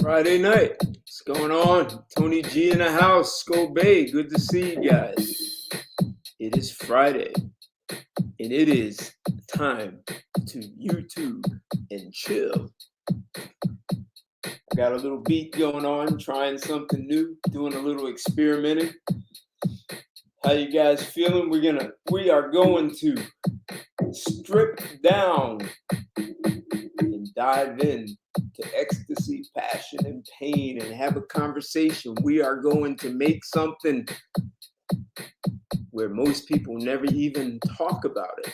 Friday night. What's going on? Tony G in the house. Sco Bay. Good to see you guys. It is Friday, and it is time to YouTube and chill. I got a little beat going on, trying something new, doing a little experimenting. How you guys feeling? We are going to strip down and dive in to ecstasy, passion, and pain and have a conversation. We are going to make something where most people never even talk about it.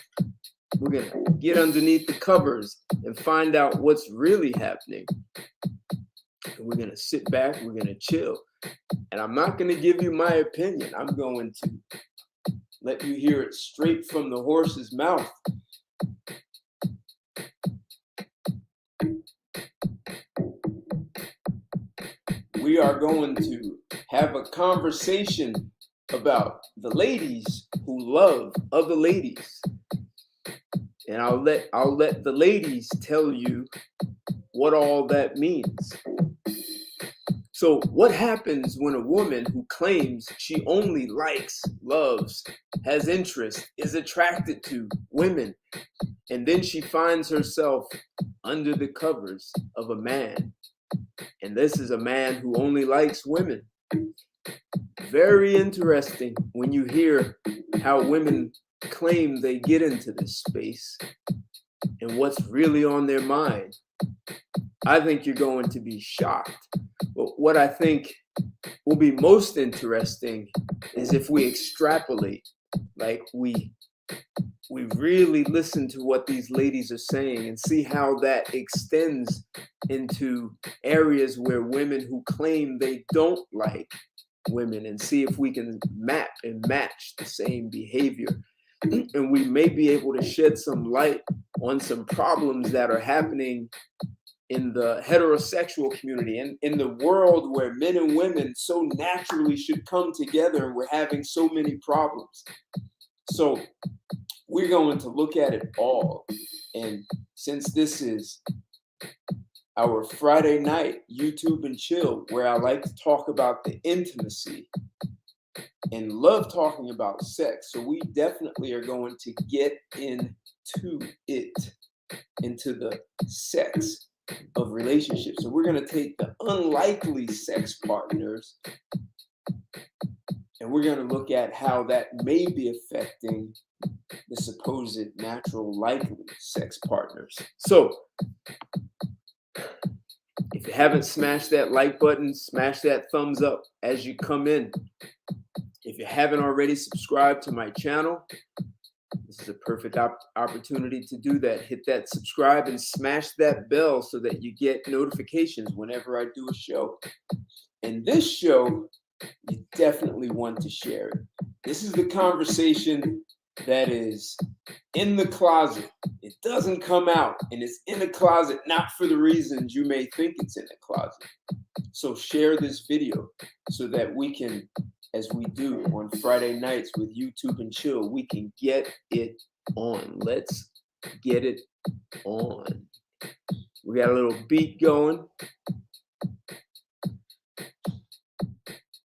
We're going to get underneath the covers and find out what's really happening. And we're going to sit back, we're going to chill. And I'm not going to give you my opinion. I'm going to let you hear it straight from the horse's mouth. We are going to have a conversation about the ladies who love other ladies. And I'll let the ladies tell you what all that means. So what happens when a woman who claims she only likes, loves, has interest, is attracted to women, and then she finds herself under the covers of a man? And this is a man who only likes women. Very interesting when you hear how women claim they get into this space and what's really on their mind. I think you're going to be shocked. But what I think will be most interesting is if we extrapolate, like we really listen to what these ladies are saying and see how that extends into areas where women who claim they don't like women, and see if we can map and match the same behavior. And we may be able to shed some light on some problems that are happening in the heterosexual community and in the world where men and women so naturally should come together, and we're having so many problems. So we're going to look at it all. And since this is our Friday night YouTube and chill, where I like to talk about the intimacy and love talking about sex, so we definitely are going to get into it, into the sex of relationships. So we're going to take the unlikely sex partners and we're going to look at how that may be affecting the supposed natural likely sex partners. So if you haven't smashed that like button, smash that thumbs up as you come in. If you haven't already subscribed to my channel, this is a perfect opportunity to do that. Hit that subscribe and smash that bell so that you get notifications whenever I do a show. And this show, you definitely want to share it. This is the conversation that is in the closet. It doesn't come out, and it's in the closet not for the reasons you may think it's in the closet. So share this video so that we can, as we do on Friday nights with YouTube and chill, we can get it on. Let's get it on. We got a little beat going.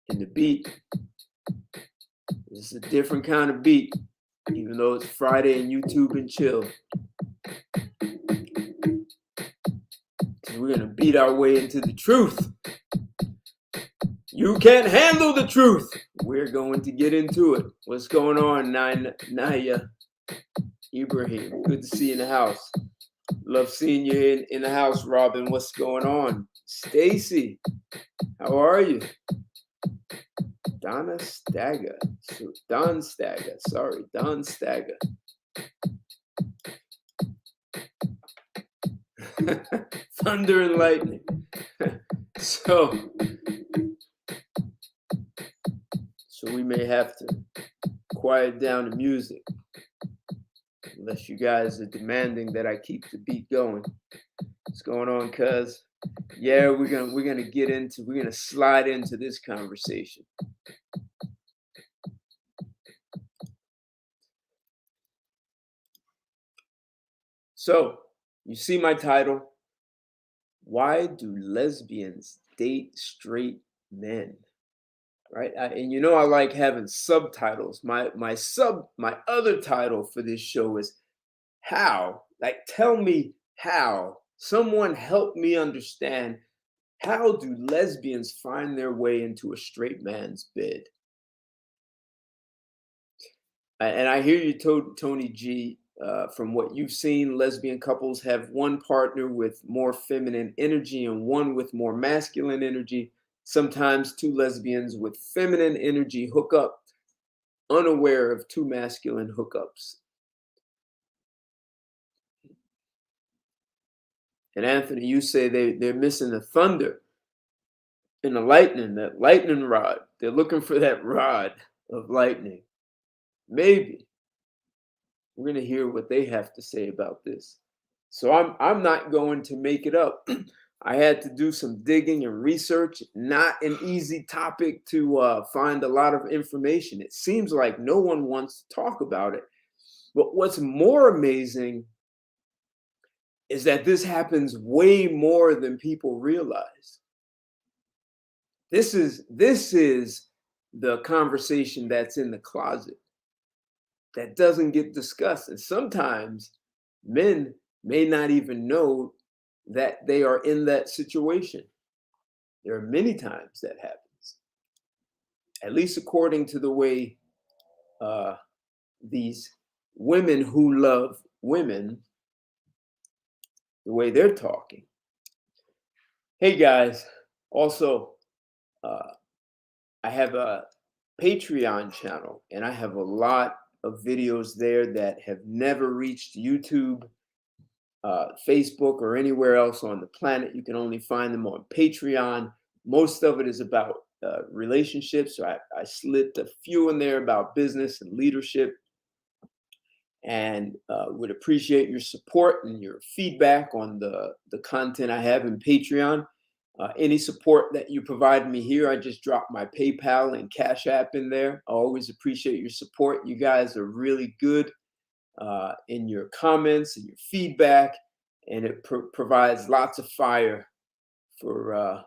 And the beat is a different kind of beat, even though it's Friday and YouTube and chill. So we're going to beat our way into the truth. You can't handle the truth. We're going to get into it. What's going on, Naya Ibrahim? Good to see you in the house. Love seeing you in the house, Robin. What's going on? Stacy, how are you? Don Stagger. Thunder and lightning. So we may have to quiet down the music unless you guys are demanding that I keep the beat going. What's going on, cuz? Yeah, we're gonna slide into this conversation. So you see my title, Why do lesbians date straight men? Right? And you know I like having subtitles. My other title for this show is how. Like, tell me how. Someone help me understand, how do lesbians find their way into a straight man's bed? And I hear you, Tony G. From what you've seen, lesbian couples have one partner with more feminine energy and one with more masculine energy. Sometimes two lesbians with feminine energy hook up, unaware of two masculine hookups. And Anthony, you say they're missing the thunder and the lightning, that lightning rod. They're looking for that rod of lightning. Maybe we're going to hear what they have to say about this. So I'm not going to make it up. I had to do some digging and research. Not an easy topic to find a lot of information. It seems like no one wants to talk about it. But what's more amazing is that this happens way more than people realize. This is the conversation that's in the closet that doesn't get discussed. And sometimes men may not even know that they are in that situation. There are many times that happens, at least according to the way these women who love women, the way they're talking. Hey guys, also, I have a Patreon channel, and I have a lot of videos there that have never reached YouTube, Facebook, or anywhere else on the planet. You can only find them on Patreon. Most of it is about relationships. So I slipped a few in there about business and leadership, and would appreciate your support and your feedback on the content I have in Patreon. Any support that you provide me here, I just dropped my PayPal and Cash App in there. I always appreciate your support. You guys are really good in your comments and your feedback, and it provides lots of fire for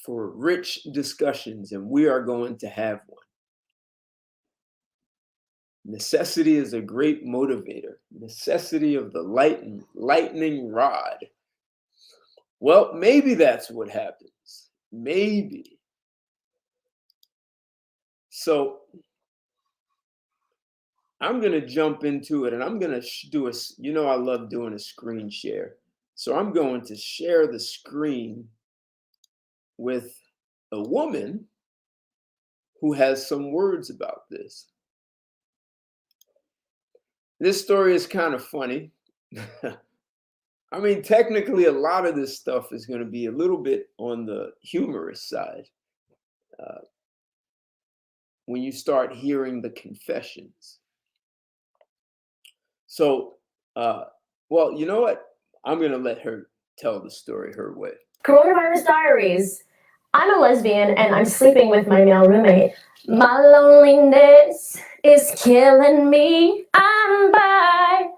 rich discussions, and we are going to have one. Necessity is a great motivator. Necessity of the lightning rod. Well, maybe that's what happens. Maybe. So I'm going to jump into it, and I'm going to do I love doing a screen share. So I'm going to share the screen with a woman who has some words about this. This story is kind of funny. I mean, technically, a lot of this stuff is going to be a little bit on the humorous side when you start hearing the confessions. So, well, you know what? I'm going to let her tell the story her way. Coronavirus Diaries. I'm a lesbian and I'm sleeping with my male roommate. My loneliness is killing me. I'm bi.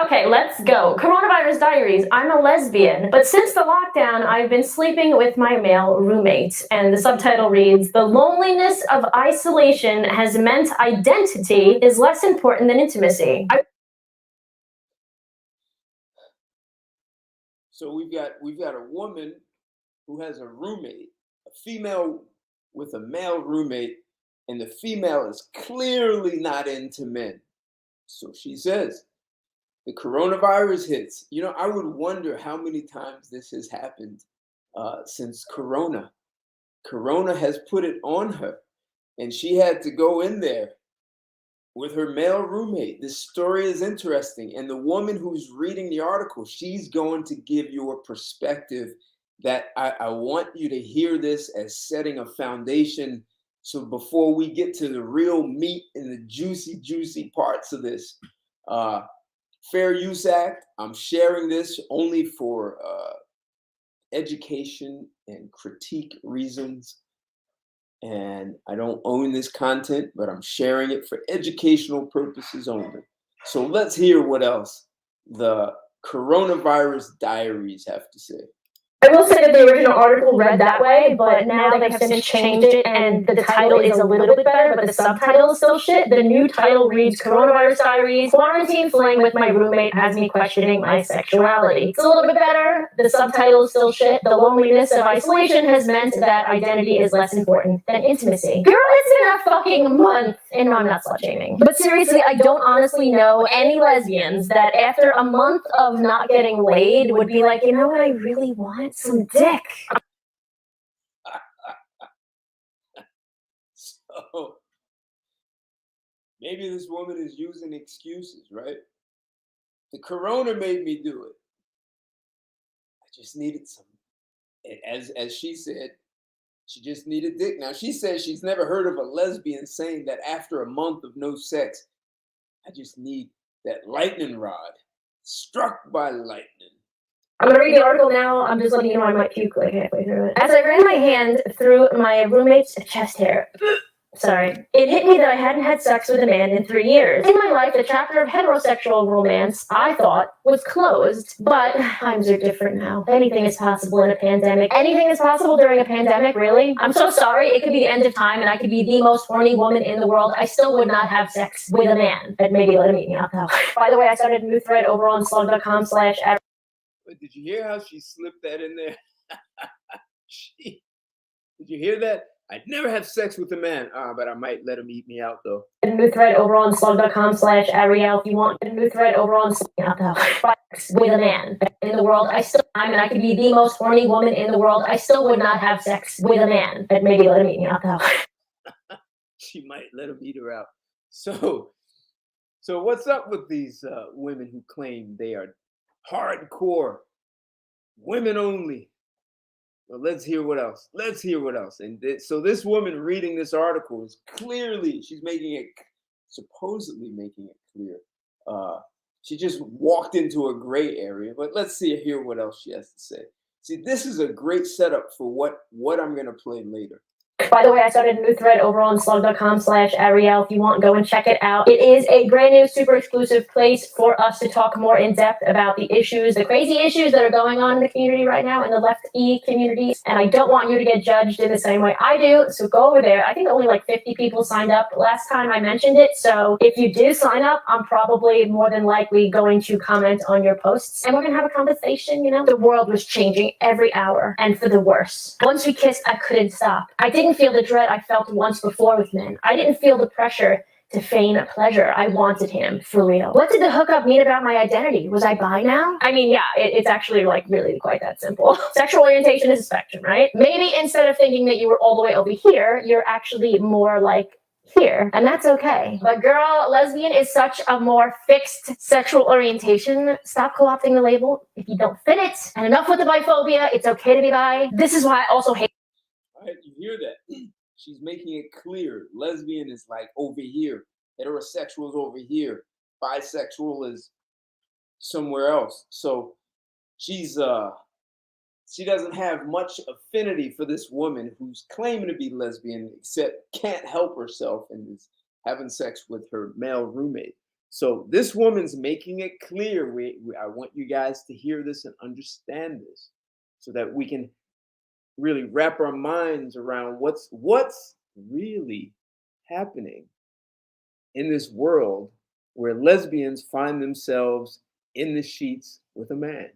Okay, let's go. Coronavirus Diaries. I'm a lesbian, but since the lockdown, I've been sleeping with my male roommate. And the subtitle reads, "The loneliness of isolation has meant identity is less important than intimacy." So we've got a woman who has a roommate, a female with a male roommate, and the female is clearly not into men. So she says, the coronavirus hits. You know, I would wonder how many times this has happened since Corona. Corona has put it on her, and she had to go in there with her male roommate. This story is interesting. And the woman who's reading the article, she's going to give you a perspective that I want you to hear this as setting a foundation. So before we get to the real meat and the juicy, juicy parts of this, Fair Use Act, I'm sharing this only for education and critique reasons. And I don't own this content, but I'm sharing it for educational purposes only. So let's hear what else the Coronavirus Diaries have to say. I will say that the original article read that way, but now they have since changed it, and the title is a little bit better, but the subtitle is still shit. The new title reads Coronavirus Diaries, Quarantine Fling with My Roommate Has Me Questioning My Sexuality. It's a little bit better. The subtitle is still shit. The loneliness of isolation has meant that identity is less important than intimacy. Girl, it's been a fucking month. And no, I'm not slut shaming. But seriously, I don't honestly know any lesbians that after a month of not getting laid would be like, you know what I really want? Some dick. So maybe this woman is using excuses, right? The corona made me do it. I just needed some. As she said, she just needed dick. Now she says she's never heard of a lesbian saying that after a month of no sex, I just need that lightning rod. Struck by lightning. I'm gonna read the article now. I'm just letting you know I might puke like halfway through it. As I ran my hand through my roommate's chest hair, sorry, it hit me that I hadn't had sex with a man in 3 years. In my life, the chapter of heterosexual romance, I thought, was closed. But times are different now. Anything is possible in a pandemic. Anything is possible during a pandemic, really? I'm so sorry. It could be the end of time and I could be the most horny woman in the world. I still would not have sex with a man. And maybe let him eat me out though. By the way, I started a new thread over on slug.com/. But did you hear how she slipped that in there? Did you hear that? I'd never have sex with a man, but I might let him eat me out though. A new thread over on slug.com/Ariel if you want a new thread over on with a man in the world. I could be the most horny woman in the world. I still would not have sex with a man, but maybe let him eat me out though. She might let him eat her out. So what's up with these women who claim they are hardcore, women only? Well, let's hear what else. And so this woman reading this article is clearly, she's supposedly making it clear. She just walked into a gray area, but let's hear what else she has to say. See, this is a great setup for what I'm going to play later. By the way, I started a new thread over on slug.com/Ariel. If you want, go and check it out. It is a brand new, super exclusive place for us to talk more in depth about the crazy issues that are going on in the community right now, in the left-E community. And I don't want you to get judged in the same way I do. So go over there. I think only like 50 people signed up last time I mentioned it. So if you do sign up, I'm probably more than likely going to comment on your posts. And we're going to have a conversation, you know? The world was changing every hour, and for the worse. Once we kissed, I couldn't stop. I didn't feel the dread I felt once before with men. I didn't feel the pressure to feign pleasure. I wanted him for real. What did the hookup mean about my identity? Was I bi now? I mean, yeah, it's actually like really quite that simple. Sexual orientation is a spectrum, right? Maybe instead of thinking that you were all the way over here, you're actually more like here, and that's okay. But girl, lesbian is such a more fixed sexual orientation. Stop co-opting the label if you don't fit it. And enough with the biphobia. It's okay to be bi. This is why I also hate. All right, you hear that? She's making it clear. Lesbian is like over here. Heterosexual is over here. Bisexual is somewhere else. So she doesn't have much affinity for this woman who's claiming to be lesbian, except can't help herself and is having sex with her male roommate. So this woman's making it clear. I want you guys to hear this and understand this, so that we can really wrap our minds around what's really happening in this world where lesbians find themselves in the sheets with a man.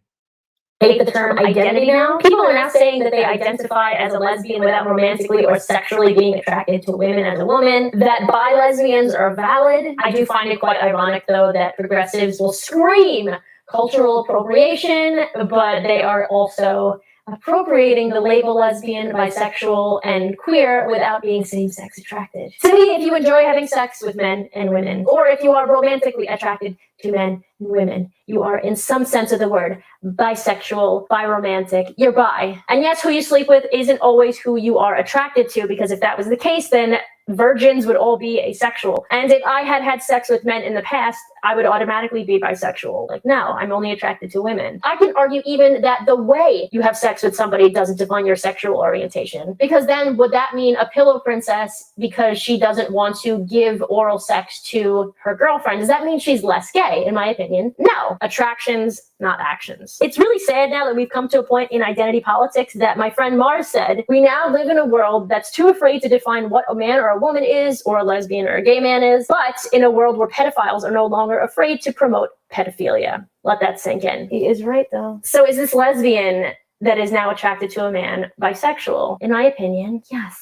Hate the term identity now. People are now saying that they identify as a lesbian without romantically or sexually being attracted to women as a woman, that bi lesbians are valid. I do find it quite ironic, though, that progressives will scream cultural appropriation, but they are also appropriating the label lesbian, bisexual, and queer without being same-sex attracted. To me, if you enjoy having sex with men and women, or if you are romantically attracted to men and women, you are, in some sense of the word, bisexual, biromantic, you're bi. And yes, who you sleep with isn't always who you are attracted to, because if that was the case, then virgins would all be asexual. And if I had had sex with men in the past, I would automatically be bisexual. Like, no, I'm only attracted to women. I can argue even that the way you have sex with somebody doesn't define your sexual orientation. Because then would that mean a pillow princess because she doesn't want to give oral sex to her girlfriend? Does that mean she's less gay, in my opinion? No. Attractions not actions. It's really sad now that we've come to a point in identity politics that my friend Mars said, we now live in a world that's too afraid to define what a man or a woman is, or a lesbian or a gay man is, but in a world where pedophiles are no longer afraid to promote pedophilia. Let that sink in. He is right, though. So is this lesbian that is now attracted to a man bisexual? In my opinion, yes.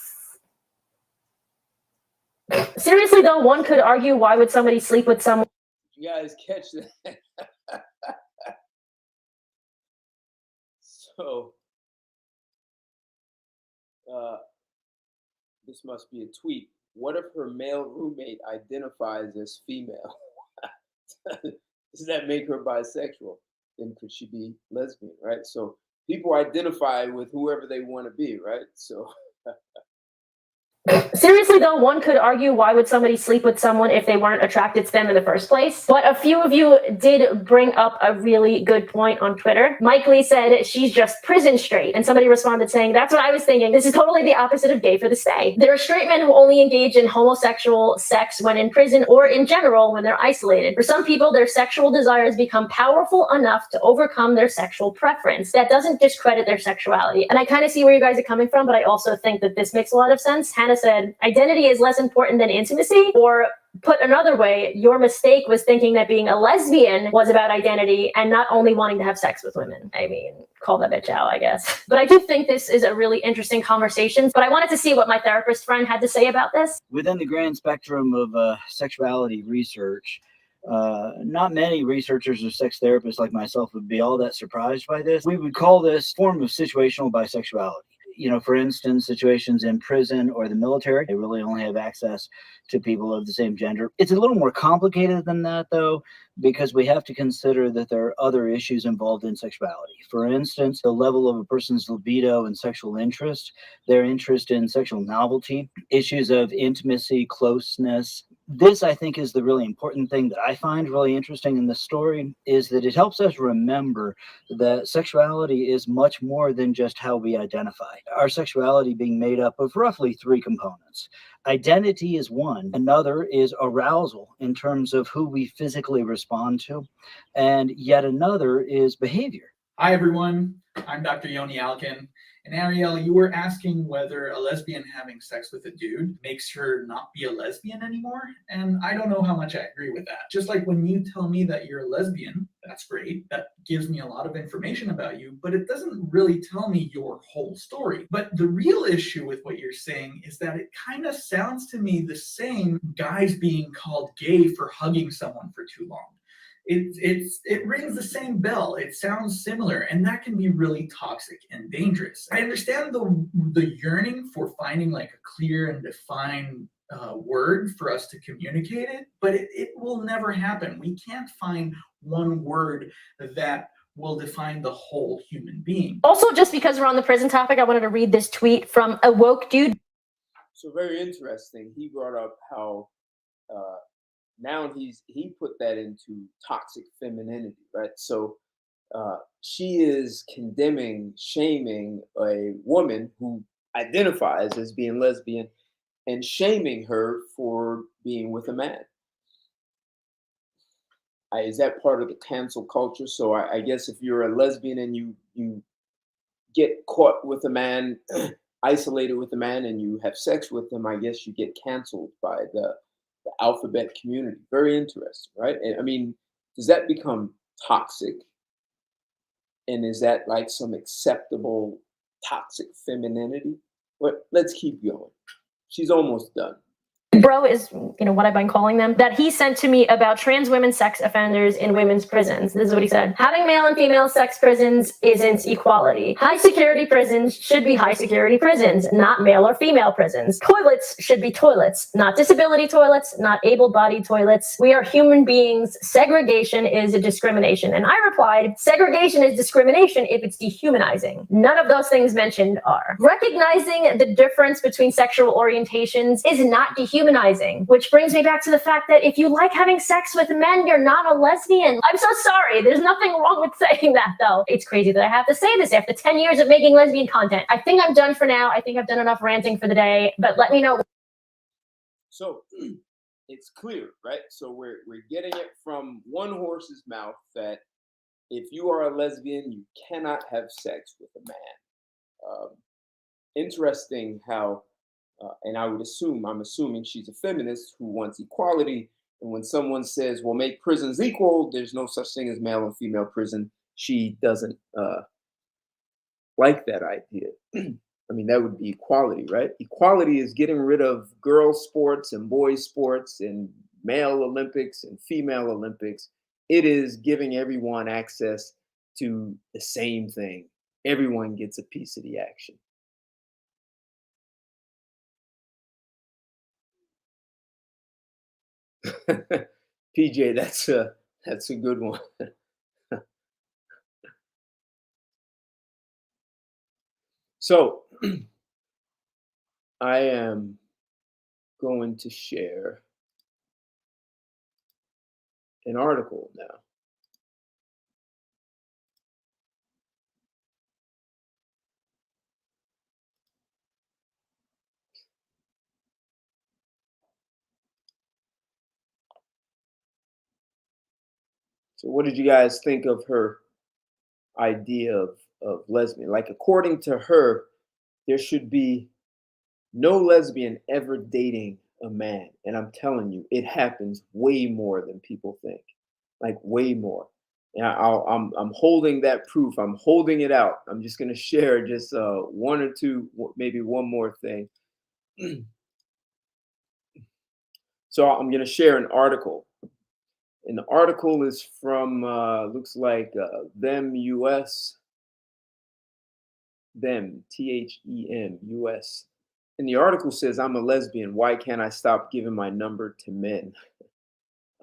Seriously, though, one could argue, why would somebody sleep with someone? You guys catch that? So, this must be a tweet. What if her male roommate identifies as female? Does that make her bisexual? Then could she be lesbian, right? So people identify with whoever they want to be, right? So Seriously, though, one could argue, why would somebody sleep with someone if they weren't attracted to them in the first place? But a few of you did bring up a really good point on Twitter. Mike Lee said she's just prison straight, and somebody responded saying, that's what I was thinking. This is totally the opposite of gay for the stay. There are straight men who only engage in homosexual sex when in prison, or in general when they're isolated. For some people, their sexual desires become powerful enough to overcome their sexual preference. That doesn't discredit their sexuality. And I kind of see where you guys are coming from, but I also think that this makes a lot of sense. Hannah said, identity is less important than intimacy, or put another way, your mistake was thinking that being a lesbian was about identity and not only wanting to have sex with women. I mean, call that bitch out, I guess. But I do think this is a really interesting conversation, but I wanted to see what my therapist friend had to say about this. Within the grand spectrum of sexuality research, not many researchers or sex therapists like myself would be all that surprised by this. We would call this form of situational bisexuality. You know, for instance, situations in prison or the military, they really only have access to people of the same gender. It's a little more complicated than that, though, because we have to consider that there are other issues involved in sexuality. For instance, the level of a person's libido and sexual interest, their interest in sexual novelty, issues of intimacy, closeness. This, I think, is the really important thing that I find really interesting in the story, is that it helps us remember that sexuality is much more than just how we identify. Our sexuality being made up of roughly three components. Identity is one. Another is arousal in terms of who we physically respond to. And yet another is behavior. Hi, everyone. I'm Dr. Yoni Alkin. And Ariel, you were asking whether a lesbian having sex with a dude makes her not be a lesbian anymore. And I don't know how much I agree with that. Just like when you tell me that you're a lesbian, that's great. That gives me a lot of information about you, but it doesn't really tell me your whole story. But the real issue with what you're saying is that it kind of sounds to me the same guys being called gay for hugging someone for too long. It rings the same bell. It sounds similar, and that can be really toxic and dangerous. I understand the yearning for finding like a clear and defined word for us to communicate it, but it will never happen. We can't find one word that will define the whole human being. Also, just because we're on the prison topic, I wanted to read this tweet from a woke dude. So very interesting. He brought up how now he put that into toxic femininity, right? So she is condemning, shaming a woman who identifies as being lesbian and shaming her for being with a man. Is that part of the cancel culture? So I guess if you're a lesbian and you get caught with a man, isolated with a man, and you have sex with them, I guess you get canceled by the alphabet community. Very interesting, right? I mean, does that become toxic? And is that like some acceptable toxic femininity? But let's keep going. She's almost done. Bro is, what I've been calling them, that he sent to me about trans women sex offenders in women's prisons. This is what he said. Having male and female sex prisons isn't equality. High security prisons should be high security prisons, not male or female prisons. Toilets should be toilets, not disability toilets, not able-bodied toilets. We are human beings. Segregation is a discrimination. And I replied, segregation is discrimination if it's dehumanizing. None of those things mentioned are. Recognizing the difference between sexual orientations is not dehumanizing. Which brings me back to the fact that if you like having sex with men, you're not a lesbian. I'm so sorry. There's nothing wrong with saying that, though. It's crazy that I have to say this after 10 years of making lesbian content. I think I'm done for now. I think I've done enough ranting for the day, but let me know. So it's clear, right? So we're getting it from one horse's mouth that if you are a lesbian, you cannot have sex with a man. Interesting how, and I'm assuming she's a feminist who wants equality. And when someone says, well, make prisons equal, there's no such thing as male and female prison, she doesn't like that idea. I mean, that would be equality, right? Equality is getting rid of girls' sports and boys' sports and male Olympics and female Olympics. It is giving everyone access to the same thing. Everyone gets a piece of the action. PJ, that's a good one. So I am going to share an article now. So what did you guys think of her idea of lesbian? Like, according to her, there should be no lesbian ever dating a man. And I'm telling you, it happens way more than people think. Like, way more. And I'm holding that proof. I'm holding it out. I'm just going to share just one or two, maybe one more thing. So I'm going to share an article. And the article is from, looks like Them US, Them, THEM, US. And the article says, I'm a lesbian. Why can't I stop giving my number to men?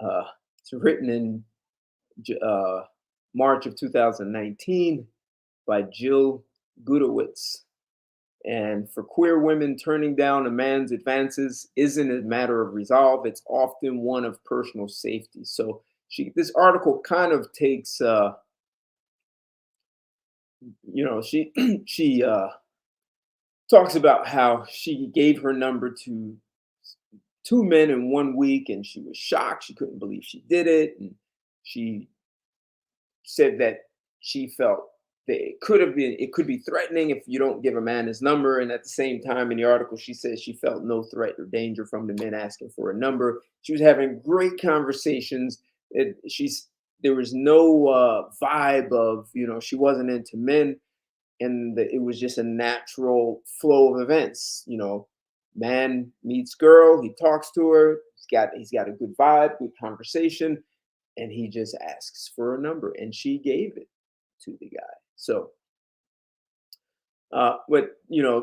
It's written in March of 2019 by Jill Gudowitz. And for queer women, turning down a man's advances isn't a matter of resolve. It's often one of personal safety. So this article kind of takes, she talks about how she gave her number to 2 men in 1 week, and she was shocked. She couldn't believe she did it. And she said that she felt that it could be threatening if you don't give a man his number. And at the same time, in the article, she says she felt no threat or danger from the men asking for a number. She was having great conversations. There was no vibe of, she wasn't into men, and it was just a natural flow of events. Man meets girl, he talks to her, he's got a good vibe, good conversation, and he just asks for a number, and she gave it to the guy. So, but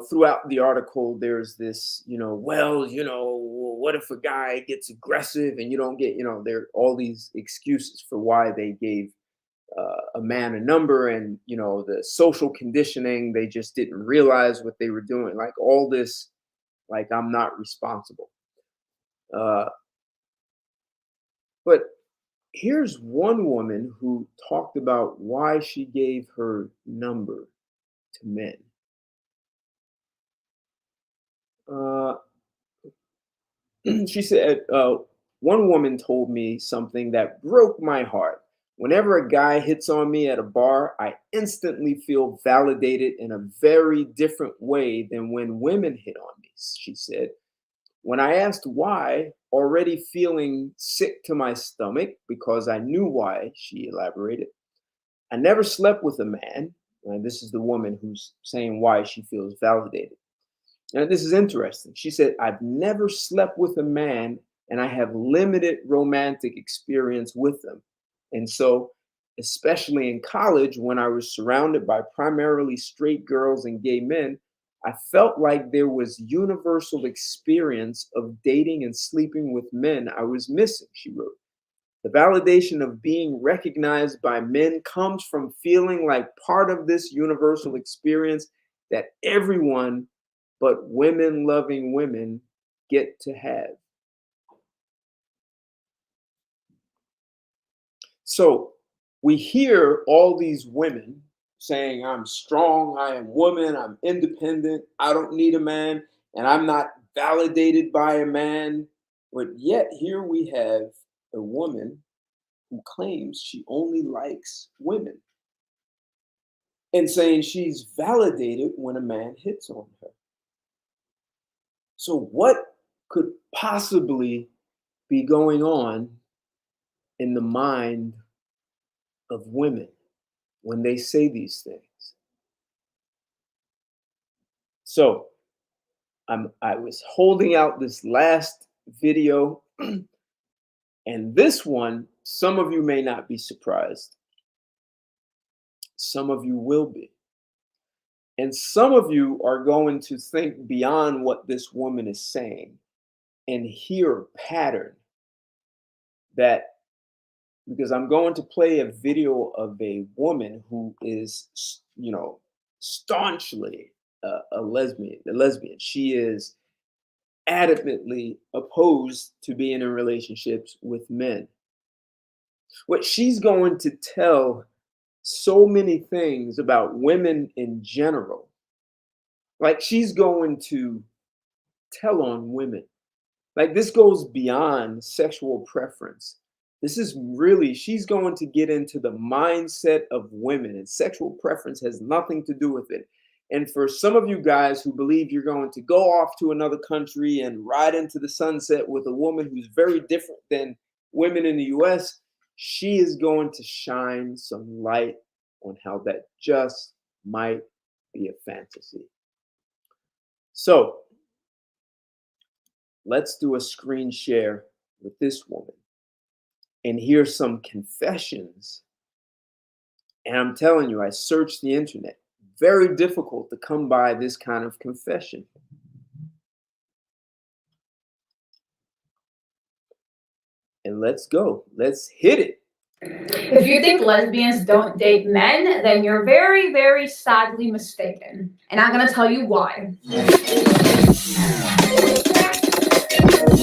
throughout the article, there's this, what if a guy gets aggressive and you don't get, there are all these excuses for why they gave a man a number, and the social conditioning, they just didn't realize what they were doing, like all this, like, I'm not responsible. But here's one woman who talked about why she gave her number to men. She said, one woman told me something that broke my heart. Whenever a guy hits on me at a bar, I instantly feel validated in a very different way than when women hit on me, she said. When I asked why, already feeling sick to my stomach because I knew why, she elaborated. I never slept with a man. And this is the woman who's saying why she feels validated. And this is interesting. She said, I've never slept with a man and I have limited romantic experience with them. And so, especially in college, when I was surrounded by primarily straight girls and gay men, I felt like there was universal experience of dating and sleeping with men I was missing, she wrote. The validation of being recognized by men comes from feeling like part of this universal experience that everyone but women loving women get to have. So we hear all these women saying, I'm strong, I am woman, I'm independent, I don't need a man, and I'm not validated by a man. But yet here we have a woman who claims she only likes women and saying she's validated when a man hits on her. So, what could possibly be going on in the mind of women when they say these things? So, I was holding out this last video, and this one, some of you may not be surprised. Some of you will be. And some of you are going to think beyond what this woman is saying and hear a pattern that, because I'm going to play a video of a woman who is, staunchly a lesbian. She is adamantly opposed to being in relationships with men. What she's going to tell so many things about women in general. Like, she's going to tell on women. Like, this goes beyond sexual preference. This is really, she's going to get into the mindset of women, and sexual preference has nothing to do with it. And for some of you guys who believe you're going to go off to another country and ride into the sunset with a woman who's very different than women in the US, she is going to shine some light on how that just might be a fantasy. So let's do a screen share with this woman and hear some confessions. And I'm telling you, I searched the internet. Very difficult to come by this kind of confession. And let's go. Let's hit it. If you think lesbians don't date men, then you're very, very sadly mistaken. And I'm going to tell you why.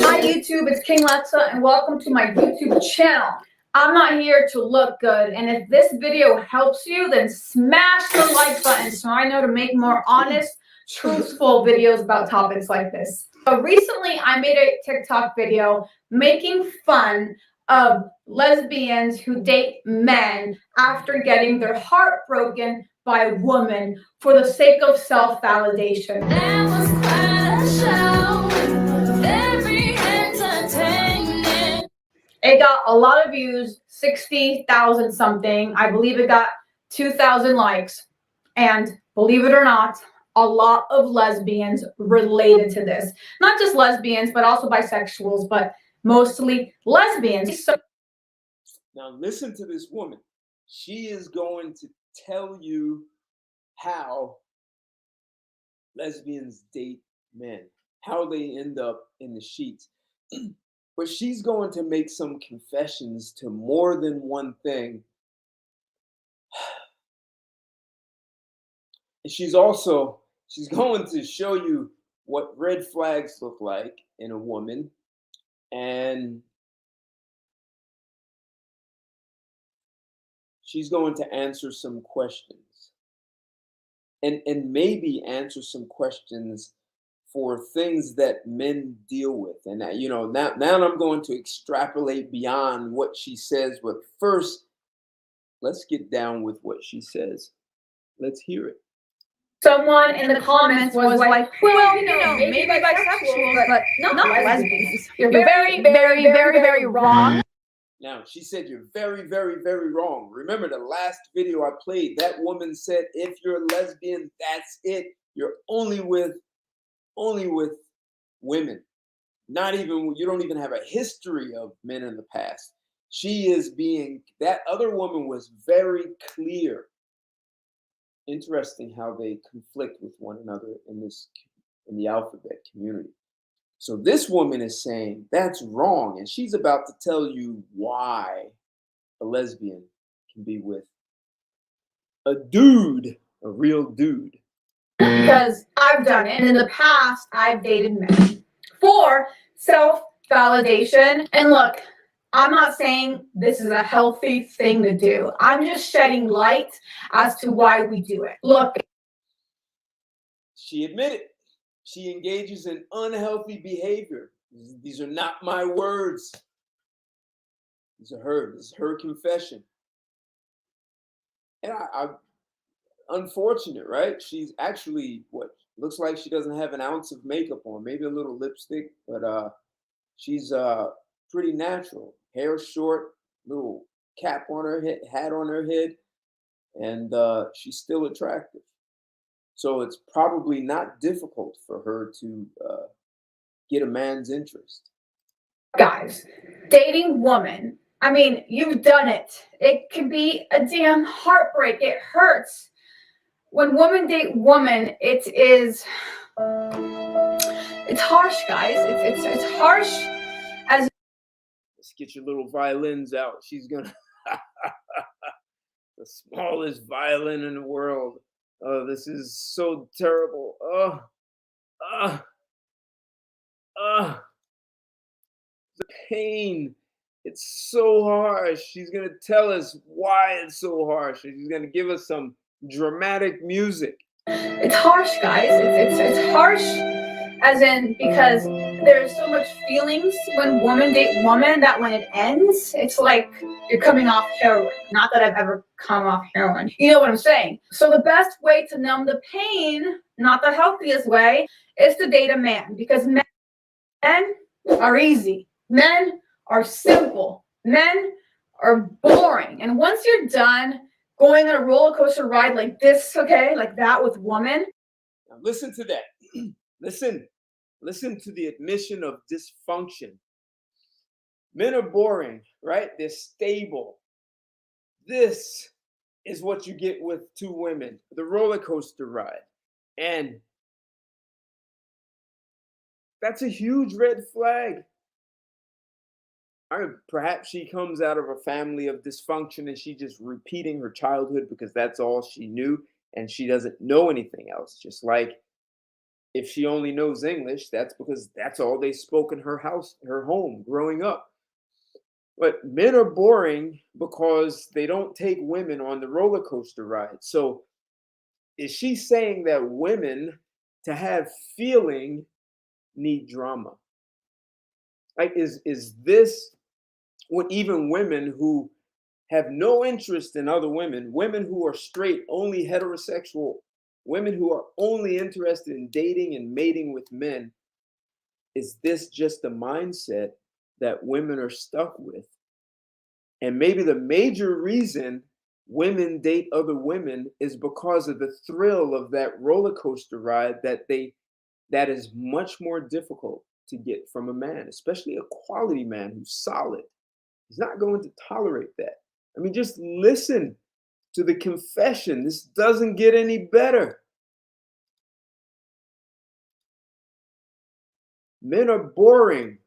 Hi YouTube, it's King Lexa, and welcome to my YouTube channel. I'm not here to look good, and if this video helps you, then smash the like button so I know to make more honest, truthful videos about topics like this. So recently, I made a TikTok video making fun of lesbians who date men after getting their heart broken by a woman for the sake of self-validation. That was quite a show, very entertaining. It got a lot of views, 60,000 something. I believe it got 2,000 likes. And believe it or not, a lot of lesbians related to this. Not just lesbians, but also bisexuals, but mostly lesbians. So now listen to this woman. She is going to tell you how lesbians date men, how they end up in the sheets. But she's going to make some confessions to more than one thing. And she's going to show you what red flags look like in a woman. And she's going to answer some questions. And maybe answer some questions for things that men deal with. And now I'm going to extrapolate beyond what she says, but first, let's get down with what she says. Let's hear it. someone in the comments was like, well, maybe bisexual, but not lesbians. You're very, very, very, very wrong. Now, she said you're very, very, very wrong. Remember the last video I played, that woman said, if you're a lesbian, that's it. You're only with women. You don't even have a history of men in the past. That other woman was very clear. Interesting how they conflict with one another in the alphabet community. So this woman is saying that's wrong, and she's about to tell you why a lesbian can be with a dude, a real dude. Because I've done it, and in the past, I've dated men for self-validation. And look, I'm not saying this is a healthy thing to do. I'm just shedding light as to why we do it. Look. She admitted she engages in unhealthy behavior. These are not my words. This is her confession. And I unfortunate, right? She's actually what looks like she doesn't have an ounce of makeup on, maybe a little lipstick, but she's pretty natural. Hair short, little cap on her head, hat on her head, and she's still attractive. So it's probably not difficult for her to get a man's interest. Guys, dating woman. I mean, you've done it. It can be a damn heartbreak. It hurts. When women date woman, it's harsh, guys. It's harsh as Let's get your little violins out. She's gonna the smallest violin in the world. Oh, this is so terrible. The pain. It's so harsh. She's gonna tell us why it's so harsh, and she's gonna give us some dramatic music. it's harsh, guys. It's harsh as in because there's so much feelings when woman date woman that when it ends, it's like you're coming off heroin. Not that I've ever come off heroin. You know what I'm saying? So the best way to numb the pain, not the healthiest way, is to date a man because men are easy. Men are simple. Men are boring. And once you're done going on a roller coaster ride like this, okay, like that with woman. Now listen to that. Listen to the admission of dysfunction. Men are boring, right? They're stable. This is what you get with two women, the roller coaster ride. And that's a huge red flag. Perhaps she comes out of a family of dysfunction and she's just repeating her childhood because that's all she knew and she doesn't know anything else. Just like if she only knows English, that's because that's all they spoke in her house, her home growing up. But men are boring because they don't take women on the roller coaster ride. So is she saying that women to have feeling need drama? Like is this what even women who have no interest in other women, women who are straight, only heterosexual, women who are only interested in dating and mating with men, is this just the mindset that women are stuck with? And maybe the major reason women date other women is because of the thrill of that roller coaster ride that is much more difficult to get from a man, especially a quality man who's solid. He's not going to tolerate that. I mean, just listen to the confession. This doesn't get any better. Men are boring.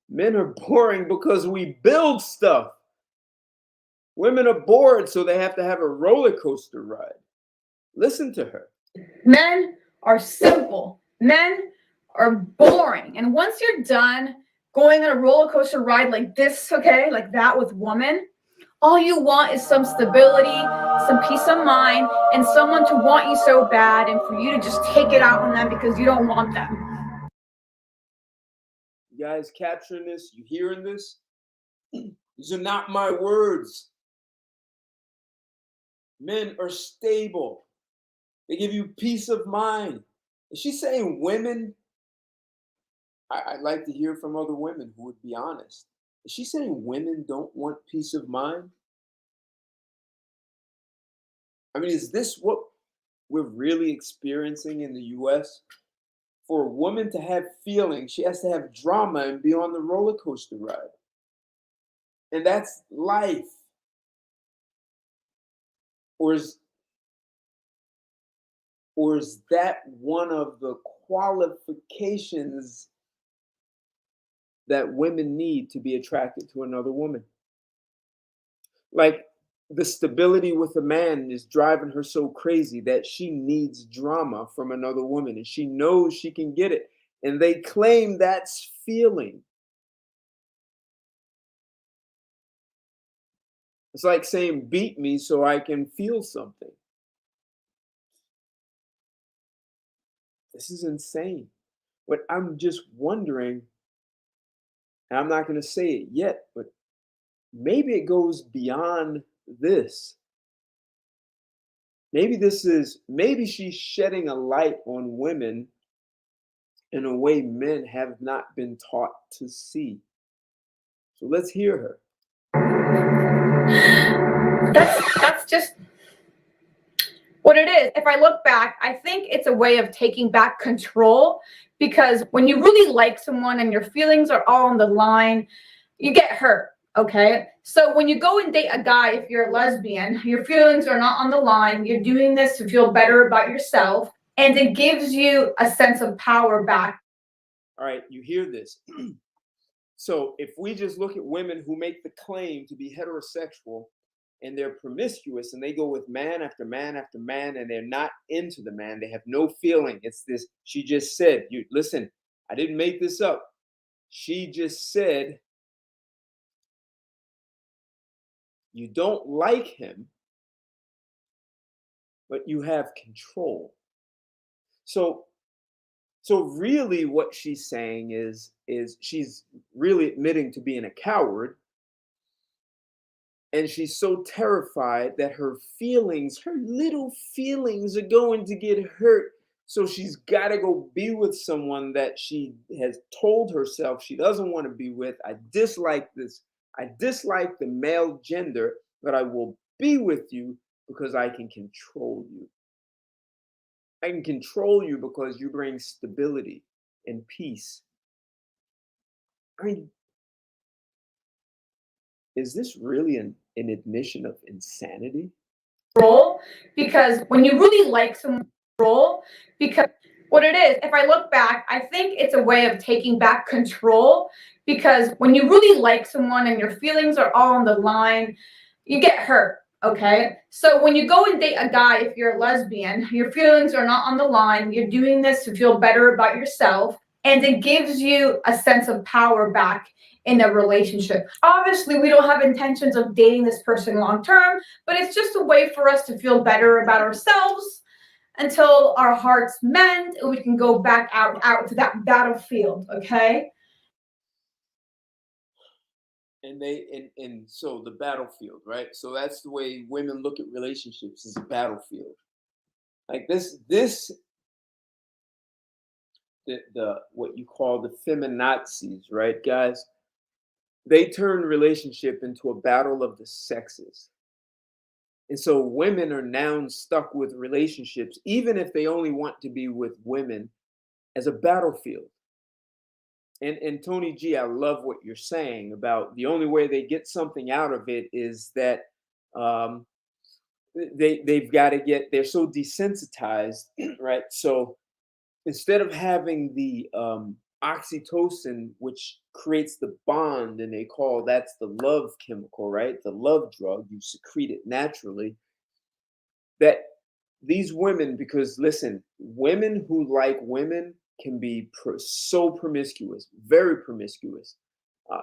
Men are boring because we build stuff. Women are bored, so they have to have a roller coaster ride. Listen to her. Men are simple. Men are boring. And once you're done going on a roller coaster ride like this, okay, like that with woman, all you want is some stability, some peace of mind, and someone to want you so bad and for you to just take it out on them because you don't want them. You guys capturing this? You hearing this? These are not my words. Men are stable. They give you peace of mind. Is she saying women? I'd like to hear from other women who would be honest. Is she saying women don't want peace of mind? I mean, is this what we're really experiencing in the US? For a woman to have feelings, she has to have drama and be on the roller coaster ride. And that's life. Or is that one of the qualifications that women need to be attracted to another woman? Like the stability with a man is driving her so crazy that she needs drama from another woman and she knows she can get it. And they claim that's feeling. It's like saying, beat me so I can feel something. This is insane. But I'm just wondering, And I'm not going to say it yet, but maybe it goes beyond this. Maybe she's shedding a light on women in a way men have not been taught to see. So let's hear her. That's just what it is. If I look back, I think it's a way of taking back control, because when you really like someone and your feelings are all on the line, you get hurt. Okay. So when you go and date a guy, if you're a lesbian, your feelings are not on the line. You're doing this to feel better about yourself, and it gives you a sense of power back. All right, you hear this. So if we just look at women who make the claim to be heterosexual and they're promiscuous and they go with man after man after man and they're not into the man, they have no feeling. It's this, she just said, you listen, I didn't make this up. She just said, you don't like him, but you have control. So really what she's saying is she's really admitting to being a coward. And she's so terrified that her little feelings are going to get hurt. So she's got to go be with someone that she has told herself she doesn't want to be with. I dislike this. I dislike the male gender, but I will be with you because I can control you. I can control you because you bring stability and peace. I mean, is this really an admission of insanity? Role, because when you really like someone, role, because what it is, if I look back, I think it's a way of taking back control, because when you really like someone and your feelings are all on the line, you get hurt. Okay. So when you go and date a guy, if you're a lesbian, your feelings are not on the line. You're doing this to feel better about yourself, and it gives you a sense of power back in a relationship. Obviously, we don't have intentions of dating this person long term, but it's just a way for us to feel better about ourselves until our hearts mend and we can go back out to that battlefield. Okay. And so the battlefield, right? So that's the way women look at relationships, as a battlefield. Like the what you call the feminazis, right, guys? They turn relationship into a battle of the sexes. And so women are now stuck with relationships, even if they only want to be with women, as a battlefield. And Tony G, I love what you're saying about the only way they get something out of it is that they've got to they're so desensitized, right? So instead of having the oxytocin, which creates the bond, and that's the love chemical, right? The love drug, you secrete it naturally. That these women, because listen, women who like women can be so promiscuous, very promiscuous.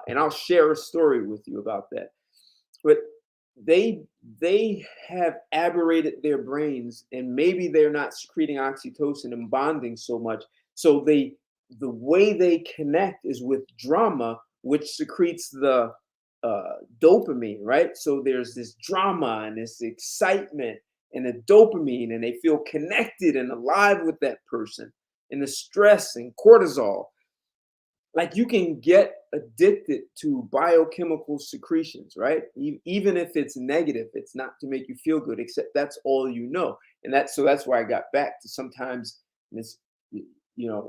And I'll share a story with you about that. But they have aberrated their brains, and maybe they're not secreting oxytocin and bonding so much. So the way they connect is with drama, which secretes the dopamine, right? So there's this drama and this excitement and the dopamine, and they feel connected and alive with that person. And the stress and cortisol, like you can get addicted to biochemical secretions, right? Even if it's negative, it's not to make you feel good, except that's all you know. And that's why I got back to sometimes this, you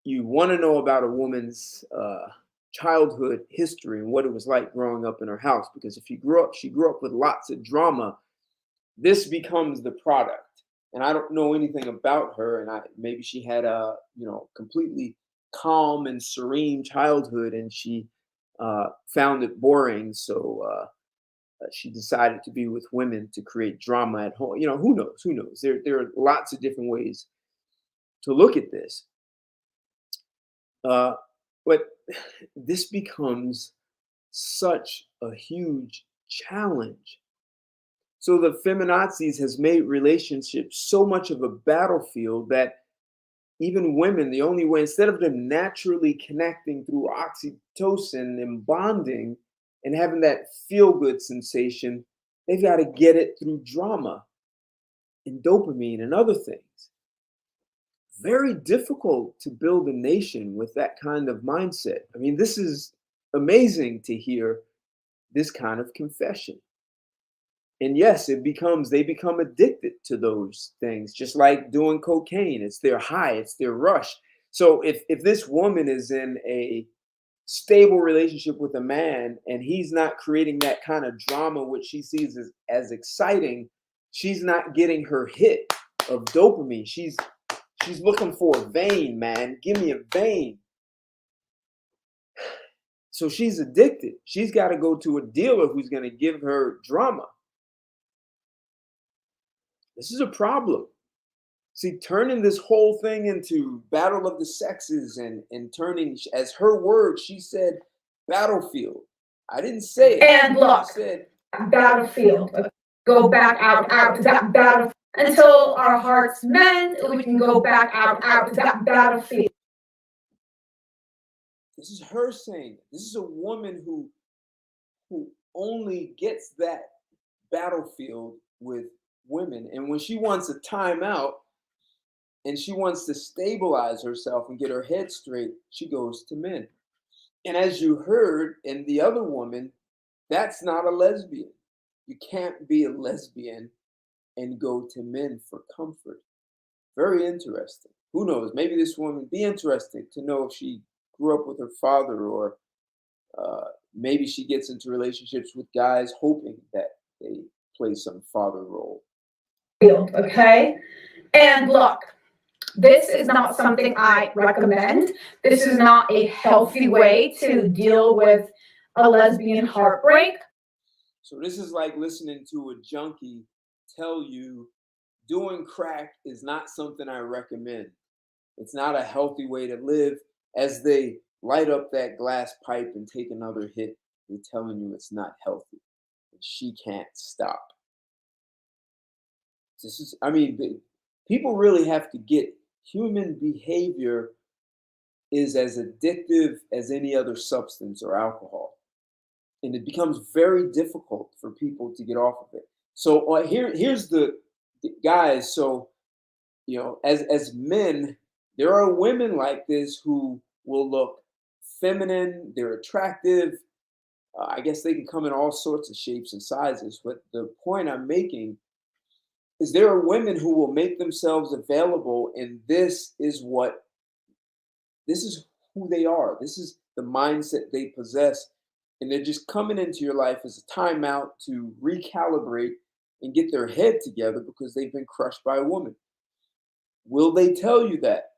want to know about a woman's childhood history and what it was like growing up in her house, because if she grew up with lots of drama, this becomes the product. And I don't know anything about her, and maybe she had a completely calm and serene childhood, and she found it boring, so she decided to be with women to create drama at home. Who knows? There are lots of different ways to look at this, but this becomes such a huge challenge. So the feminazis has made relationships so much of a battlefield that even women, the only way, instead of them naturally connecting through oxytocin and bonding and having that feel-good sensation, they've got to get it through drama and dopamine and other things. Very difficult to build a nation with that kind of mindset. I mean, this is amazing to hear this kind of confession. And yes, they become addicted to those things, just like doing cocaine. It's their high, it's their rush. So if this woman is in a stable relationship with a man and he's not creating that kind of drama, which she sees as exciting, she's not getting her hit of dopamine. She's looking for a vein, man. Give me a vein. So she's addicted. She's got to go to a dealer who's going to give her drama. This is a problem. See, turning this whole thing into battle of the sexes and turning, as her word, she said battlefield. I didn't say it. And look, She said battlefield. Go back out to that battlefield until our hearts mend. We can go back out to that battlefield. this is her saying it. This is a woman who only gets that battlefield with women. And when she wants a timeout and she wants to stabilize herself and get her head straight, she goes to men. And as you heard in the other woman, that's not a lesbian. You can't be a lesbian and go to men for comfort. Very interesting. Who knows? Maybe this woman be interested to know if she grew up with her father, or maybe she gets into relationships with guys hoping that they play some father role. Okay? And look, this is not something I recommend. This is not a healthy way to deal with a lesbian heartbreak. So this is like listening to a junkie tell you doing crack is not something I recommend. It's not a healthy way to live. As they light up that glass pipe and take another hit, they're telling you it's not healthy. And she can't stop. This is, I mean, people really have to get human behavior is as addictive as any other substance or alcohol. And it becomes very difficult for people to get off of it. So here's the guys. So, as men, there are women like this who will look feminine. They're attractive. I guess they can come in all sorts of shapes and sizes. But the point I'm making is there are women who will make themselves available, and this is who they are. This is the mindset they possess. And they're just coming into your life as a timeout to recalibrate and get their head together because they've been crushed by a woman. Will they tell you that?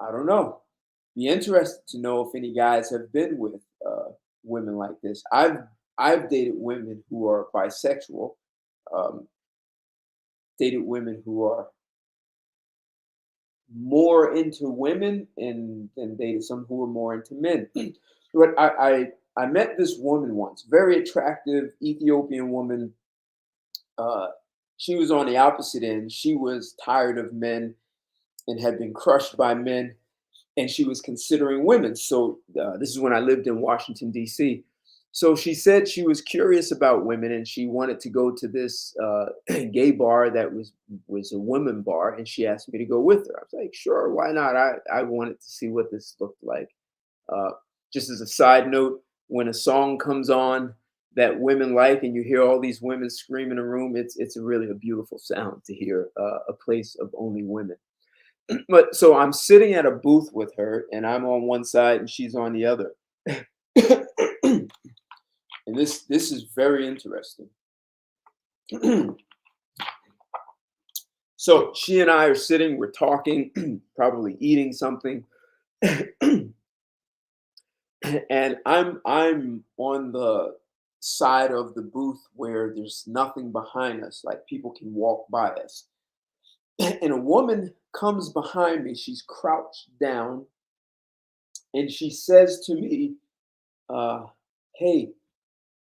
I don't know. Be interested to know if any guys have been with women like this. I've dated women who are bisexual, dated women who are more into women, and dated some who are more into men. But I met this woman once, very attractive Ethiopian woman. She was on the opposite end. She was tired of men and had been crushed by men, and she was considering women. So this is when I lived in Washington, D.C. So she said she was curious about women, and she wanted to go to this gay bar that was a women bar, and she asked me to go with her. I was like, sure, why not? I wanted to see what this looked like. Just as a side note, when a song comes on that women like and you hear all these women scream in a room, it's really a beautiful sound to hear a place of only women. But so I'm sitting at a booth with her, and I'm on one side and she's on the other. And this is very interesting. So she and I are sitting, we're talking, probably eating something. And I'm on the side of the booth where there's nothing behind us, like people can walk by us. And a woman comes behind me. She's crouched down, and she says to me, hey,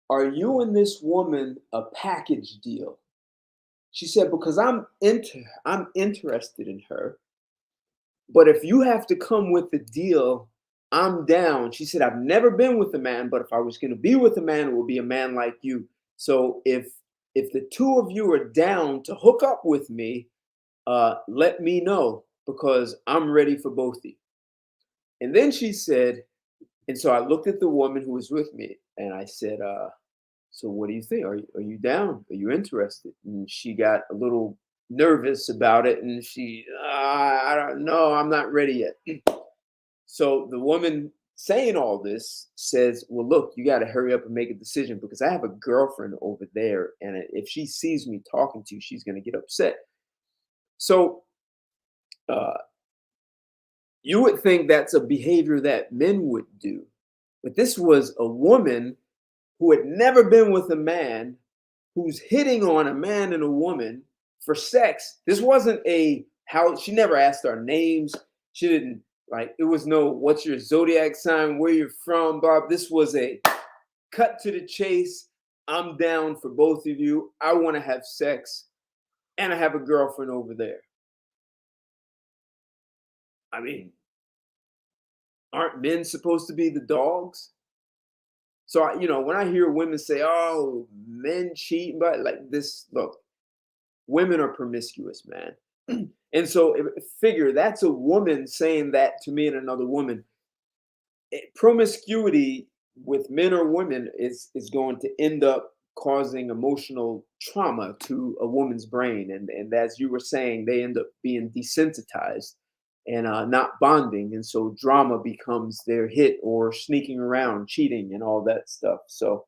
are you and this woman a package deal? She said, because I'm interested in her, But if you have to come with the deal, I'm down. She said, I've never been with a man, but if I was going to be with a man, it would be a man like you. So if the two of you are down to hook up with me, let me know, because I'm ready for both of you. And then she said, and so I looked at the woman who was with me and I said, so what do you think? Are you down? Are you interested? And she got a little nervous about it, and she, I don't know, I'm not ready yet. So the woman saying all this says, well, look, you got to hurry up and make a decision, because I have a girlfriend over there, and if she sees me talking to you, she's going to get upset. So you would think that's a behavior that men would do, but this was a woman who had never been with a man, who's hitting on a man and a woman for sex. This wasn't she never asked our names. She didn't, like, it was no, what's your zodiac sign, where you're from, Bob. This was a cut to the chase. I'm down for both of you. I want to have sex, and I have a girlfriend over there. I mean, aren't men supposed to be the dogs? So, when I hear women say, oh, men cheat, but like this, look, women are promiscuous, man. And so figure that's a woman saying that to me and another woman. Promiscuity with men or women is going to end up causing emotional trauma to a woman's brain. And as you were saying, they end up being desensitized and not bonding. And so drama becomes their hit, or sneaking around, cheating, and all that stuff. So,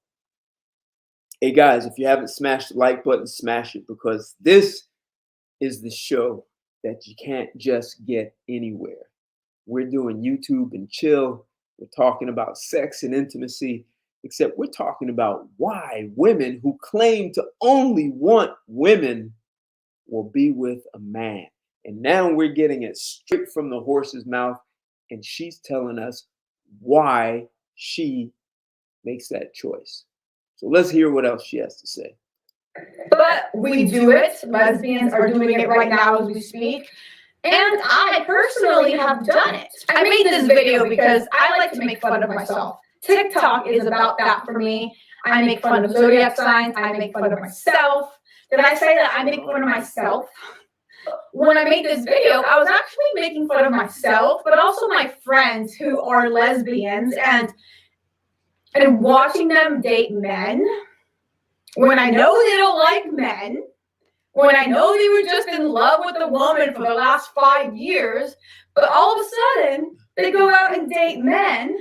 hey guys, if you haven't smashed the like button, smash it, because this is the show that you can't just get anywhere. We're doing YouTube and chill. We're talking about sex and intimacy, except we're talking about why women who claim to only want women will be with a man. And now we're getting it straight from the horse's mouth, and she's telling us why she makes that choice. So let's hear what else she has to say. But we do it. Lesbians are doing it right now as we speak. And I personally have done it. I made this video because I like to make fun of myself. TikTok is about that for me. I make fun of zodiac signs. I make fun of myself. Did I say that I make fun of myself? When I made this video, I was actually making fun of myself, but also my friends who are lesbians, and watching them date men when I know they don't like men, when I know they were just in love with a woman for the last 5 years, but all of a sudden they go out and date men.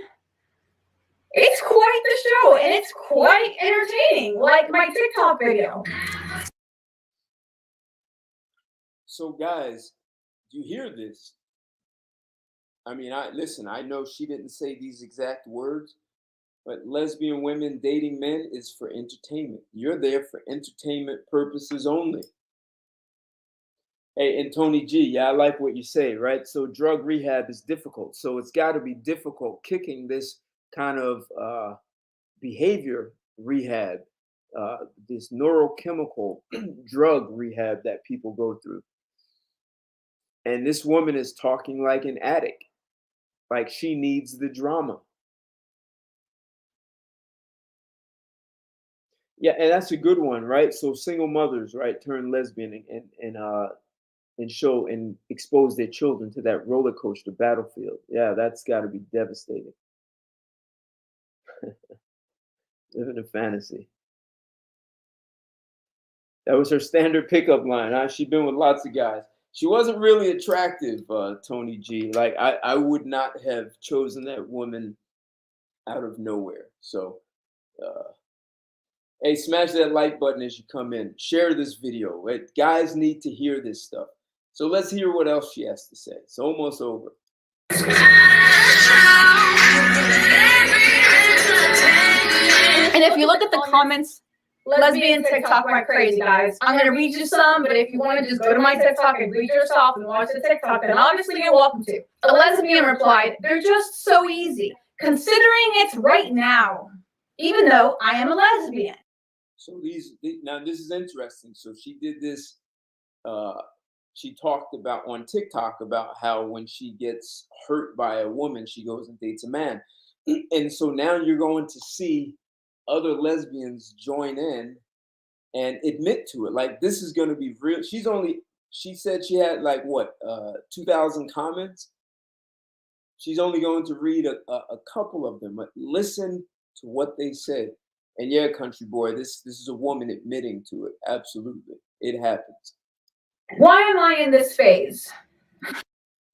It's quite the show, and it's quite entertaining, like my TikTok video. So guys, you hear this? I mean, I know she didn't say these exact words, but lesbian women dating men is for entertainment. You're there for entertainment purposes only. Hey, and Tony G, yeah, I like what you say, right? So drug rehab is difficult. So it's got to be difficult kicking this kind of behavior rehab, this neurochemical drug rehab that people go through. And this woman is talking like an addict, like she needs the drama. Yeah, and that's a good one, right? So single mothers, right, turn lesbian and show and expose their children to that roller coaster battlefield. Yeah, that's got to be devastating. Living a fantasy. That was her standard pickup line. Huh? She'd been with lots of guys. She wasn't really attractive, Tony G. Like I would not have chosen that woman out of nowhere. So, hey, smash that like button as you come in. Share this video. Right? Guys need to hear this stuff. So let's hear what else she has to say. It's almost over. And if you look at the comments, lesbian TikTok went crazy, guys. I'm going to read you some, but if you want to just go to my TikTok and read yourself and watch the TikTok, then obviously you're welcome to. A lesbian replied, "They're just so easy, considering it's right now, even though I am a lesbian." So now this is interesting. So she did this. she talked about on TikTok about how when she gets hurt by a woman, she goes and dates a man. And so now you're going to see other lesbians join in and admit to it. Like, this is going to be real. She said she had like what, 2,000 comments. She's only going to read a couple of them, but listen to what they said. And yeah, country boy, this is a woman admitting to it. Absolutely. It happens. Why am I in this phase?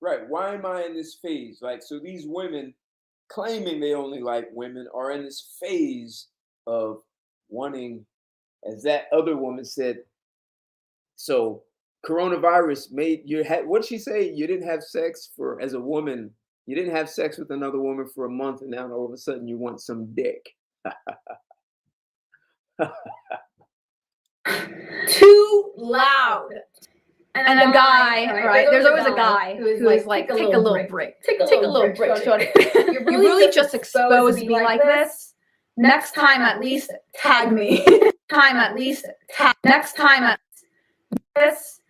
Right. Why am I in this phase? Like, so these women claiming they only like women are in this phase of wanting, as that other woman said, so coronavirus made you had, what'd she say? You didn't have sex for, as a woman, you didn't have sex with another woman for a month, and now all of a sudden you want some dick. Too loud. And a guy, right? There's always a guy who's like, take a little break. Take a little break, shorty. You really just exposed me like this. Next time, at least tag me. Next time, at this,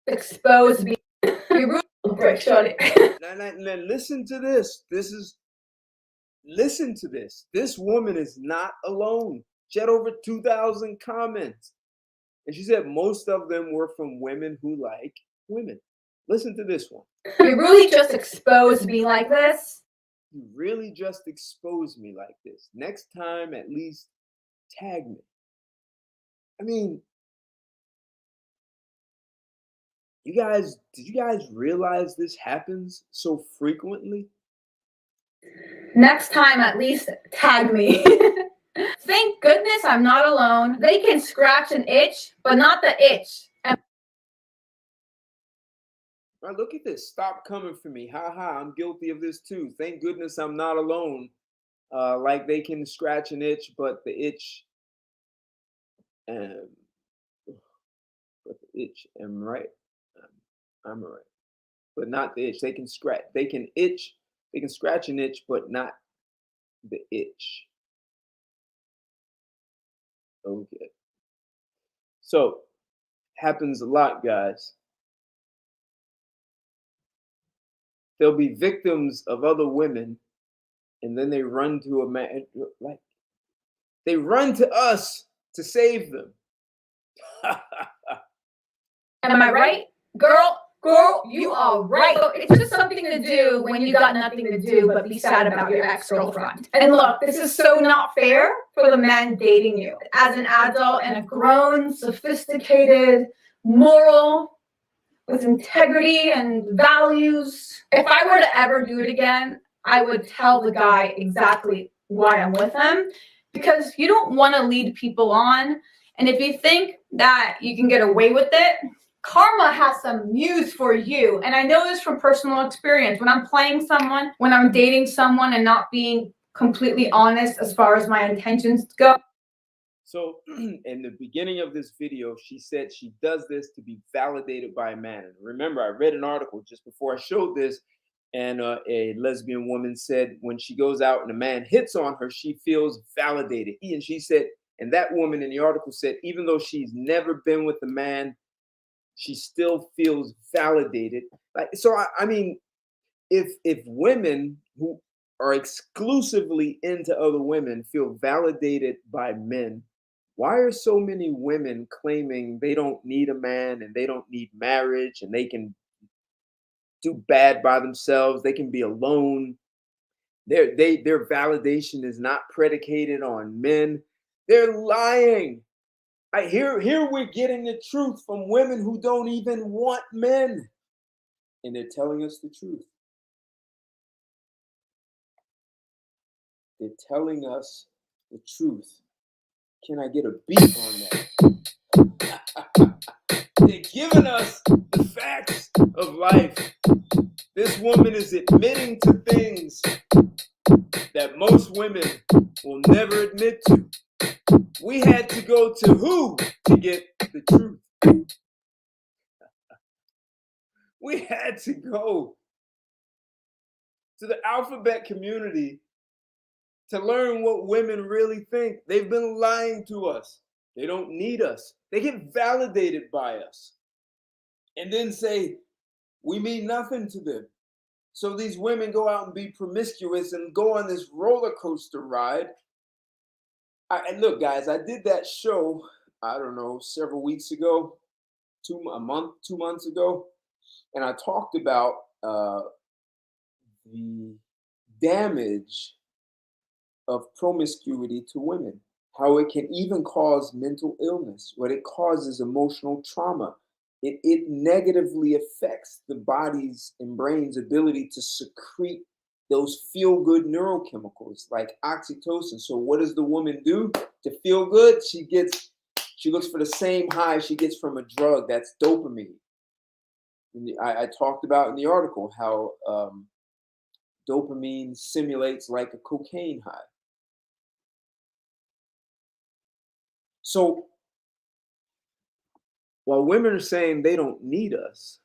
expose me. You really break, shorty. Now listen to this. Listen to this. This woman is not alone. She had over 2,000 comments. And she said most of them were from women who like women. Listen to this one. You really just exposed me like this. You really just exposed me like this. Next time, at least tag me. I mean, did you guys realize this happens so frequently? Next time, at least tag me. Thank goodness I'm not alone. They can scratch an itch, but not the itch. Right, look at this. Stop coming for me. Ha ha, I'm guilty of this too. Thank goodness I'm not alone. Like they can scratch an itch, but the itch, but the itch, am right. I'm right, but not the itch. They can scratch. They can itch. They can scratch an itch, but not the itch. Okay. So happens a lot, guys. They'll be victims of other women, and then they run to a man, like they run to us to save them. Am I right? Girl, you are right. It's just something to do when you got nothing to do but be sad about your ex-girlfriend. And look, this is so not fair for the man dating you. As an adult and a grown, sophisticated, moral, with integrity and values. If I were to ever do it again, I would tell the guy exactly why I'm with him, because you don't want to lead people on. And if you think that you can get away with it, karma has some news for you. And I know this from personal experience. When I'm playing someone, when I'm dating someone and not being completely honest as far as my intentions go. So in the beginning of this video, she said she does this to be validated by a man. And remember, I read an article just before I showed this, and a lesbian woman said when she goes out and a man hits on her, she feels validated. And she said, and that woman in the article said, even though she's never been with a man, she still feels validated. Like, so I mean, if women who are exclusively into other women feel validated by men, why are so many women claiming they don't need a man and they don't need marriage and they can do bad by themselves, they can be alone? Their validation is not predicated on men. They're lying. Here we're getting the truth from women who don't even want men, and they're telling us the truth. They're telling us the truth. Can I get a beat on that? They're giving us the facts of life. This woman is admitting to things that most women will never admit to. We had to go to who to get the truth? We had to go to the alphabet community to learn what women really think. They've been lying to us. They don't need us. They get validated by us. and then say we mean nothing to them. So these women go out and be promiscuous and go on this roller coaster ride. And look, guys, I did that show, I don't know, several weeks ago, 2 months ago, and I talked about the damage of promiscuity to women, how it can even cause mental illness, what it causes emotional trauma. It negatively affects the body's and brain's ability to secrete those feel-good neurochemicals like oxytocin. So what does the woman do to feel good? She looks for the same high she gets from a drug. That's dopamine. I talked about in the article how dopamine simulates like a cocaine high. So while women are saying they don't need us,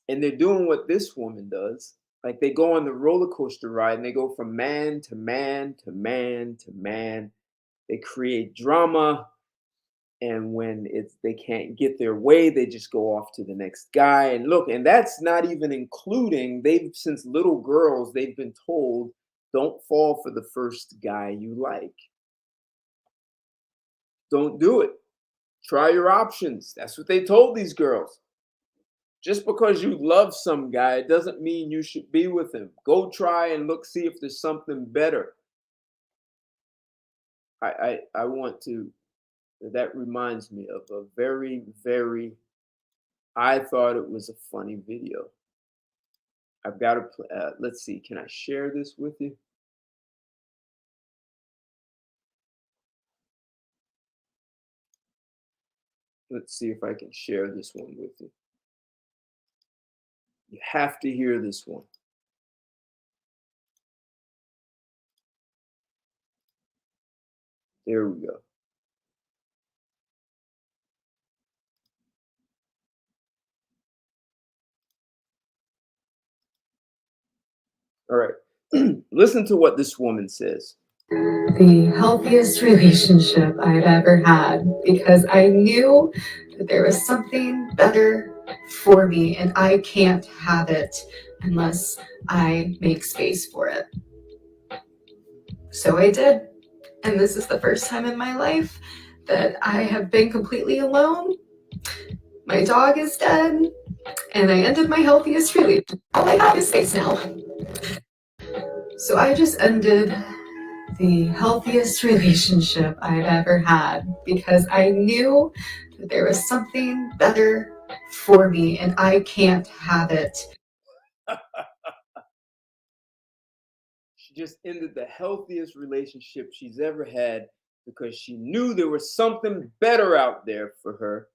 and they're doing what this woman does, like they go on the roller coaster ride and they go from man to man to man to man. They create drama, and when they can't get their way, they just go off to the next guy. And look, and that's not even including, since little girls, they've been told, don't fall for the first guy you like. Don't do it. Try your options. That's what they told these girls. Just because you love some guy, it doesn't mean you should be with him. Go try and see if there's something better. I want to, that reminds me of a very, very, I thought it was a funny video. I've got to, let's see, can I share this with you? Let's see if I can share this one with you. You have to hear this one. There we go. All right. Listen to what this woman says. The healthiest relationship I've ever had because I knew that there was something better for me and I can't have it unless I make space for it. So I did. And this is the first time in my life that I have been completely alone. My dog is dead and I ended my healthiest relationship. All I have is space now. So I just ended the healthiest relationship I've ever had because I knew that there was something better for me and I can't have it. She just ended the healthiest relationship she's ever had because she knew there was something better out there for her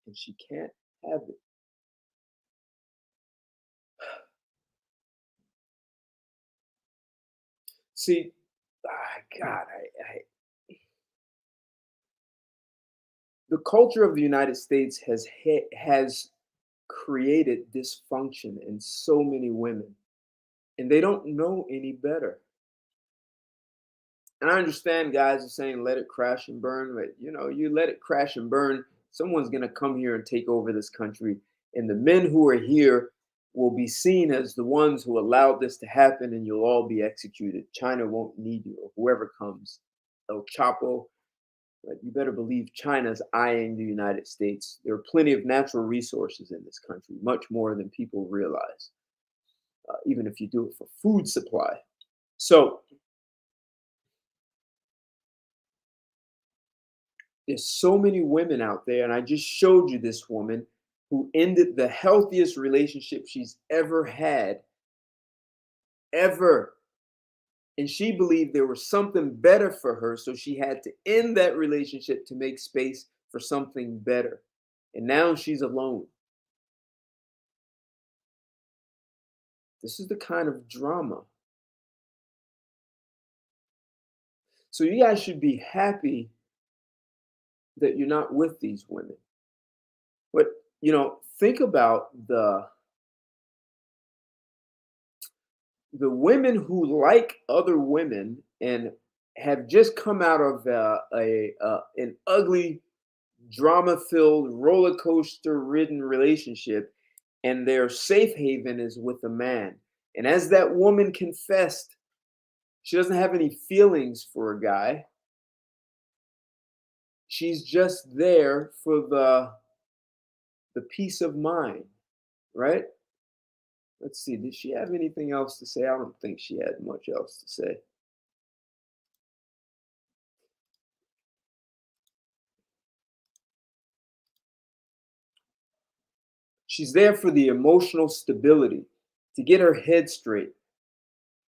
and she can't have it. See, God, the culture of the United States has created dysfunction in so many women, and they don't know any better. And I understand guys are saying let it crash and burn, but you let it crash and burn, someone's gonna come here and take over this country, and the men who are here will be seen as the ones who allowed this to happen, and you'll all be executed. China won't need you, or whoever comes, El Chapo. But you better believe China's eyeing the United States. There are plenty of natural resources in this country, much more than people realize, even if you do it for food supply. So there's so many women out there, and I just showed you this woman who ended the healthiest relationship she's ever had, ever. And she believed there was something better for her, so she had to end that relationship to make space for something better. And now she's alone. This is the kind of drama. So you guys should be happy that you're not with these women. But, think about the women who like other women and have just come out of an ugly drama-filled, roller coaster-ridden relationship, and their safe haven is with a man. And as that woman confessed, she doesn't have any feelings for a guy. She's just there for the peace of mind, right? Let's see, did she have anything else to say? I don't think she had much else to say. She's there for the emotional stability, to get her head straight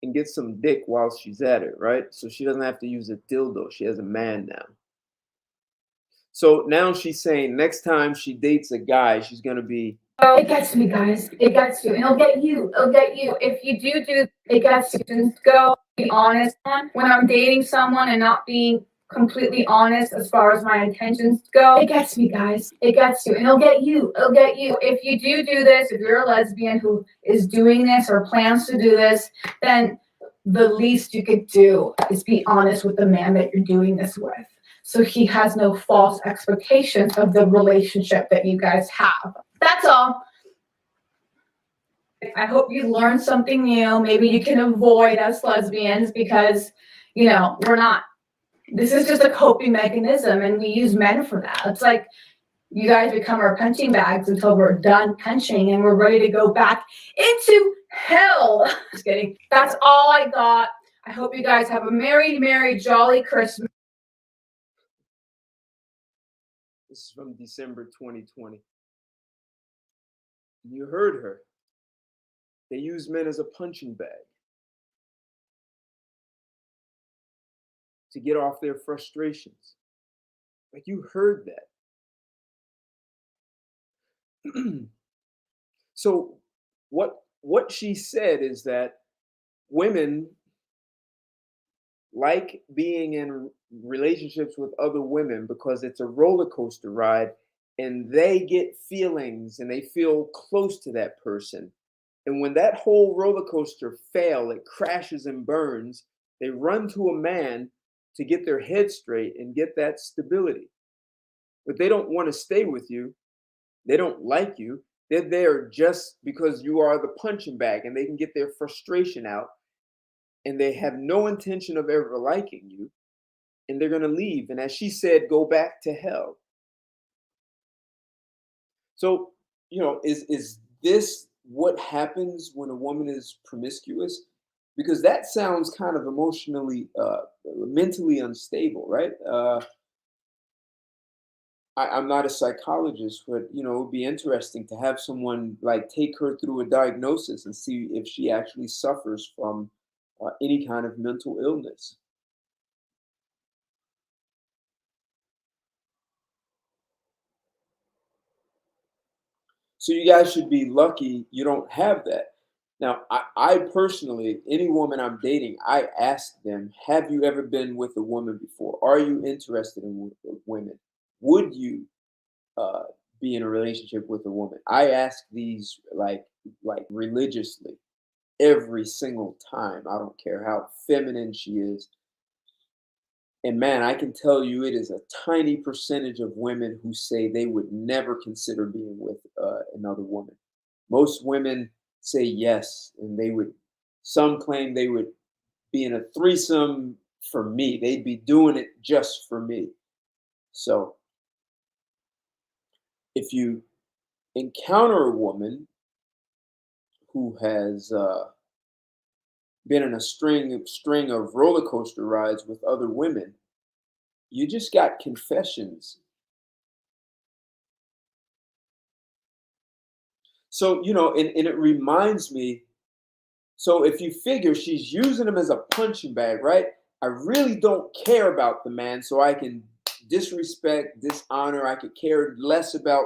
and get some dick while she's at it, right? So she doesn't have to use a dildo. She has a man now. So now she's saying next time she dates a guy, she's going to be. Oh, it gets me, guys. It gets you. And it'll get you. It'll get you. If you do, it gets you. Just go be honest. When I'm dating someone and not being completely honest as far as my intentions go, it gets me, guys. It gets you. And it'll get you. It'll get you. If you do this, if you're a lesbian who is doing this or plans to do this, then the least you could do is be honest with the man that you're doing this with. So he has no false expectations of the relationship that you guys have. That's all. I hope you learned something new. Maybe you can avoid us lesbians because, we're not. This is just a coping mechanism, and we use men for that. It's like you guys become our punching bags until we're done punching and we're ready to go back into hell. Just kidding. That's all I got. I hope you guys have a merry, jolly Christmas. This is from December 2020. You heard her. They use men as a punching bag to get off their frustrations. Like, you heard that. So what she said is that women like being in relationships with other women because it's a roller coaster ride, and they get feelings and they feel close to that person. And when that whole roller coaster fails, it crashes and burns, they run to a man to get their head straight and get that stability. But they don't want to stay with you. They don't like you. They're there just because you are the punching bag, and they can get their frustration out, and they have no intention of ever liking you, and they're going to leave. And as she said, go back to hell. So, is this what happens when a woman is promiscuous? Because that sounds kind of emotionally, mentally unstable, right? I'm not a psychologist, but it would be interesting to have someone like take her through a diagnosis and see if she actually suffers from any kind of mental illness. So you guys should be lucky you don't have that. Now, I personally, any woman I'm dating, I ask them, have you ever been with a woman before? Are you interested in women? Would you be in a relationship with a woman? I ask these like religiously every single time. I don't care how feminine she is. And man, I can tell you it is a tiny percentage of women who say they would never consider being with another woman. Most women say yes, and some claim they would be in a threesome for me. They'd be doing it just for me. So if you encounter a woman who has been in a string of roller coaster rides with other women, you just got confessions. So, and it reminds me, so if you figure she's using him as a punching bag, right? I really don't care about the man, so I can disrespect, dishonor. I could care less about,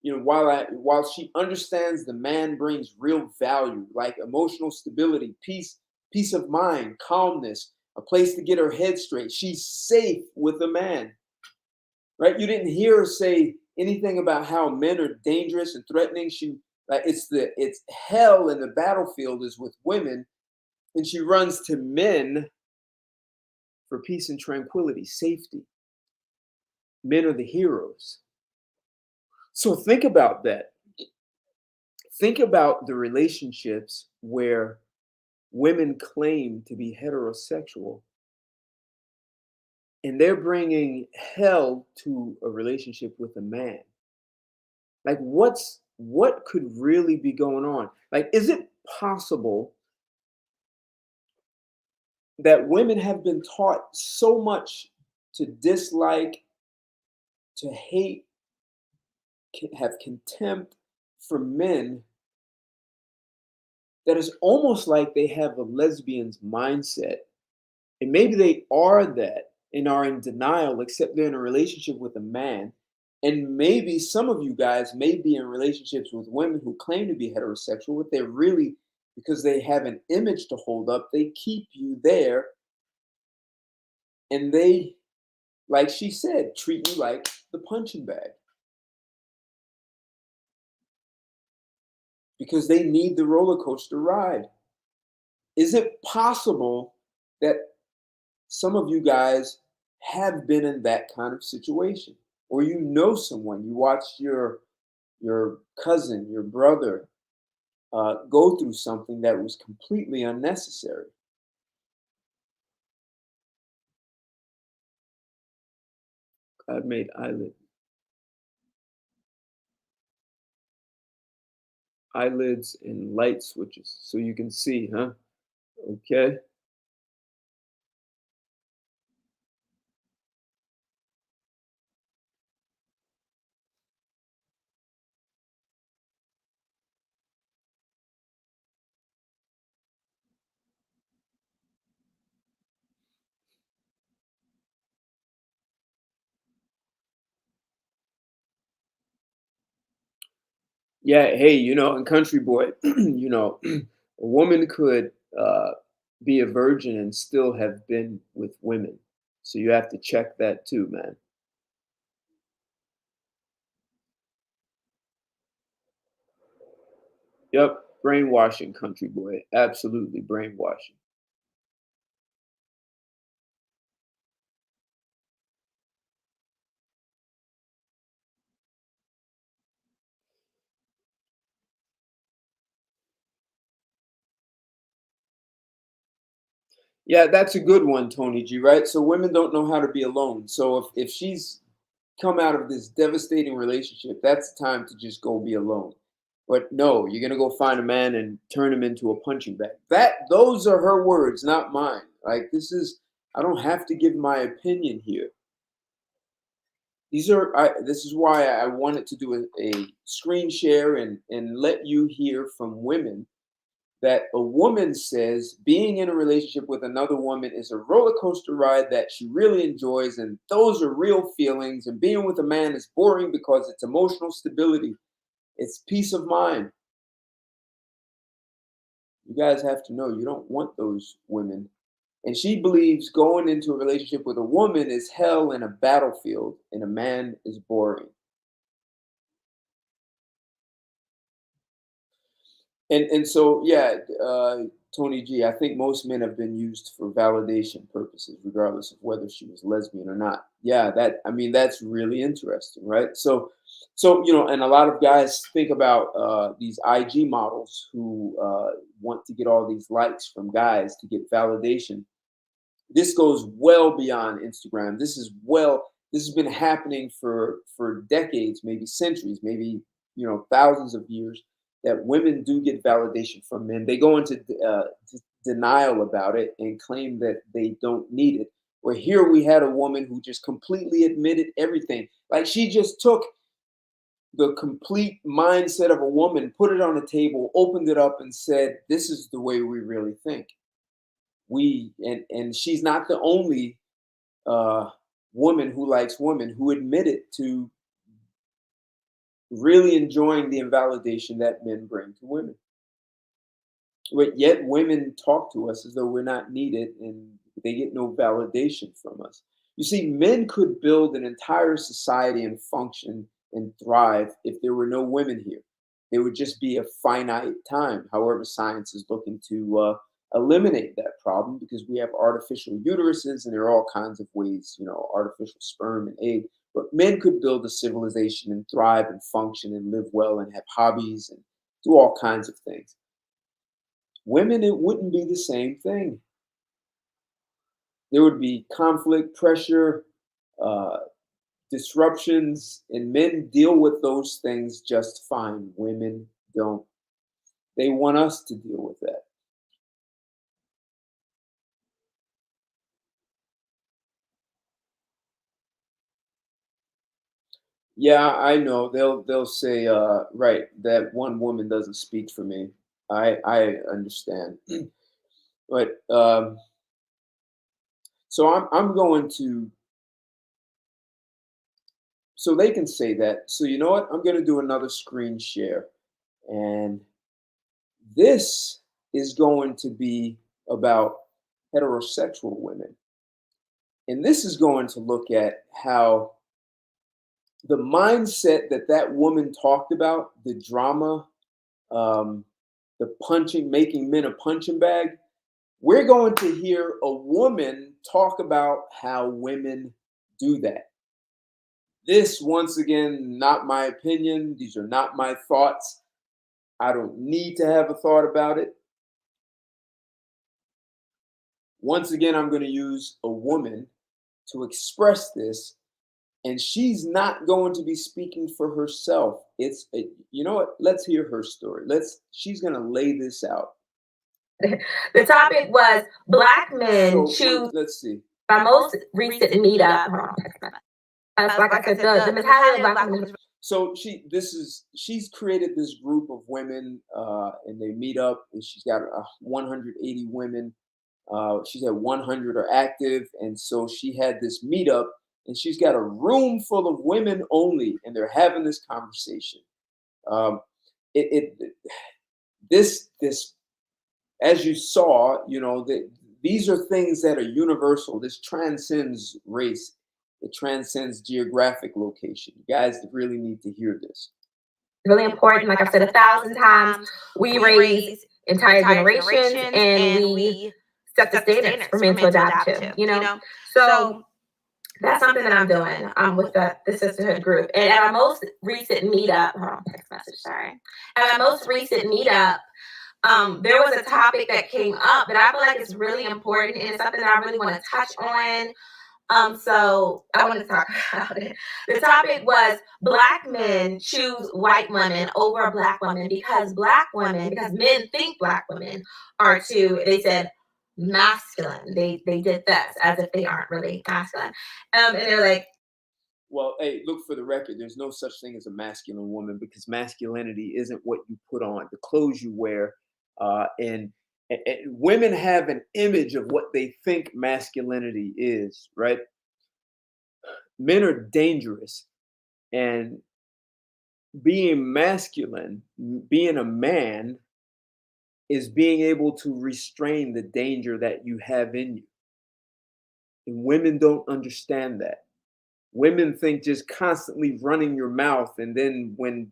while she understands the man brings real value, like emotional stability, peace of mind, calmness, a place to get her head straight. She's safe with a man, right? You didn't hear her say anything about how men are dangerous and threatening. It's hell in the battlefield is with women, and she runs to men for peace and tranquility, safety. men are the heroes. So think about that. Think about the relationships where women claim to be heterosexual and they're bringing hell to a relationship with a man. Like, what could really be going on? Like, is it possible that women have been taught so much to dislike, to hate, have contempt for men that it's almost like they have a lesbian's mindset? And maybe they are that and are in denial, except they're in a relationship with a man. And maybe some of you guys may be in relationships with women who claim to be heterosexual, but they're really, because they have an image to hold up, they keep you there. And they, like she said, treat you like the punching bag. Because they need the roller coaster ride. Is it possible that some of you guys have been in that kind of situation? Or you know someone, you watched your cousin, your brother go through something that was completely unnecessary. God made eyelids and light switches so you can see, huh? Okay. Yeah, hey, in Country Boy, a woman could be a virgin and still have been with women. So you have to check that too, man. Yep, brainwashing, Country Boy. Absolutely brainwashing. Yeah, that's a good one, Tony G, right? So women don't know how to be alone. So if she's come out of this devastating relationship, that's the time to just go be alone. But no, you're gonna go find a man and turn him into a punching bag. Those are her words, not mine. Like, I don't have to give my opinion here. This is why I wanted to do a screen share and let you hear from women that a woman says being in a relationship with another woman is a roller coaster ride that she really enjoys, and those are real feelings. And being with a man is boring because it's emotional stability, it's peace of mind. You guys have to know you don't want those women. And she believes going into a relationship with a woman is hell and a battlefield, and a man is boring. And so yeah, Tony G, I think most men have been used for validation purposes, regardless of whether she was lesbian or not. Yeah, that's really interesting, right? So and a lot of guys think about these IG models who want to get all these likes from guys to get validation. This goes well beyond Instagram. This has been happening for decades, maybe centuries, maybe thousands of years, that women do get validation from men. They go into denial about it and claim that they don't need it. Where here we had a woman who just completely admitted everything. Like, she just took the complete mindset of a woman, put it on the table, opened it up, and said, "This is the way we really think." And she's not the only woman who likes women who admitted to really enjoying the invalidation that men bring to women. But yet women talk to us as though we're not needed and they get no validation from us. You see, men could build an entire society and function and thrive if there were no women here. There would just be a finite time. However, science is looking to eliminate that problem because we have artificial uteruses and there are all kinds of ways, artificial sperm and egg, But men could build a civilization and thrive and function and live well and have hobbies and do all kinds of things. Women, it wouldn't be the same thing. There would be conflict, pressure, uh, disruptions, and men deal with those things just fine. Women don't. They want us to deal with that. Yeah, I know. They'll say, right, that one woman doesn't speak for me. I understand. But so I'm going to, so they can say that. So you know what? I'm going to do another screen share, and this is going to be about heterosexual women, and this is going to look at how the mindset that that woman talked about, the drama, um, the punching, making men a punching bag. We're going to hear a woman talk about how women do that. This, once again, not my opinion. These are not my thoughts. I don't need to have a thought about it. Once again, I'm going to use a woman to express this, and she's not going to be speaking for herself. You know what? Let's hear her story. She's going to lay this out. The topic was Black men choose. Let's see. My most recent meetup. Like I said, the mentality of Black women. So she's created this group of women, and they meet up, and she's got 180 women. She's had 100 are active, and so she had this meetup, and she's got a room full of women only, and they're having this conversation. This as you saw, you know, these are things that are universal. This transcends race. It transcends geographic location. You guys really need to hear this. Really important. Like I've said 1,000 times, we raise entire generations and we set the standards for men to adapt to, you know? So that's something that I'm doing with the sisterhood group. And at our most recent meetup, text message, sorry. At our most recent meetup, there was a topic that came up that I feel like is really important and it's something that I really want to touch on. So I want to talk about it. The topic was Black men choose white women over Black women because men think Black women are too, they said, masculine. They did this as if they aren't really masculine. And they're like, well, hey, look, for the record, there's no such thing as a masculine woman because masculinity isn't what you put on, the clothes you wear, and women have an image of what they think masculinity is, right? Men are dangerous, and being masculine, being a man, is being able to restrain the danger that you have in you. And women don't understand that. Women think just constantly running your mouth, and then when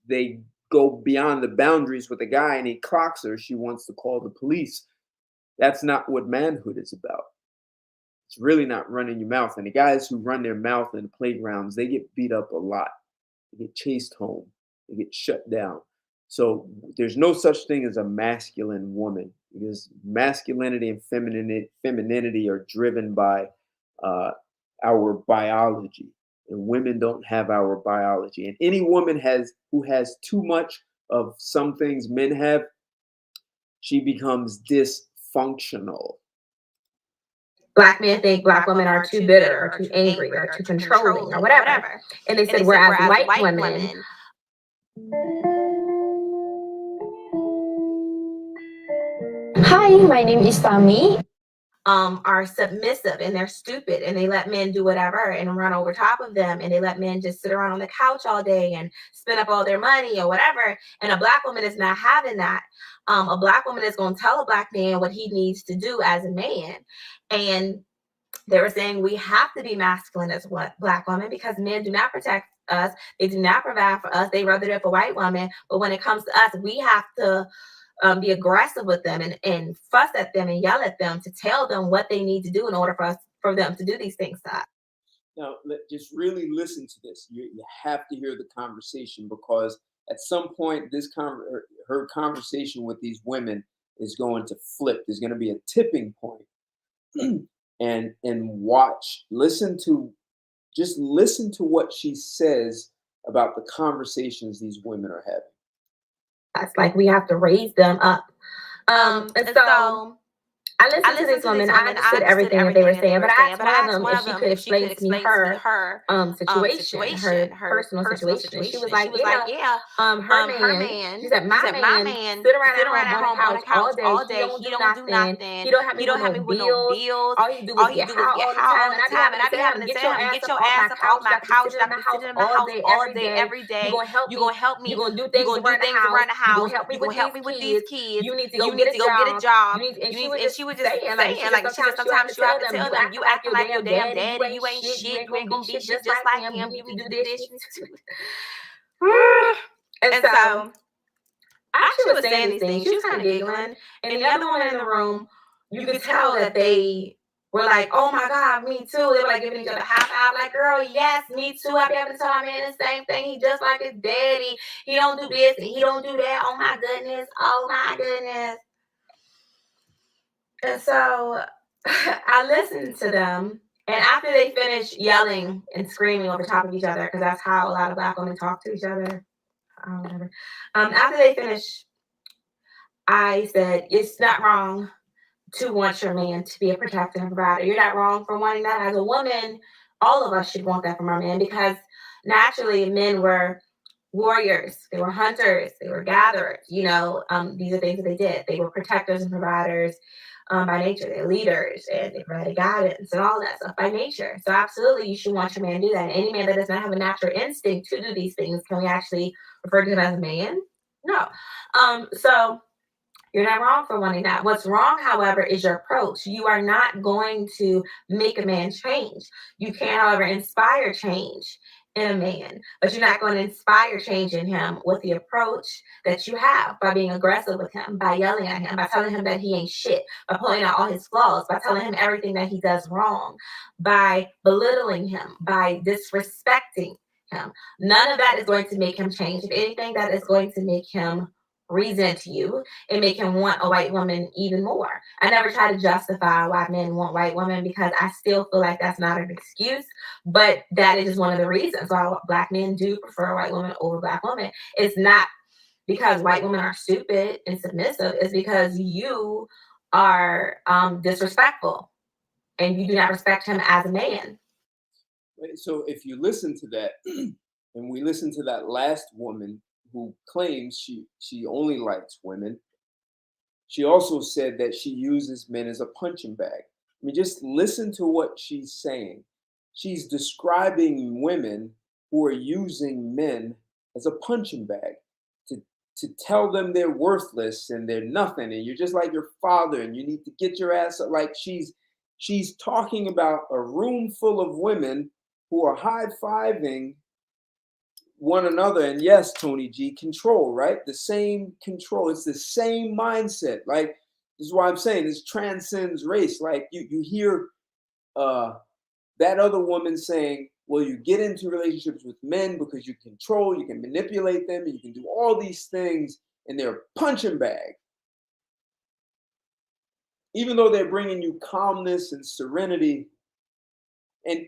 they go beyond the boundaries with a guy and he clocks her, she wants to call the police. That's not what manhood is about. It's really not running your mouth. And the guys who run their mouth in the playgrounds, they get beat up a lot. They get chased home. They get shut down. So there's no such thing as a masculine woman because masculinity and femininity are driven by our biology, and women don't have our biology. And any woman who has too much of some things men have, she becomes dysfunctional. Black men think Black women are too bitter or too angry or too controlling or whatever. And they said, whereas white women Hi, my name is Tammy. Are submissive and they're stupid and they let men do whatever and run over top of them and they let men just sit around on the couch all day and spend up all their money or whatever. And a Black woman is not having that. A Black woman is going to tell a Black man what he needs to do as a man. And they were saying we have to be masculine as Black women because men do not protect us. They do not provide for us. They rather than for white women. But when it comes to us, we have to be aggressive with them and fuss at them and yell at them to tell them what they need to do in order for them to do these things to us. Now, just really listen to this. You have to hear the conversation, because at some point, her conversation with these women is going to flip. There's going to be a tipping point. and watch, listen to what she says about the conversations these women are having. That's like we have to raise them up. And so I listened to these women. I understood everything that they were saying, but I asked one of them if she could explain to me her situation, her personal situation. And she was like, yeah, her man. She said, my man sit around at home on the couch all day. He don't do nothing. He don't have me with no bills. All he do is get high all the time. And I be having to tell him, get your ass up off my couch. You got to sit in the house all day, every day. You gonna help me. You gonna do things around the house. You gonna help me with these kids. You need to go get a job. And she was just saying, like sometimes you have to tell them, you acting like your damn daddy, you ain't shit, you ain't gonna be shit just like him, you need to do this. And so, as she was saying these things, she was kind of giggling, and the other woman in the room, you could tell that they were like, oh my God, me too. They were like giving each other high five, like, girl, yes, me too. I be having to tell my man the same thing. He just like his daddy. He don't do this and he don't do that. Oh my goodness. Oh my goodness. And so I listened to them, and after they finished yelling and screaming over top of each other, because that's how a lot of Black women talk to each other. Whatever. After they finished, I said, it's not wrong to want your man to be a protector and provider. You're not wrong for wanting that. As a woman, all of us should want that from our man, because naturally men were warriors, they were hunters, they were gatherers. These are things that they did. They were protectors and providers. By nature, they're leaders and they provide guidance and all that stuff by nature. So absolutely, you should want your man to do that. And any man that does not have a natural instinct to do these things, can we actually refer to him as a man? No. So you're not wrong for wanting that. What's wrong, however, is your approach. You are not going to make a man change. You can, however, inspire change in a man, but you're not going to inspire change in him with the approach that you have, by being aggressive with him, by yelling at him, by telling him that he ain't shit, by pointing out all his flaws, by telling him everything that he does wrong, by belittling him, by disrespecting him. None of that is going to make him change. If anything, that is going to make him resent you and make him want a white woman even more. I never try to justify why men want white women, because I still feel like that's not an excuse, but that is just one of the reasons why Black men do prefer white women over Black women. It's not because white women are stupid and submissive. It's because you are disrespectful and you do not respect him as a man. So if you listen to that, and we listen to that last woman who claims she only likes women, she also said that she uses men as a punching bag. I mean, just listen to what she's saying. She's describing women who are using men as a punching bag to tell them they're worthless and they're nothing, and you're just like your father and you need to get your ass up. Like she's talking about a room full of women who are high-fiving one another. And yes, Tony G, control, right? The same control. It's the same mindset. Like, this is why I'm saying this transcends race. Like you hear that other woman saying, well, you get into relationships with men because you control, you can manipulate them, you can do all these things, and they're a punching bag. Even though they're bringing you calmness and serenity, and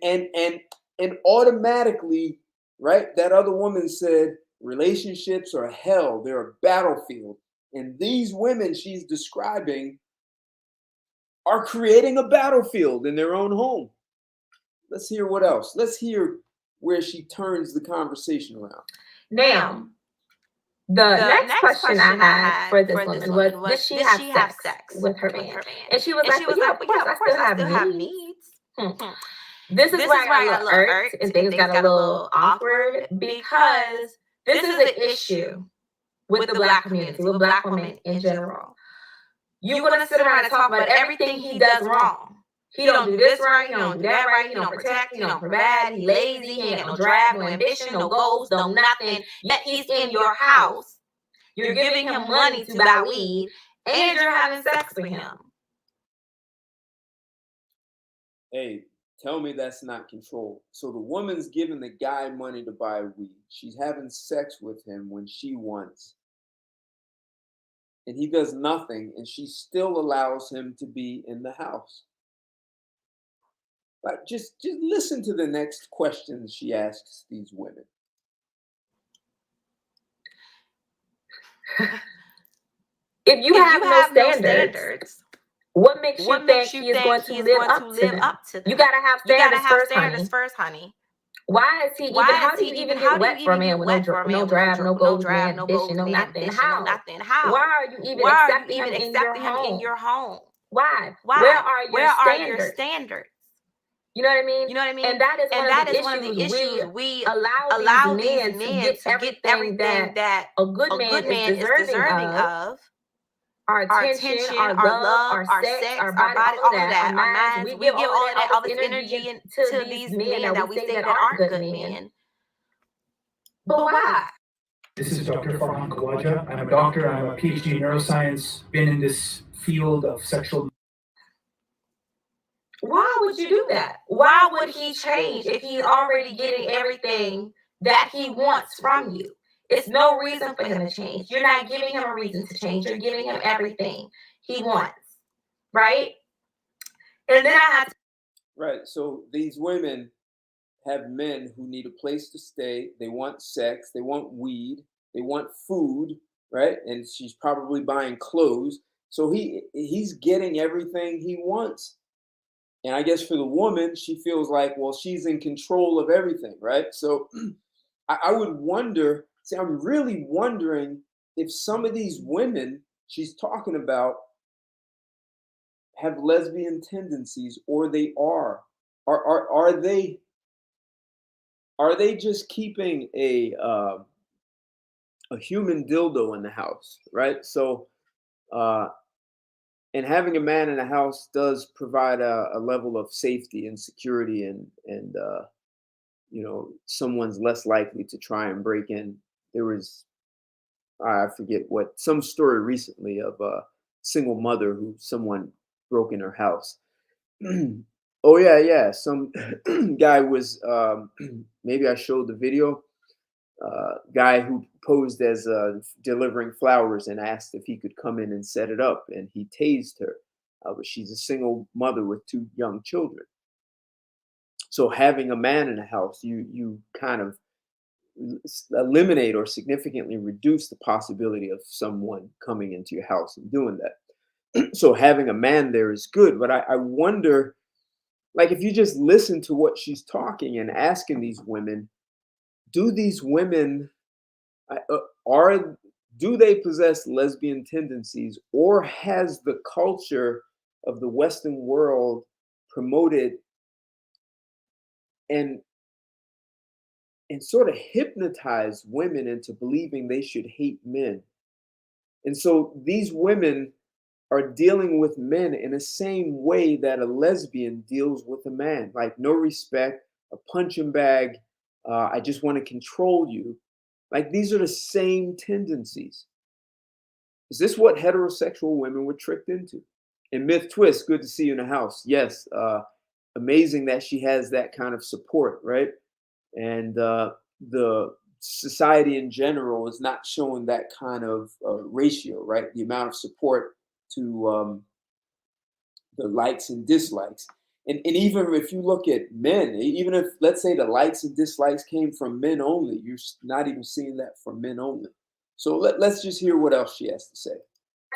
automatically, right? That other woman said relationships are hell, they're a battlefield. And these women she's describing are creating a battlefield in their own home. Let's hear what else. Let's hear where she turns the conversation around. Now, the next question I had for this woman was, did she have sex with her man? And she was like, yeah, of course, I still have needs. This is where I got a little irked and things got a little awkward, because this is an issue with the Black community, with Black women in general. You're going to sit around and talk about everything he does wrong. He don't do this right, he don't do that right, he don't protect, he don't provide, he lazy, he ain't got no drive, no ambition, no goals, no nothing. Yet he's in your house. You're giving him money to buy weed, and you're having sex with him. Hey, Tell me that's not control. So the woman's giving the guy money to buy weed. She's having sex with him when she wants. And he does nothing, and she still allows him to be in the house. Like, just listen to the next questions she asks these women. If you have no standards, what makes you think he is going to live up to them? You gotta have standards first, honey. Why is he even? How do you even get wet for a man with no drive, no goals, man, dishing, no nothing? How? Why are you even accepting him in your home? Why? Where are your standards? You know what I mean? And that is one of the issues. We allow these men to get everything that a good man is deserving of. Our attention, our love, our sex, our body, all of that, our minds. We give all this energy to these men that we say that aren't good men. But why? This is Dr. Farhan Khawaja. I'm a doctor. I'm a PhD in neuroscience. Been in this field of sexual. Why would you do that? Why would he change if he's already getting everything that he wants from you? It's no reason for him to change. You're not giving him a reason to change. You're giving him everything he wants, right? And then I have to. Right. So these women have men who need a place to stay. They want sex. They want weed. They want food, right? And she's probably buying clothes. So he's getting everything he wants. And I guess for the woman, she feels like, well, she's in control of everything, right? So I would wonder, I'm really wondering if some of these women she's talking about have lesbian tendencies, or they are. Are they just keeping a human dildo in the house, right? So and having a man in the house does provide a level of safety and security, and someone's less likely to try and break in. There was, I forget what, some story recently of a single mother who someone broke in her house. Oh yeah. Some guy was, maybe I showed the video, guy who posed as delivering flowers and asked if he could come in and set it up, and he tased her. But she's a single mother with 2 young children. So having a man in the house, you kind of eliminate or significantly reduce the possibility of someone coming into your house and doing that. So having a man there is good, but I wonder, like, if you just listen to what she's talking and asking these women, do these women do they possess lesbian tendencies, or has the culture of the Western world promoted and sort of hypnotized women into believing they should hate men? And so these women are dealing with men in the same way that a lesbian deals with a man, like no respect, a punching bag, I just want to control you. Like, these are the same tendencies. Is this what heterosexual women were tricked into? And Myth Twist, good to see you in the house. Yes, amazing that she has that kind of support, right? And the society in general is not showing that kind of ratio, right? The amount of support to the likes and dislikes. And even if you look at men, even if, let's say, the likes and dislikes came from men only, you're not even seeing that from men only. So let's just hear what else she has to say.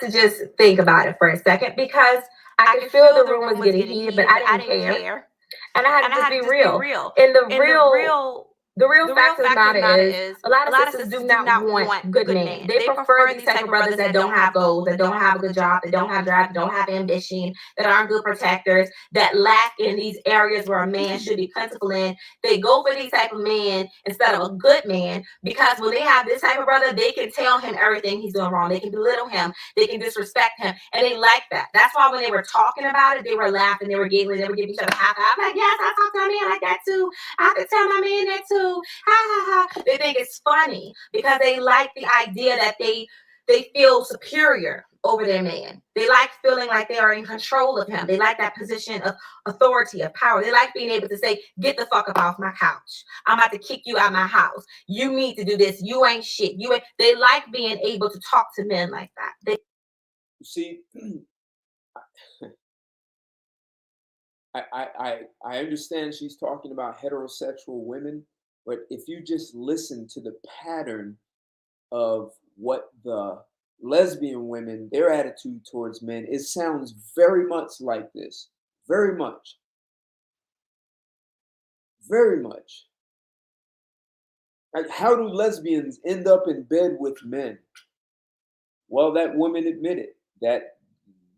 To just think about it for a second, because I could feel the room was getting heated, but I didn't care. And I had to just be real. And the real fact of the matter is, a lot of sisters do not want good men. They prefer these type of brothers that don't have goals, that don't have a good job, that don't have drive, that don't have ambition, that aren't good protectors, that lack in these areas where a man should be plentiful in. They go for these type of men instead of a good man, because when they have this type of brother, they can tell him everything he's doing wrong. They can belittle him. They can disrespect him. And they like that. That's why when they were talking about it, they were laughing, they were giggling, they were giving each other high five. I'm like, yes, I talk to my man like that too. I could tell my man that too. Ha ha ha. They think it's funny because they like the idea that they they feel superior over their man. They like feeling like they are in control of him. They like that position of authority, of power. They like being able to say, get the fuck up off my couch. I'm about to kick you out my house. You need to do this. You ain't shit. You ain't. They like being able to talk to men like that. See, I understand she's talking about heterosexual women, but if you just listen to the pattern of what the lesbian women, their attitude towards men, it sounds very much like this. Very much. Very much. Like, how do lesbians end up in bed with men? Well, that woman admitted that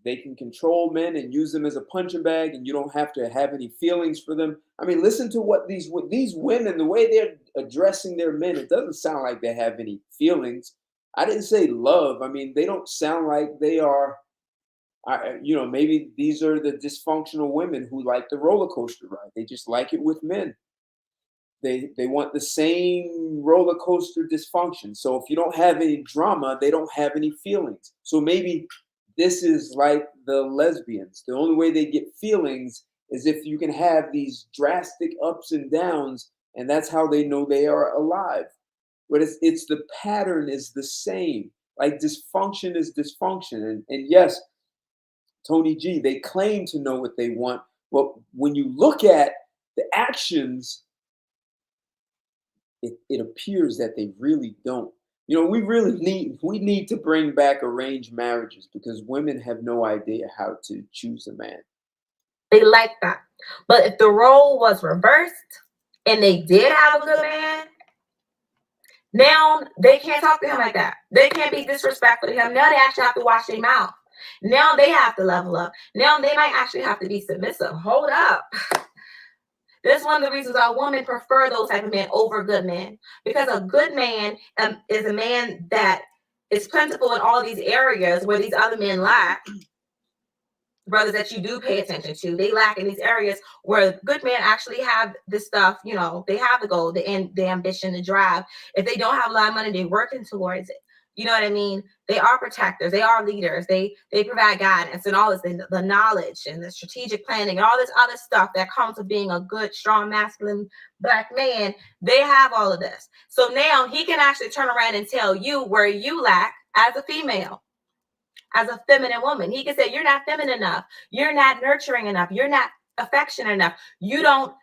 they can control men and use them as a punching bag, and you don't have to have any feelings for them. I mean, listen to what these women, the way they're addressing their men, it doesn't sound like they have any feelings. I didn't say love. I mean, they don't sound like they are, maybe these are the dysfunctional women who like the roller coaster ride. They just like it with men. They want the same roller coaster dysfunction. So if you don't have any drama, they don't have any feelings. So maybe this is like the lesbians. The only way they get feelings is if you can have these drastic ups and downs, and that's how they know they are alive. But it's the pattern is the same. Like, dysfunction is dysfunction. And yes, Tony G, they claim to know what they want, but when you look at the actions, it appears that they really don't. We need to bring back arranged marriages because women have no idea how to choose a man. They like that. But if the role was reversed and they did have a good man, now they can't talk to him like that. They can't be disrespectful to him. Now they actually have to watch their mouth. Now they have to level up. Now they might actually have to be submissive. Hold up. This is one of the reasons why women prefer those type of men over good men. Because a good man is a man that is plentiful in all these areas where these other men lack. Brothers that you do pay attention to, they lack in these areas where good men actually have this stuff. They have the goal, the ambition, the drive. If they don't have a lot of money, they're working towards it. You know what I mean? They are protectors. They are leaders. They provide guidance and all this, the knowledge and the strategic planning and all this other stuff that comes with being a good, strong, masculine Black man. They have all of this. So now he can actually turn around and tell you where you lack as a female, as a feminine woman. He can say, you're not feminine enough. You're not nurturing enough. You're not affectionate enough. You're not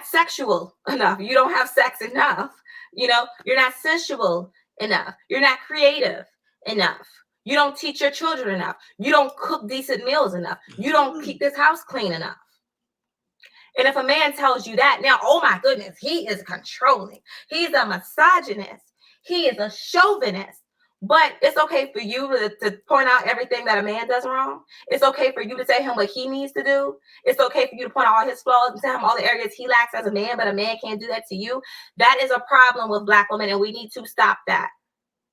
sexual enough. You don't have sex enough. You're not sensual enough. You're not creative enough. You don't teach your children enough. You don't cook decent meals enough. You don't keep this house clean enough. And if a man tells you that, now, oh my goodness, he is controlling. He's a misogynist. He is a chauvinist. But it's okay for you to point out everything that a man does wrong. It's okay for you to tell him what he needs to do. It's okay for you to point out all his flaws and tell him all the areas he lacks as a man, but a man can't do that to you. That is a problem with Black women, and we need to stop that.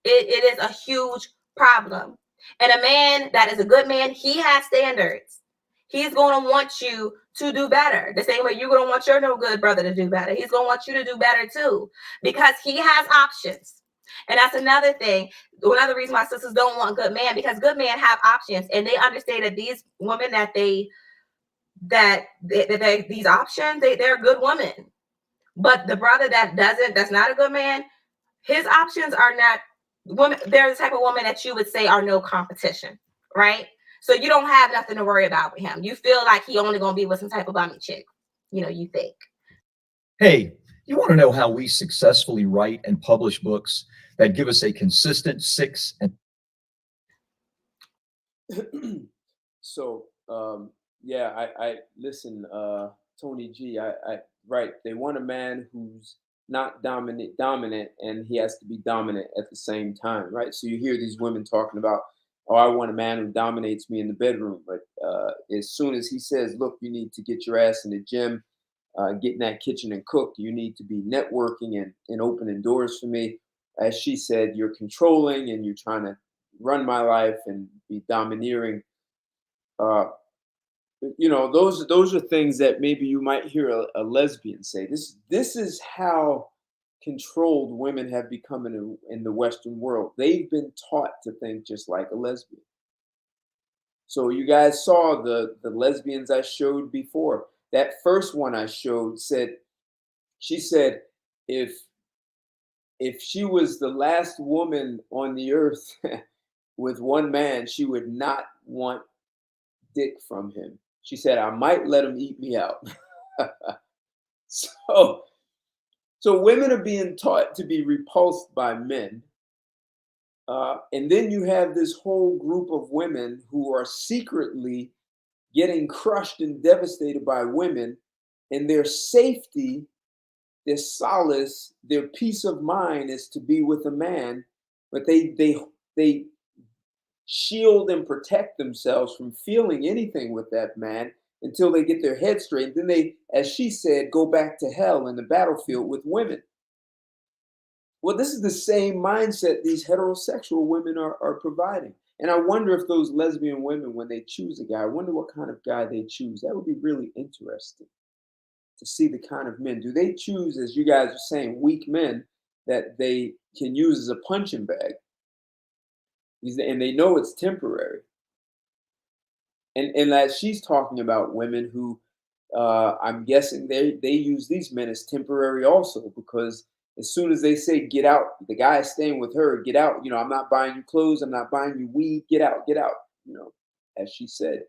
It is a huge problem. And a man that is a good man, he has standards. He's going to want you to do better. The same way you're going to want your no good brother to do better. He's going to want you to do better too, because he has options. And that's another thing. Another reason why sisters don't want good men, because good men have options, and they understand that these women these options, they're good women. But the brother that's not a good man, his options are not women. They're the type of woman that you would say are no competition, right? So you don't have nothing to worry about with him. You feel like he only gonna be with some type of bummy chick, you think. Hey, you want to know how we successfully write and publish books that give us a consistent 6 and So I listen, Tony G, right, they want a man who's not dominant, and he has to be dominant at the same time, right? So you hear these women talking about, oh, I want a man who dominates me in the bedroom, but as soon as he says, look, you need to get your ass in the gym, get in that kitchen and cook, you need to be networking and opening doors for me, as she said, you're controlling and you're trying to run my life and be domineering. Those are things that maybe you might hear a lesbian say. This is how controlled women have become in the Western world. They've been taught to think just like a lesbian. So you guys saw the lesbians I showed before. That first one I showed she said if she was the last woman on the earth with one man, she would not want dick from him. She said, I might let him eat me out. So women are being taught to be repulsed by men. And then you have this whole group of women who are secretly getting crushed and devastated by women, and their safety, their solace, their peace of mind is to be with a man, but they shield and protect themselves from feeling anything with that man until they get their head straight. Then they, as she said, go back to hell in the battlefield with women. Well, this is the same mindset these heterosexual women are providing. And I wonder if those lesbian women, when they choose a guy, I wonder what kind of guy they choose. That would be really interesting to see the kind of men. Do they choose, as you guys are saying, weak men that they can use as a punching bag? And they know it's temporary. And as she's talking about women who, I'm guessing they use these men as temporary also, because as soon as they say get out, the guy is staying with her, get out. I'm not buying you clothes, I'm not buying you weed, get out, as she said.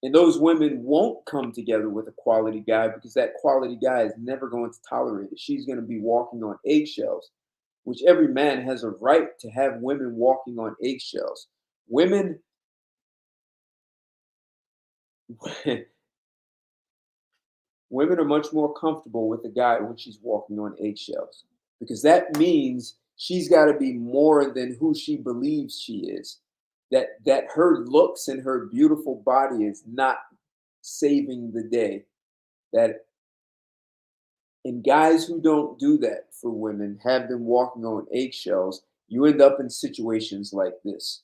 And those women won't come together with a quality guy because that quality guy is never going to tolerate it. She's going to be walking on eggshells, which every man has a right to have women walking on eggshells. Women are much more comfortable with a guy when she's walking on eggshells, because that means she's got to be more than who she believes she is. That her looks and her beautiful body is not saving the day. And guys who don't do that for women, have them walking on eggshells, you end up in situations like this.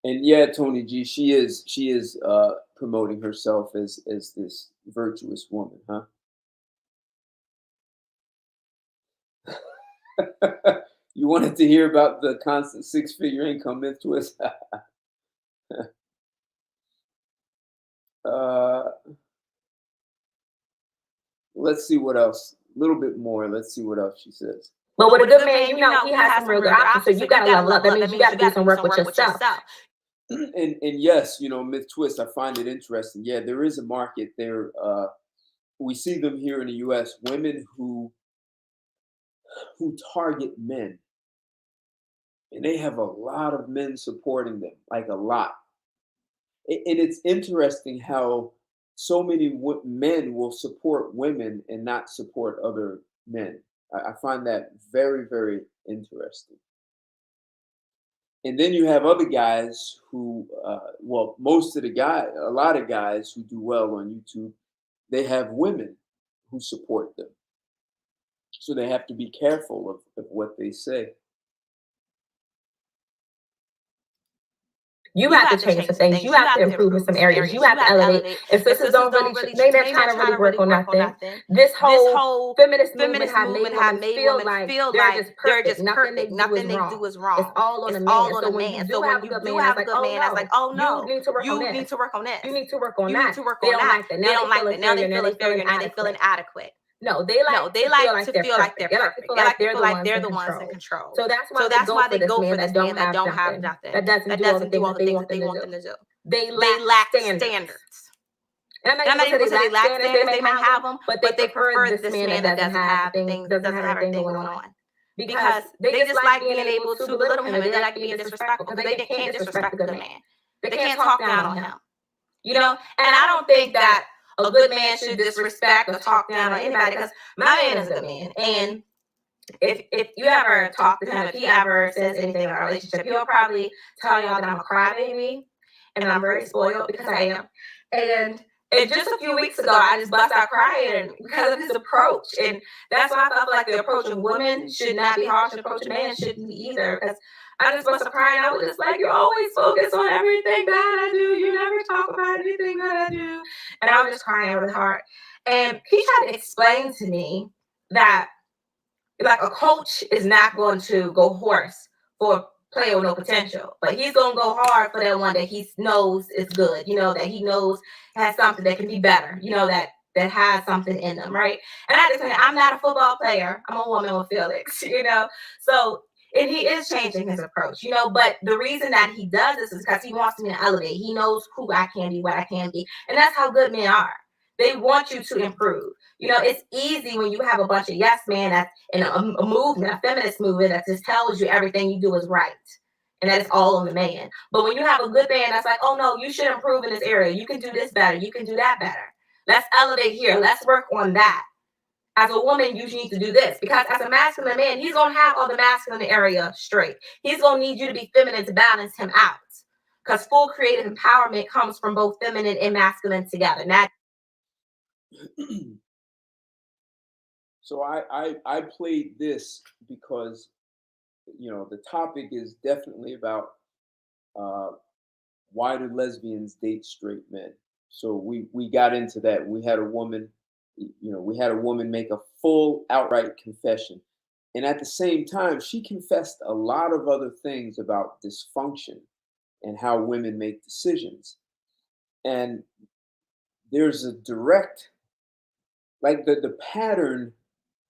And yeah, Tony G, she is promoting herself as this virtuous woman, huh? You wanted to hear about the constant six-figure income myth twist? Let's see what else. A little bit more. Let's see what else she says. But with a good man, he has some real good options. So you gotta level up. That means you gotta do some work with yourself. And yes, myth twist, I find it interesting. Yeah, there is a market there. We see them here in the US, women who target men. And they have a lot of men supporting them, like a lot. And it's interesting how so many men will support women and not support other men. I find that very, very interesting. And then you have other guys who, a lot of guys who do well on YouTube, they have women who support them. So they have to be careful of what they say. You have to change some things. You have to improve in some areas. You have to elevate. If sisters don't really, maybe they're trying to really work on nothing. This whole feminist movement have made women feel like they're just perfect. Nothing they do is wrong. It's all on a man. So when you do have a good man, that's like, oh no, you need to work on this. You need to work on that. They don't like that. They don't like that. Now they feel inferior. Now they feel inadequate. No, they like to feel like they're perfect. They like to feel like they're the ones in control. So that's why they go for this man that don't have nothing. That doesn't do all the things that they want them to do. They lack standards. And I'm not even going to say they lack standards. They might have them, but they prefer this man that doesn't have everything going on. Because they just like being able to belittle him, and they like being disrespectful, because they can't disrespect a good man. They can't talk down on him. And I don't think that a good man should disrespect or talk down on anybody, because my man is a good man. And if you ever talk to him, if he ever says anything about our relationship, he'll probably tell y'all that I'm a crybaby and I'm very spoiled, because I am. And just a few weeks ago, I just bust out crying because of his approach. And that's why I felt like the approach of women should not be harsh. The approach of men shouldn't be either. Because I just bust out crying. I was just like, you always focus on everything bad I do. You never talk about anything that I do. And I was just crying really hard. And he tried to explain to me that like a coach is not going to go horse for a player with no potential, but he's going to go hard for that one that he knows is good, that he knows has something that can be better, that has something in them, right? And I just say, I'm not a football player. I'm a woman with Felix, So, and he is changing his approach, but the reason that he does this is because he wants me to elevate. He knows who I can be, what I can be. And that's how good men are. They want you to improve. It's easy when you have a bunch of yes men that's in a movement, a feminist movement that just tells you everything you do is right. And that is all on the man. But when you have a good man that's like, oh no, you should improve in this area. You can do this better. You can do that better. Let's elevate here. Let's work on that. As a woman, you need to do this. Because as a masculine man, he's going to have all the masculine area straight. He's going to need you to be feminine to balance him out. Because full creative empowerment comes from both feminine and masculine together. Not So I played this because, the topic is definitely about why do lesbians date straight men? So we got into that. We had a woman, make a full outright confession. And at the same time, she confessed a lot of other things about dysfunction and how women make decisions. And there's a direct, like the pattern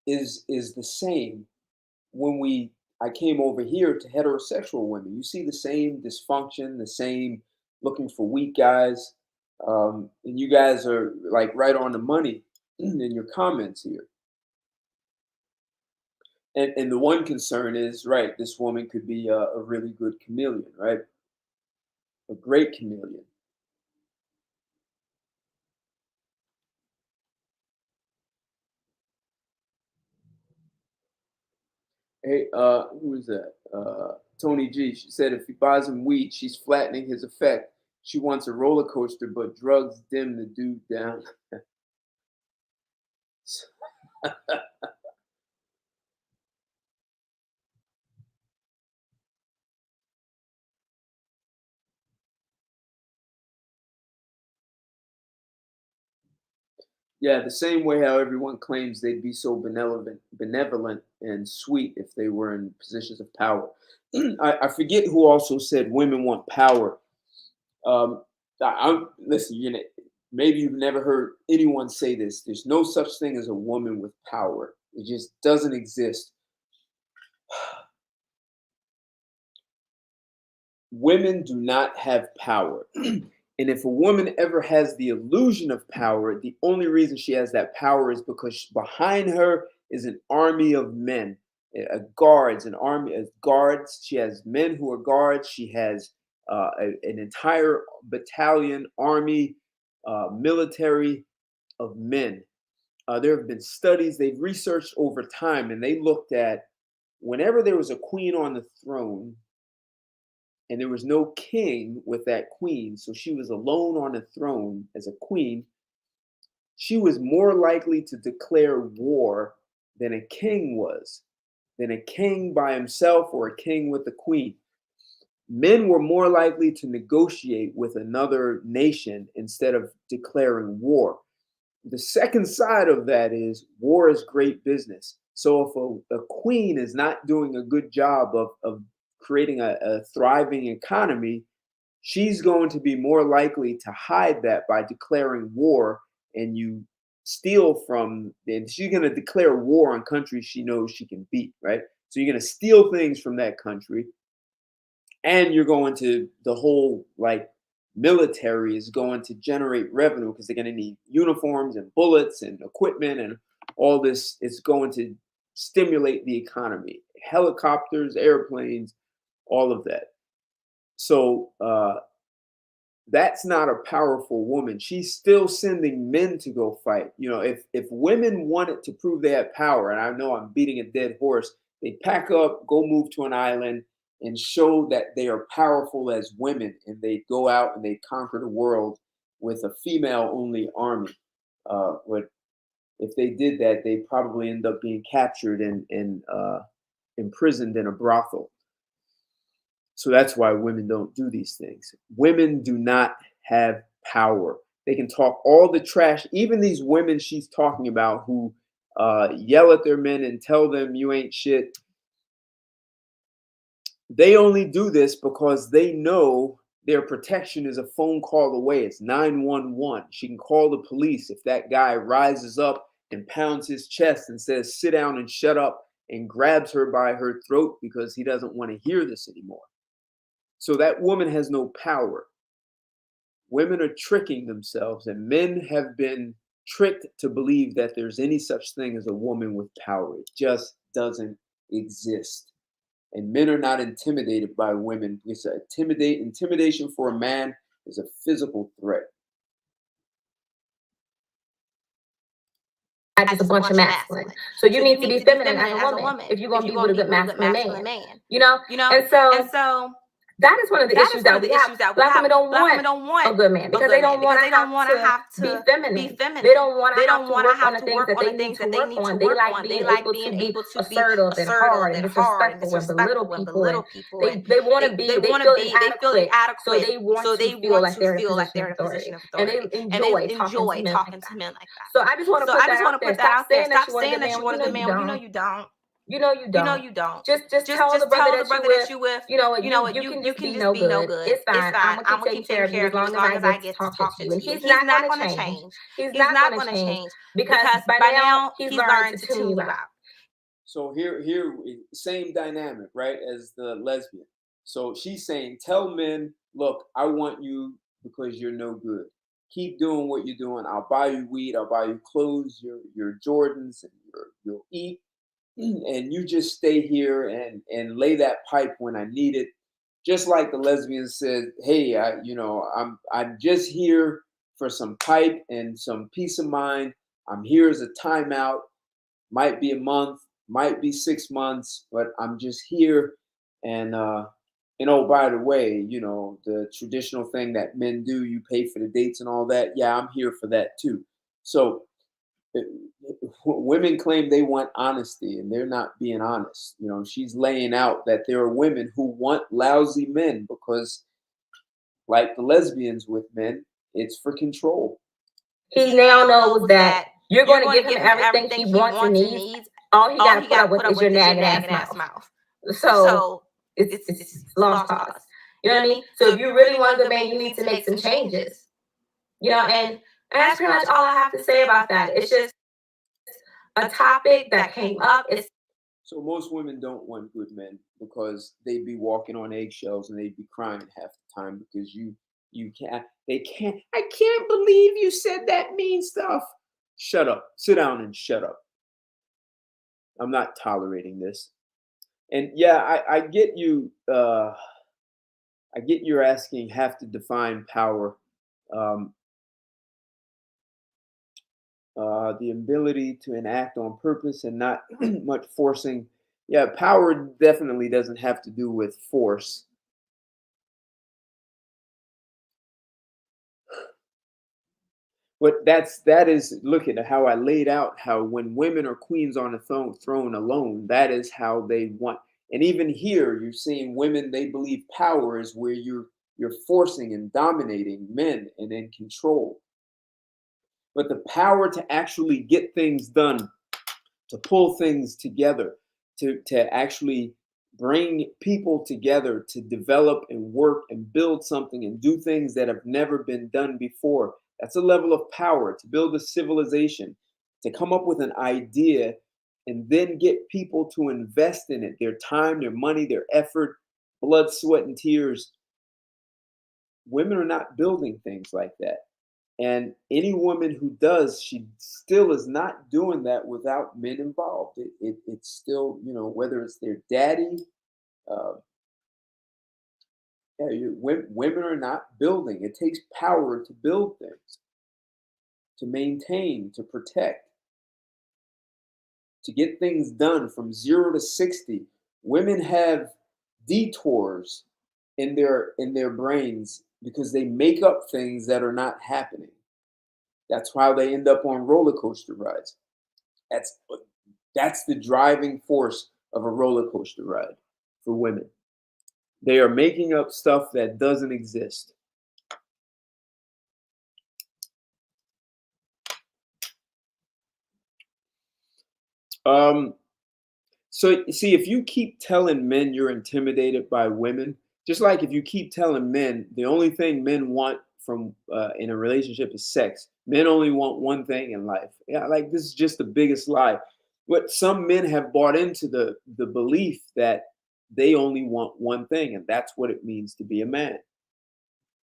is the same when I came over here to heterosexual women. You see the same dysfunction, the same looking for weak guys. And you guys are like right on the money in your comments here. And the one concern is, right, this woman could be a really good chameleon, right? A great chameleon. Hey, who is that? Tony G. She said if he buys him weed, she's flattening his effect. She wants a roller coaster, but drugs dim the dude down. Yeah, the same way how everyone claims they'd be so benevolent and sweet if they were in positions of power. I forget who also said women want power. Listen, maybe you've never heard anyone say this. There's no such thing as a woman with power. It just doesn't exist. Women do not have power. And if a woman ever has the illusion of power, the only reason she has that power is because behind her is an army of men, guards, an army of guards. She has men who are guards. She has an entire battalion, army, military of men. There have been studies they've researched over time, and they looked at whenever there was a queen on the throne, and there was no king with that queen, so she was alone on the throne as a queen, she was more likely to declare war than a king was, than a king by himself or a king with a queen. Men were more likely to negotiate with another nation instead of declaring war. The second side of that is war is great business. So if a queen is not doing a good job of creating a thriving economy, she's going to be more likely to hide that by declaring war, and you steal from, and she's going to declare war on countries she knows she can beat, right? So you're going to steal things from that country, and you're going to, the whole like military is going to generate revenue because they're going to need uniforms and bullets and equipment and all this. It's going to stimulate the economy, helicopters, airplanes, all of that. So that's not a powerful woman. She's still sending men to go fight. If women wanted to prove they had power, and I know I'm beating a dead horse, they'd pack up, go move to an island, and show that they are powerful as women, and they'd go out and they'd conquer the world with a female-only army. But if they did that, they'd probably end up being captured and imprisoned in a brothel. So that's why women don't do these things. Women do not have power. They can talk all the trash. Even these women she's talking about who yell at their men and tell them you ain't shit. They only do this because they know their protection is a phone call away. It's 911. She can call the police if that guy rises up and pounds his chest and says, sit down and shut up, and grabs her by her throat because he doesn't want to hear this anymore. So that woman has no power. Women are tricking themselves, and men have been tricked to believe that there's any such thing as a woman with power. It just doesn't exist. And men are not intimidated by women. It's intimidation for a man is a physical threat. Just a bunch of masculine. So you need to be feminine as a woman if you're gonna be with a good masculine man. You know? And so that is one of the issues that we have. Black women don't want a good man because they don't want to have to be feminine. They don't want to have to work on the things that they need to work on. They like being able to be assertive and hard and disrespectful and belittle people. And they want to be. They feel inadequate. So they want to feel like they're in a position of authority. And they enjoy talking to men like that. So I just want to put that out there. Stop saying that you want a good man. You know you don't. You know you don't. Just tell the brother that you with. You can just be no good. It's fine. I'm gonna keep taking care of you as long as I get to talk to you. And he's not gonna change. He's not gonna change because by now he's learned to tune you out. So here, same dynamic, right, as the lesbian. So she's saying, tell men, look, I want you because you're no good. Keep doing what you're doing. I'll buy you weed. I'll buy you clothes, your Jordans, and you'll eat. And you just stay here and lay that pipe when I need it. Just like the lesbian said, hey, I'm just here for some pipe and some peace of mind. I'm here as a timeout. Might be a month, might be 6 months, but I'm just here. And oh, by the way, the traditional thing that men do, you pay for the dates and all that. Yeah, I'm here for that too. So women claim they want honesty, and they're not being honest. She's laying out that there are women who want lousy men because, like the lesbians with men, it's for control. He now knows that you're going to give him everything he wants and needs. All he got to put up with is your nagging ass mouth. So it's lost cause. You know what I mean? So if you really want a good man, you need to make some changes. And that's pretty much all I have to say about that. It's just a topic that came up. So most women don't want good men because they'd be walking on eggshells and they'd be crying half the time because I can't believe you said that mean stuff. Shut up. Sit down and shut up. I'm not tolerating this. And yeah, I get you. I get you're asking, have to define power. The ability to enact on purpose and not much forcing. Yeah, power definitely doesn't have to do with force. But that is, look at how I laid out how when women are queens on a throne alone, that is how they want. And even here, you're seeing women, they believe power is where you're forcing and dominating men and in control. But the power to actually get things done, to pull things together, to actually bring people together, to develop and work and build something and do things that have never been done before. That's a level of power, to build a civilization, to come up with an idea and then get people to invest in it, their time, their money, their effort, blood, sweat, and tears. Women are not building things like that. And any woman who does, she still is not doing that without men involved. It's still, whether it's their daddy, women are not building. It takes power to build things, to maintain, to protect, to get things done from 0 to 60. Women have detours in their brains because they make up things that are not happening. That's why they end up on roller coaster rides. That's the driving force of a roller coaster ride for women. They are making up stuff that doesn't exist. So see, if you keep telling men you're intimidated by women, just like if you keep telling men the only thing men want from in a relationship is sex, men only want one thing in life. Yeah, like this is just the biggest lie. But some men have bought into the belief that they only want one thing, and that's what it means to be a man.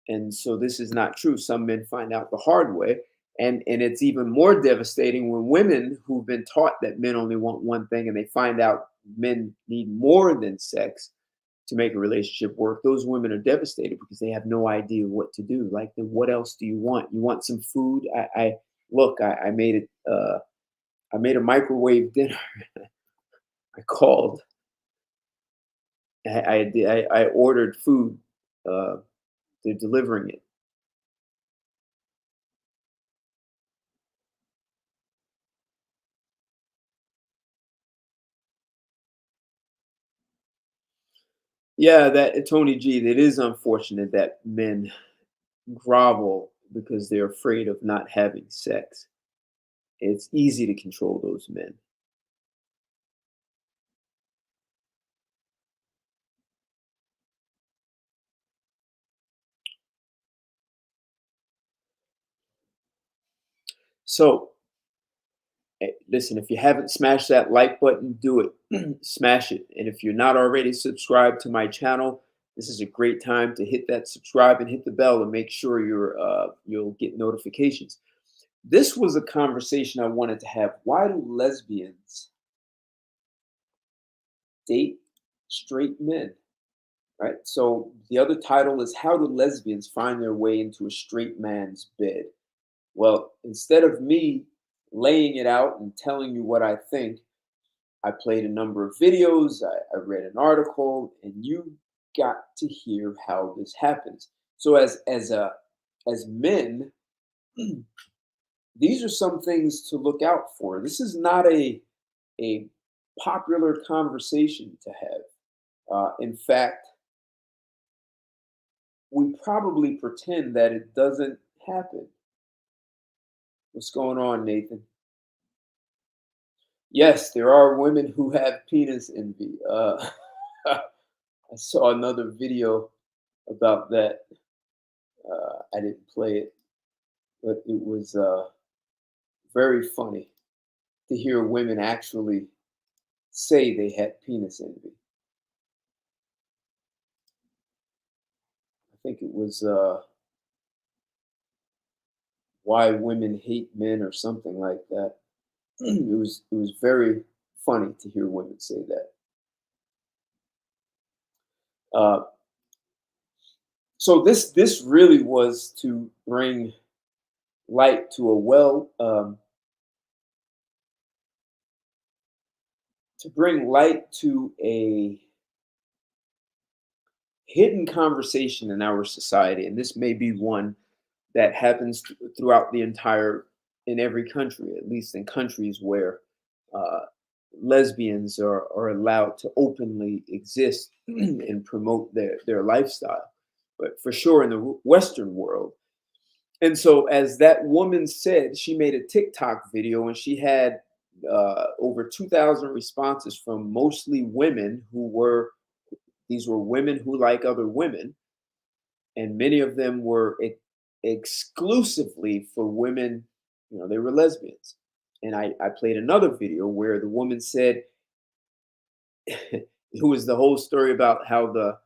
And so this is not true. Some men find out the hard way. And it's even more devastating when women who've been taught that men only want one thing and they find out men need more than sex to make a relationship work. Those women are devastated because they have no idea what to do. Like, then what else do you want? You want some food? I made it. I made a microwave dinner. I called. I ordered food. They're delivering it. Yeah, that Tony G, it is unfortunate that men grovel because they're afraid of not having sex. It's easy to control those men. So, listen, if you haven't smashed that like button, do it. Smash it. And if you're not already subscribed to my channel, this is a great time to hit that subscribe and hit the bell and make sure you'll get notifications. This was a conversation I wanted to have. Why do lesbians date straight men? Right? So the other title is How Do Lesbians Find Their Way into a Straight Man's Bed? Well, instead of me laying it out and telling you what I think, I played a number of videos, I read an article, and you got to hear how this happens. So as men, these are some things to look out for. This is not a popular conversation to have. In fact, we probably pretend that it doesn't happen. What's going on, Nathan? Yes, there are women who have penis envy. I saw another video about that. I didn't play it, but it was very funny to hear women actually say they had penis envy. I think it was Why Women Hate Men or something like that. It was very funny to hear women say that. So this really was to bring light to a hidden conversation in our society, and this may be one that happens throughout in every country, at least in countries where lesbians are allowed to openly exist and promote their lifestyle, but for sure in the Western world. And so, as that woman said, she made a TikTok video and she had over 2,000 responses from mostly women these were women who like other women, and many of them were exclusively for women, they were lesbians. And I played another video where the woman said, it was the whole story about how the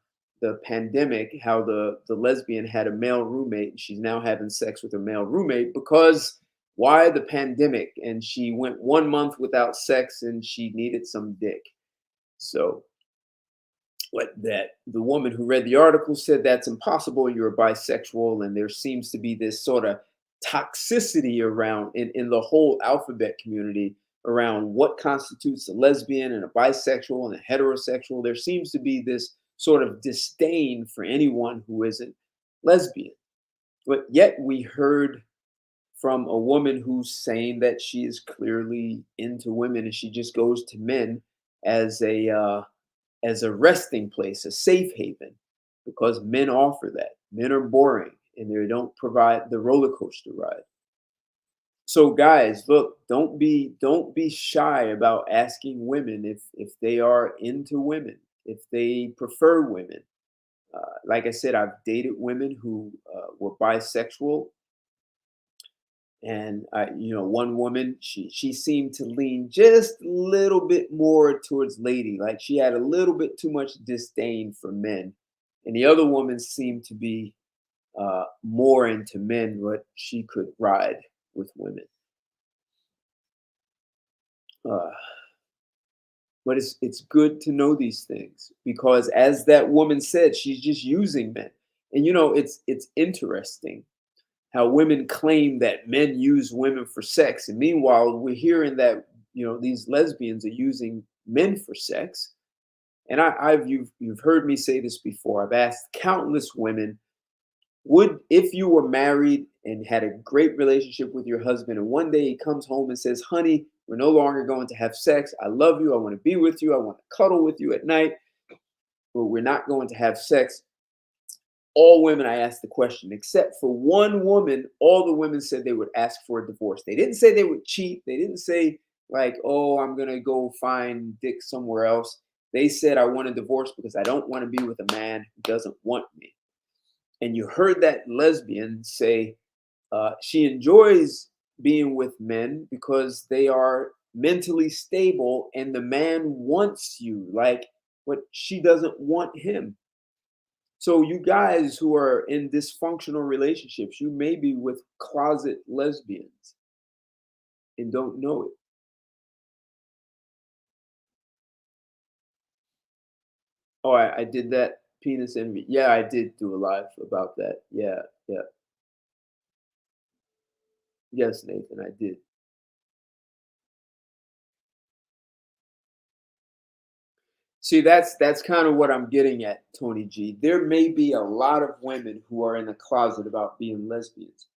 pandemic, how the lesbian had a male roommate, and she's now having sex with a male roommate because why the pandemic? And she went 1 month without sex and she needed some dick. So that the woman who read the article said that's impossible, you're bisexual, and there seems to be this sort of toxicity around in the whole alphabet community around what constitutes a lesbian and a bisexual and a heterosexual. There seems to be this sort of disdain for anyone who isn't lesbian. But yet we heard from a woman who's saying that she is clearly into women and she just goes to men as a resting place, a safe haven, because men offer that. Men are boring and they don't provide the roller coaster ride. So guys, look, don't be shy about asking women if they are into women, if they prefer women. Like I said, I've dated women who were bisexual, and one woman, she seemed to lean just a little bit more towards lady, like she had a little bit too much disdain for men, and the other woman seemed to be more into men, but she could ride with women. Uh, but it's good to know these things, because as that woman said, she's just using men. And it's interesting how women claim that men use women for sex, and meanwhile we're hearing that these lesbians are using men for sex. And you've heard me say this before. I've asked countless women, would, if you were married and had a great relationship with your husband, and one day he comes home and says, honey, we're no longer going to have sex. I love you. I want to be with you. I want to cuddle with you at night, but we're not going to have sex. All women, I asked the question, except for one woman, all the women said they would ask for a divorce. They didn't say they would cheat. They didn't say like, oh, I'm going to go find dick somewhere else. They said, I want a divorce because I don't want to be with a man who doesn't want me. And you heard that lesbian say she enjoys being with men because they are mentally stable and the man wants you, but she doesn't want him. So you guys who are in dysfunctional relationships, you may be with closet lesbians and don't know it. Oh, I did that penis envy. Yeah, I did do a live about that. Yeah. Yes, Nathan, I did. See, that's kind of what I'm getting at, Tony G. There may be a lot of women who are in the closet about being lesbians.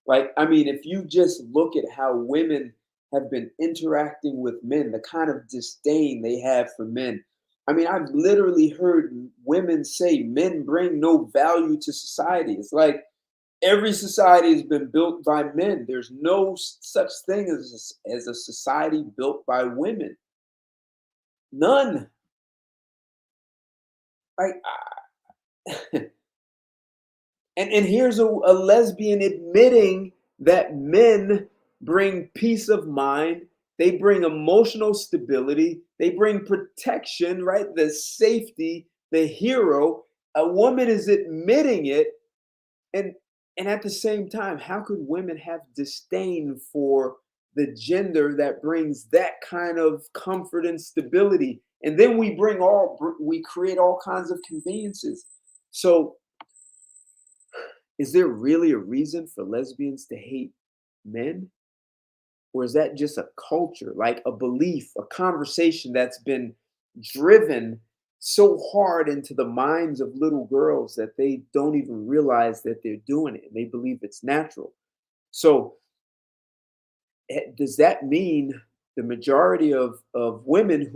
Like, I mean, if you just look at how women have been interacting with men, the kind of disdain they have for men. I mean, I've literally heard women say men bring no value to society. It's like every society has been built by men. There's no such thing as a society built by women. None. Like, and here's a lesbian admitting that men bring peace of mind, they bring emotional stability, they bring protection, right? The safety, the hero. A woman is admitting it, and at the same time, how could women have disdain for the gender that brings that kind of comfort and stability? And then we create all kinds of conveniences. So is there really a reason for lesbians to hate men? Or is that just a culture, like a belief, a conversation that's been driven so hard into the minds of little girls that they don't even realize that they're doing it, and they believe it's natural? So does that mean the majority of women,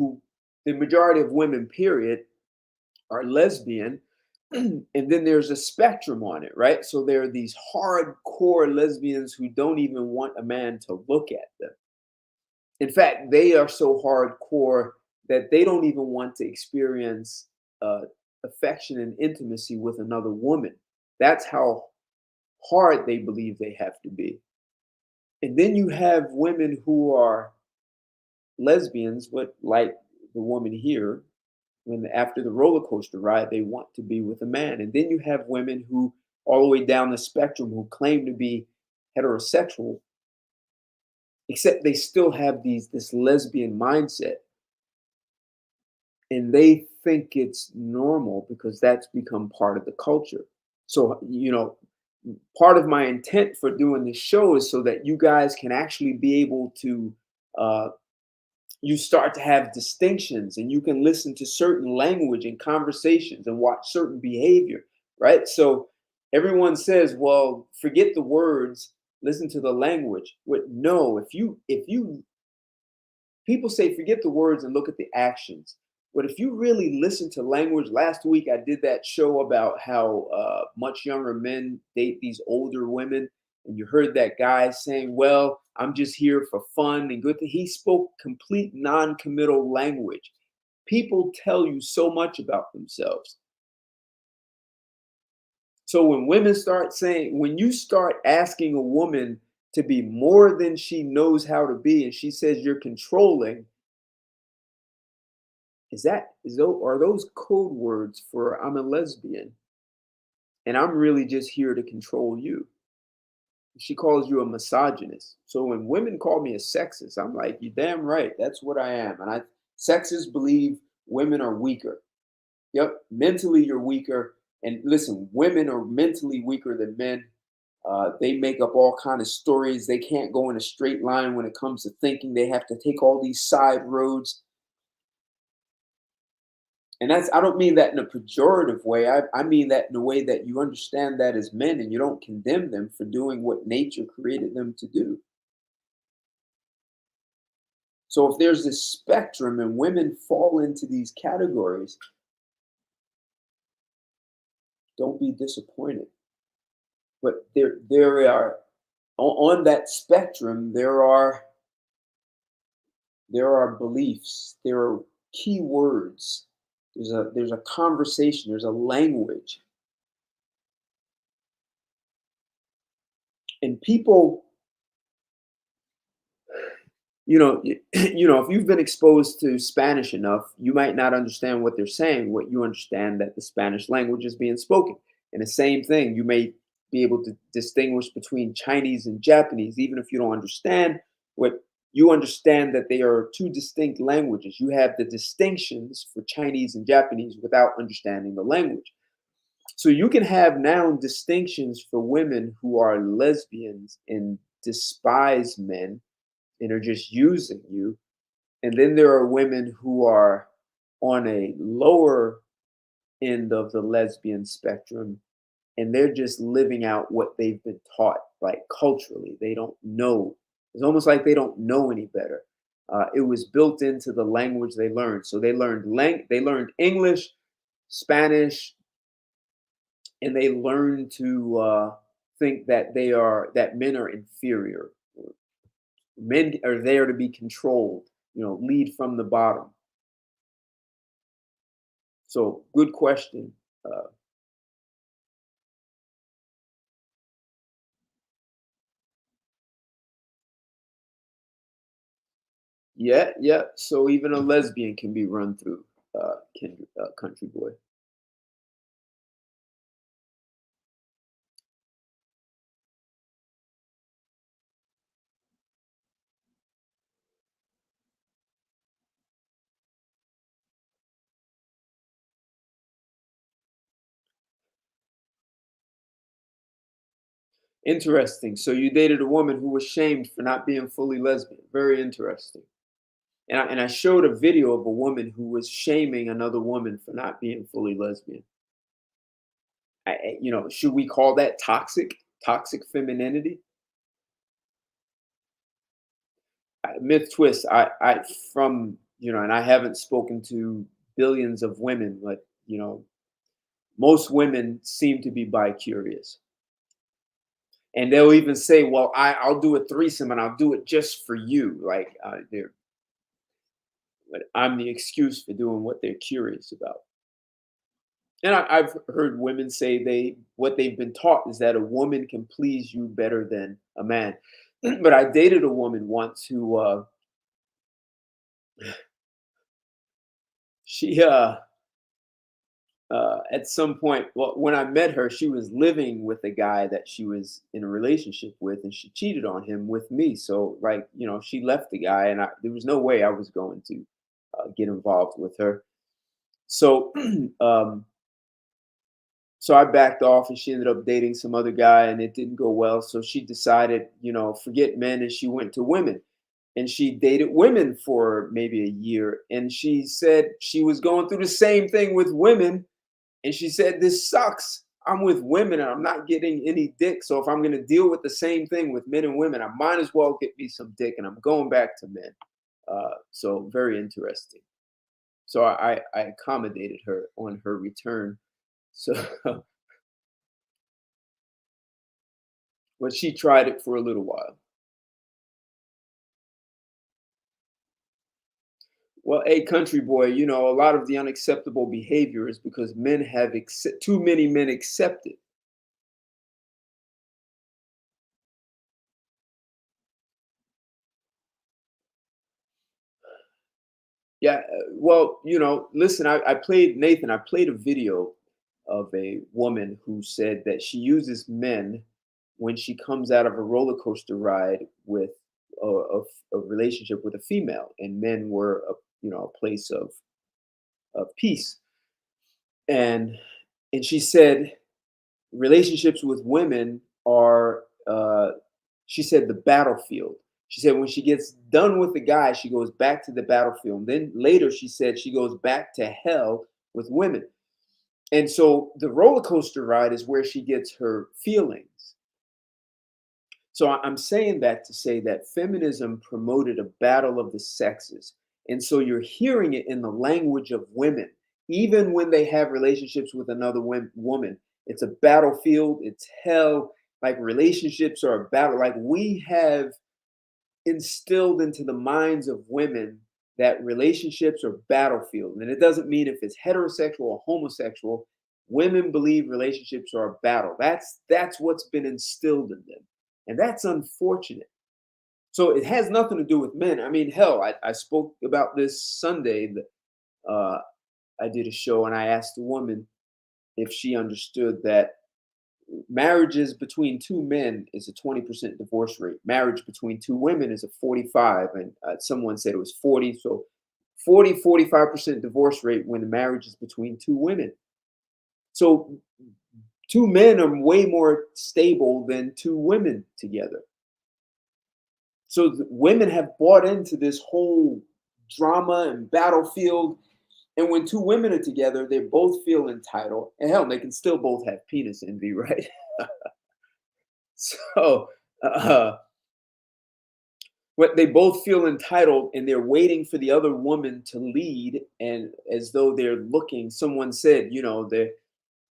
period, are lesbian? And then there's a spectrum on it, right? So there are these hardcore lesbians who don't even want a man to look at them. In fact, they are so hardcore that they don't even want to experience affection and intimacy with another woman. That's how hard they believe they have to be. And then you have women who are lesbians, but like the woman here, when after the roller coaster ride, they want to be with a man. And then you have women who, all the way down the spectrum, who claim to be heterosexual, except they still have this lesbian mindset. And they think it's normal because that's become part of the culture. So, part of my intent for doing this show is so that you guys can actually be able to you start to have distinctions, and you can listen to certain language and conversations and watch certain behavior, right? So everyone says, well, forget the words, listen to the language. But no, if you people say forget the words and look at the actions. But if you really listen to language, last week I did that show about how much younger men date these older women. And you heard that guy saying, well, I'm just here for fun and good. He spoke complete non-committal language. People tell you so much about themselves. So when women start saying, when you start asking a woman to be more than she knows how to be, and she says you're controlling, are those code words for I'm a lesbian and I'm really just here to control you? She calls you a misogynist. So when women call me a sexist, I'm like, you damn right, that's what I am. And sexists believe women are weaker. Yep, mentally you're weaker. And listen, women are mentally weaker than men. They make up all kind of stories. They can't go in a straight line when it comes to thinking. They have to take all these side roads. And I don't mean that in a pejorative way. I mean that in a way that you understand that as men and you don't condemn them for doing what nature created them to do. So if there's this spectrum and women fall into these categories, don't be disappointed. But there are, on that spectrum, there are beliefs, there are key words. There's a conversation, there's a language. And people, if you've been exposed to Spanish enough, you might not understand what they're saying. What you understand that the Spanish language is being spoken. And the same thing, you may be able to distinguish between Chinese and Japanese, even if you don't understand what you understand, that they are two distinct languages. You have the distinctions for Chinese and Japanese without understanding the language. So you can have now distinctions for women who are lesbians and despise men and are just using you. And then there are women who are on a lower end of the lesbian spectrum and they're just living out what they've been taught, like culturally. They don't know. It's almost like they don't know any better. It was built into the language they learned. So they learned English, Spanish, and they learned to think that men are inferior. Men are there to be controlled, lead from the bottom. So good question. Yeah. So even a lesbian can be run through, country boy. Interesting. So you dated a woman who was shamed for not being fully lesbian. Very interesting. And I showed a video of a woman who was shaming another woman for not being fully lesbian. Should we call that toxic femininity? Myth twist. And I haven't spoken to billions of women, but most women seem to be bi-curious. And they'll even say, well, I'll do a threesome and I'll do it just for you. Like but I'm the excuse for doing what they're curious about. And I've heard women say what they've been taught is that a woman can please you better than a man. But I dated a woman once who she at some point, well, when I met her, she was living with a guy that she was in a relationship with, and she cheated on him with me. So, she left the guy, and there was no way I was going to get involved with her. So, so I backed off, and she ended up dating some other guy, and it didn't go well. So she decided, forget men, and she went to women. And she dated women for maybe a year, and she said she was going through the same thing with women. And she said, this sucks. I'm with women and I'm not getting any dick. So if I'm going to deal with the same thing with men and women, I might as well get me some dick. And I'm going back to men. So very interesting. So I accommodated her on her return. So but she tried it for a little while. Well, a country boy, you know, a lot of the unacceptable behavior is because men have too many men accept it. Yeah, well, you know, listen, I played Nathan. I played a video of a woman who said that she uses men when she comes out of a roller coaster ride with a relationship with a female, and men were a place of peace. And she said relationships with women are she said the battlefield. She said when she gets done with the guy, she goes back to the battlefield. And then later she said she goes back to hell with women. And so the roller coaster ride is where she gets her feelings. So I'm saying that to say that feminism promoted a battle of the sexes. And so you're hearing it in the language of women, even when they have relationships with another woman. It's a battlefield, it's hell. Like relationships are a battle. Like we have instilled into the minds of women that relationships are battlefield. And it doesn't mean if it's heterosexual or homosexual, women believe relationships are a battle. That's what's been instilled in them. And that's unfortunate. So it has nothing to do with men. I mean, hell, I spoke about this Sunday. I did a show and I asked a woman if she understood that marriages between two men is a 20% divorce rate. Marriage between two women is a 45. And someone said it was 40. So 45% divorce rate when the marriage is between two women. So two men are way more stable than two women together. So women have bought into this whole drama and battlefield. And when two women are together, they both feel entitled. And hell, they can still both have penis envy, right? So, what they both feel entitled and they're waiting for the other woman to lead. And as though they're looking, someone said, you know,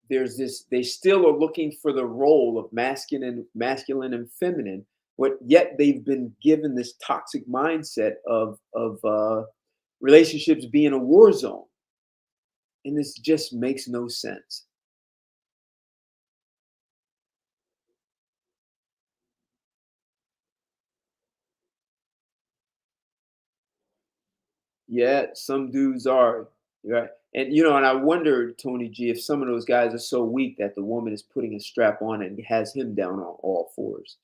there's this, they still are looking for the role of masculine and feminine, but yet they've been given this toxic mindset of relationships being a war zone. And this just makes no sense. Yeah, some dudes are, right. And you know, and I wonder, Tony G, if some of those guys are so weak that the woman is putting a strap on and has him down on all fours.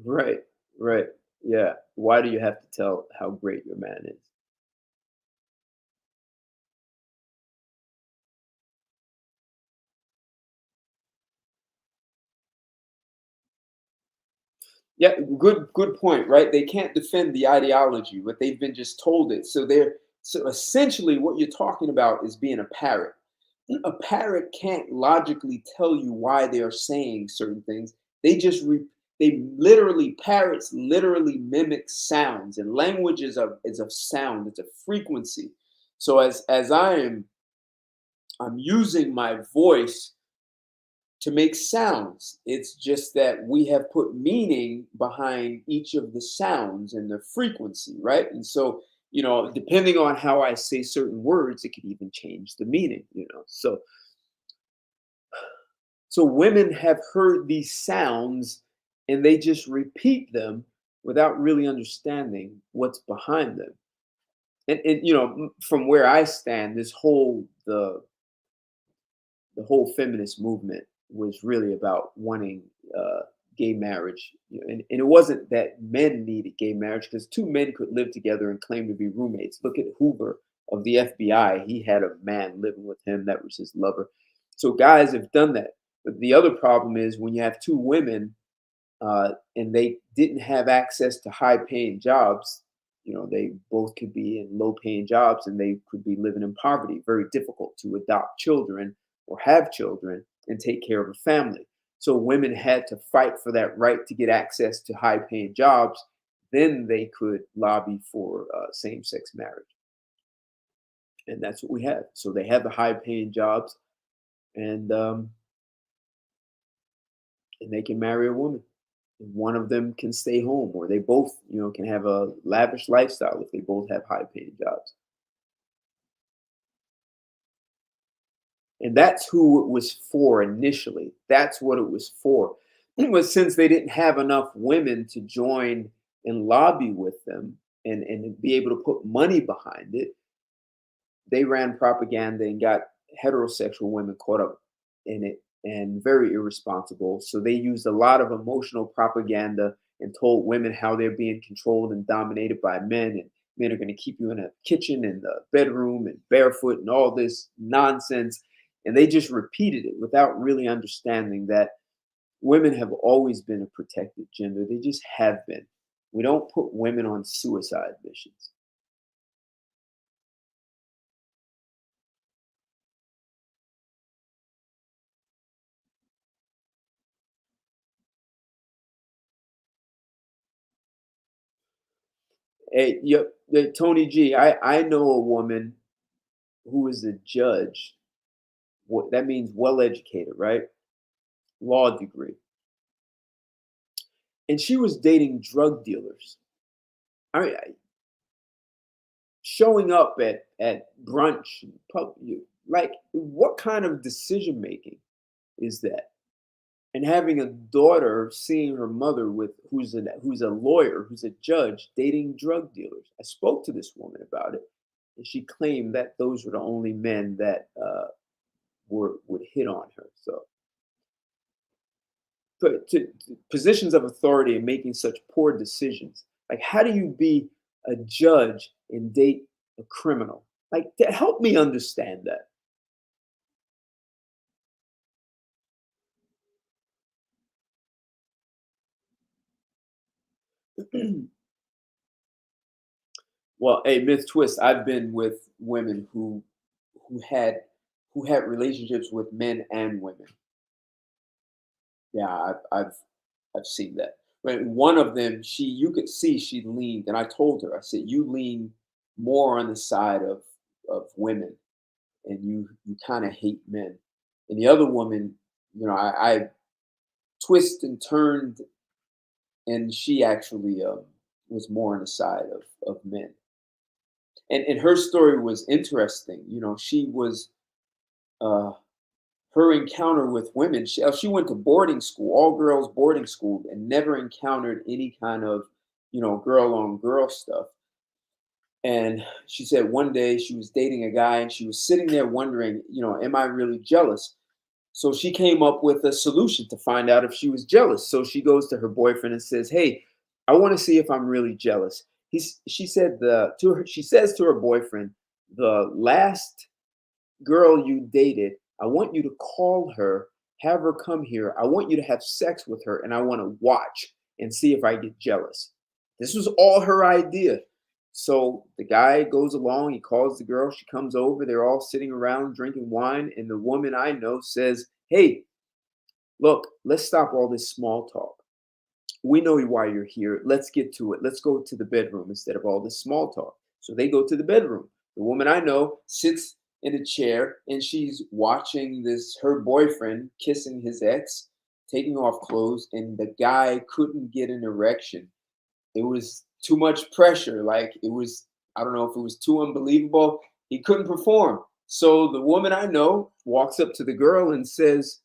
Right, right. Yeah. Why do you have to tell how great your man is? Yeah, good point, right? They can't defend the ideology, but they've been just told it. So essentially what you're talking about is being a parrot. A parrot can't logically tell you why they are saying certain things. They just they literally parrots literally mimic sounds, and language is a sound, it's a frequency. So as I'm using my voice to make sounds. It's just that we have put meaning behind each of the sounds and the frequency, right? And so, you know, depending on how I say certain words, it could even change the meaning, you know. So women have heard these sounds and they just repeat them without really understanding what's behind them. And you know, from where I stand, the whole feminist movement was really about wanting gay marriage. You know, and it wasn't that men needed gay marriage because two men could live together and claim to be roommates. Look at Hoover of the FBI. He had a man living with him that was his lover. So guys have done that. But the other problem is when you have two women and they didn't have access to high paying jobs, you know, they both could be in low paying jobs and they could be living in poverty. Very difficult to adopt children or have children and take care of a family. So women had to fight for that right to get access to high paying jobs. Then they could lobby for same sex marriage. And that's what we have. So they have the high paying jobs, and they can marry a woman. And one of them can stay home, or they both, can have a lavish lifestyle if they both have high paying jobs. And that's who it was for initially. That's what it was for. It was since they didn't have enough women to join and lobby with them and be able to put money behind it, they ran propaganda and got heterosexual women caught up in it and very irresponsible. So they used a lot of emotional propaganda and told women how they're being controlled and dominated by men, and men are going to keep you in a kitchen and the bedroom and barefoot and all this nonsense. And they just repeated it without really understanding that women have always been a protected gender. They just have been. We don't put women on suicide missions. Hey, Tony G, I know a woman who is a judge. What that means, well educated, right? Law degree. And she was dating drug dealers. I mean, showing up at brunch, like what kind of decision making is that? And having a daughter, seeing her mother with who's a lawyer, who's a judge, dating drug dealers. I spoke to this woman about it, and she claimed that those were the only men that would hit on her. So, to positions of authority and making such poor decisions, like how do you be a judge and date a criminal? Like, help me understand that. Well, hey, Myth Twist, I've been with women who had who had relationships with men and women. Yeah, I've seen that. But one of them, you could see she leaned, and I told her, I said, you lean more on the side of women, and you kind of hate men. And the other woman, I twist and turned, and she actually was more on the side of men. And her story was interesting. She was uh, her encounter with women. She went to boarding school, all girls boarding school, and never encountered any kind of girl on girl stuff. And she said one day she was dating a guy, and she was sitting there wondering, am I really jealous? So she came up with a solution to find out if she was jealous. So she goes to her boyfriend and says, "Hey, I want to see if I'm really jealous." She says to her boyfriend, "The last girl you dated, I want you to call her, have her come here. I want you to have sex with her, and I want to watch and see if I get jealous." This was all her idea. So the guy goes along, he calls the girl, she comes over, they're all sitting around drinking wine, and the woman I know says, "Hey, look, let's stop all this small talk. We know why you're here. Let's get to it. Let's go to the bedroom instead of all this small talk." So they go to the bedroom. The woman I know sits in a chair, and she's watching her boyfriend kissing his ex, taking off clothes, and the guy couldn't get an erection. It was too much pressure. Like, I don't know if it was too unbelievable. He couldn't perform. So the woman I know walks up to the girl and says,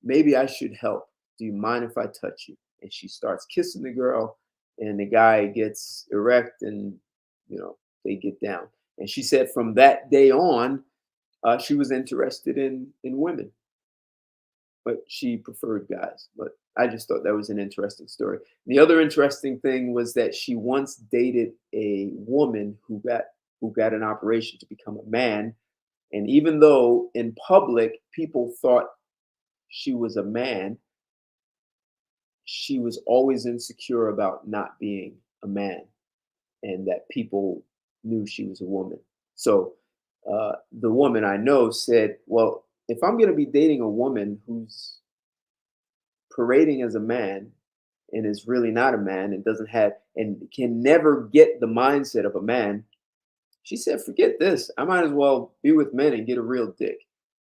"Maybe I should help. Do you mind if I touch you?" And she starts kissing the girl, and the guy gets erect, and they get down. And she said from that day on, she was interested in women, but she preferred guys. But I just thought that was an interesting story. The other interesting thing was that she once dated a woman who got an operation to become a man, and even though in public people thought she was a man, she was always insecure about not being a man, and that people knew she was a woman. So the woman I know said, "Well, if I'm going to be dating a woman who's parading as a man and is really not a man and doesn't have and can never get the mindset of a man, She said, forget this. I might as well be with men and get a real dick.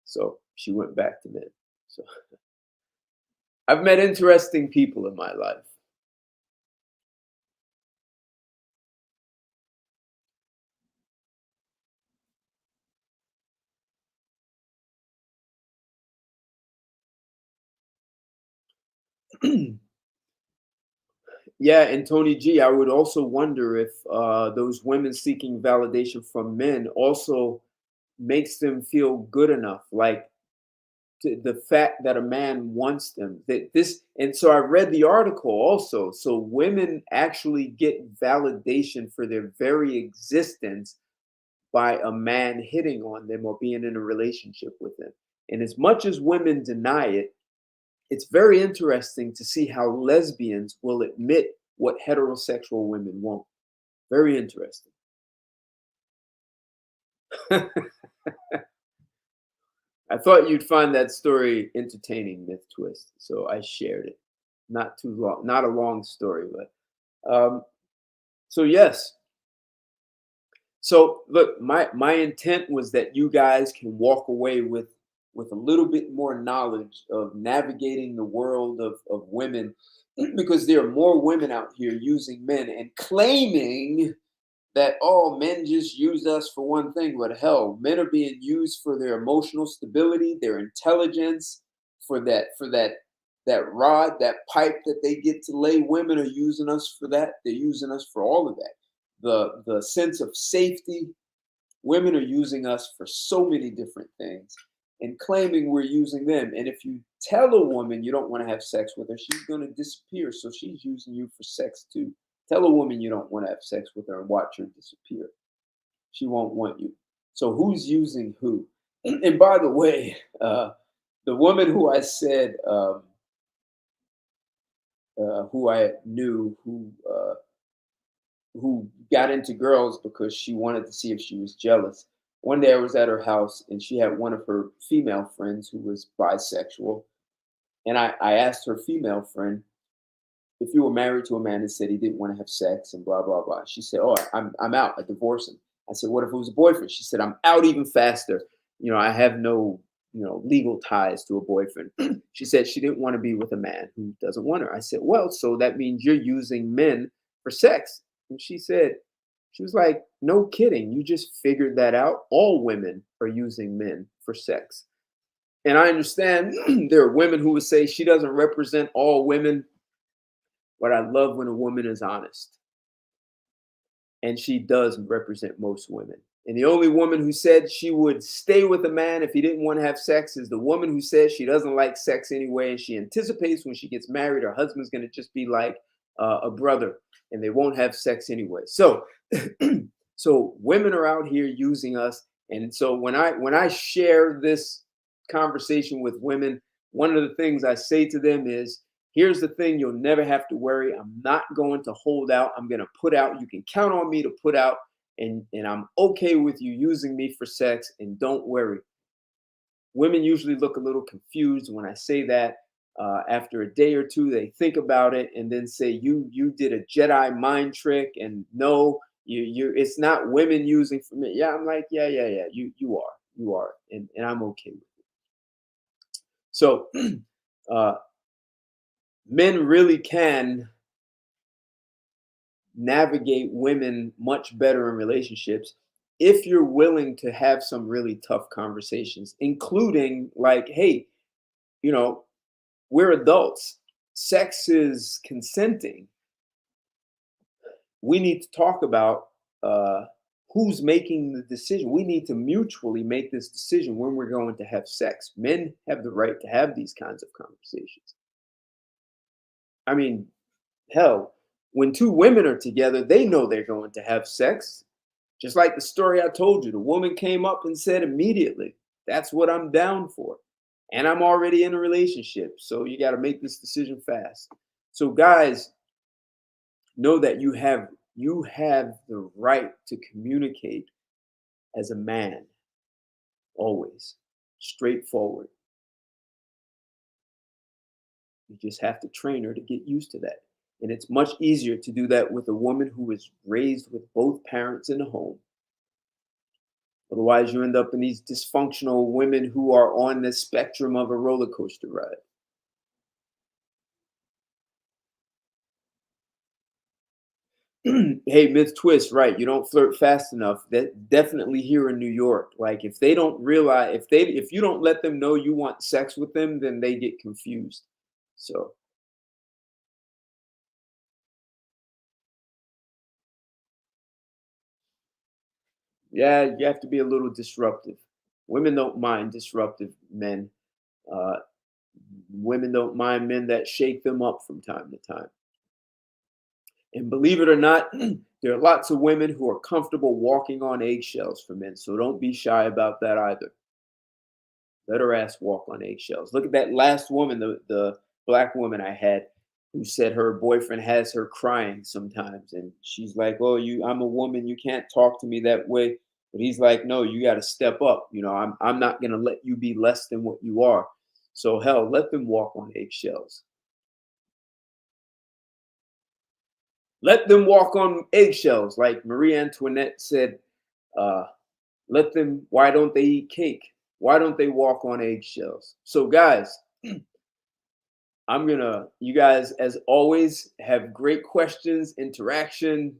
So she went back to men. So I've met interesting people in my life. Yeah, and Tony G, I would also wonder if those women seeking validation from men also makes them feel good enough, like the fact that a man wants them. That this, and so I read the article also. So women actually get validation for their very existence by a man hitting on them or being in a relationship with them. And as much as women deny it, it's very interesting to see how lesbians will admit what heterosexual women want. Very interesting. I thought you'd find that story entertaining, Myth Twist, so I shared it. Not too long, not a long story, but so yes. So look, my intent was that you guys can walk away with a little bit more knowledge of navigating the world of women, because there are more women out here using men and claiming that, oh, men just use us for one thing. But hell, men are being used for their emotional stability, their intelligence, for that rod, that pipe that they get to lay. Women are using us for that. They're using us for all of that. The sense of safety. Women are using us for so many different things and claiming we're using them. And if you tell a woman you don't want to have sex with her, she's going to disappear. So she's using you for sex too. Tell a woman you don't want to have sex with her and watch her disappear. She won't want you. So who's using who? And by the way, the woman who I said, who I knew, who got into girls because she wanted to see if she was jealous. One day I was at her house and she had one of her female friends who was bisexual. And I asked her female friend, if you were married to a man that said he didn't want to have sex and blah, blah, blah. She said, oh, I'm out. I divorced him. I said, what if it was a boyfriend? She said, I'm out even faster. I have no, legal ties to a boyfriend. She said she didn't want to be with a man who doesn't want her. I said, well, so that means you're using men for sex. And she was like, no kidding. You just figured that out. All women are using men for sex. And I understand there are women who would say she doesn't represent all women. But I love when a woman is honest. And she does represent most women. And the only woman who said she would stay with a man if he didn't want to have sex is the woman who says she doesn't like sex anyway. And she anticipates when she gets married, her husband's going to just be like a brother and they won't have sex anyway. So, so women are out here using us. And so when I share this conversation with women, one of the things I say to them is, here's the thing, you'll never have to worry. I'm not going to hold out. I'm going to put out. You can count on me to put out, and I'm okay with you using me for sex, and don't worry. Women usually look a little confused when I say that. After a day or two, they think about it and then say, you did a Jedi mind trick, and no, it's not women using for me. Yeah, I'm like, yeah, you are, and I'm okay with it. So men really can navigate women much better in relationships if you're willing to have some really tough conversations, including like, hey, we're adults. Sex is consenting. We need to talk about who's making the decision. We need to mutually make this decision when we're going to have sex. Men have the right to have these kinds of conversations. I mean, hell, when two women are together, they know they're going to have sex. Just like the story I told you, the woman came up and said immediately, that's what I'm down for. And I'm already in a relationship. So you got to make this decision fast. So guys, know that you have the right to communicate as a man, always straightforward. You just have to train her to get used to that. And it's much easier to do that with a woman who is raised with both parents in the home Otherwise, you end up in these dysfunctional women who are on the spectrum of a roller coaster ride. Hey, Myth Twist, right? You don't flirt fast enough. That definitely here in New York. Like if they don't realize, if you don't let them know you want sex with them, then they get confused. So yeah, you have to be a little disruptive. Women don't mind disruptive men. Uh, Women don't mind men that shake them up from time to time. And believe it or not, there are lots of women who are comfortable walking on eggshells for men. So don't be shy about that either. Let her ass walk on eggshells. Look at that last woman, the black woman I had, who said her boyfriend has her crying sometimes. And she's like, oh, I'm a woman. You can't talk to me that way. But he's like, no, you got to step up. I'm not going to let you be less than what you are. So hell, let them walk on eggshells. Let them walk on eggshells. Like Marie Antoinette said, why don't they eat cake? Why don't they walk on eggshells? So guys, you guys, as always, have great questions, interaction.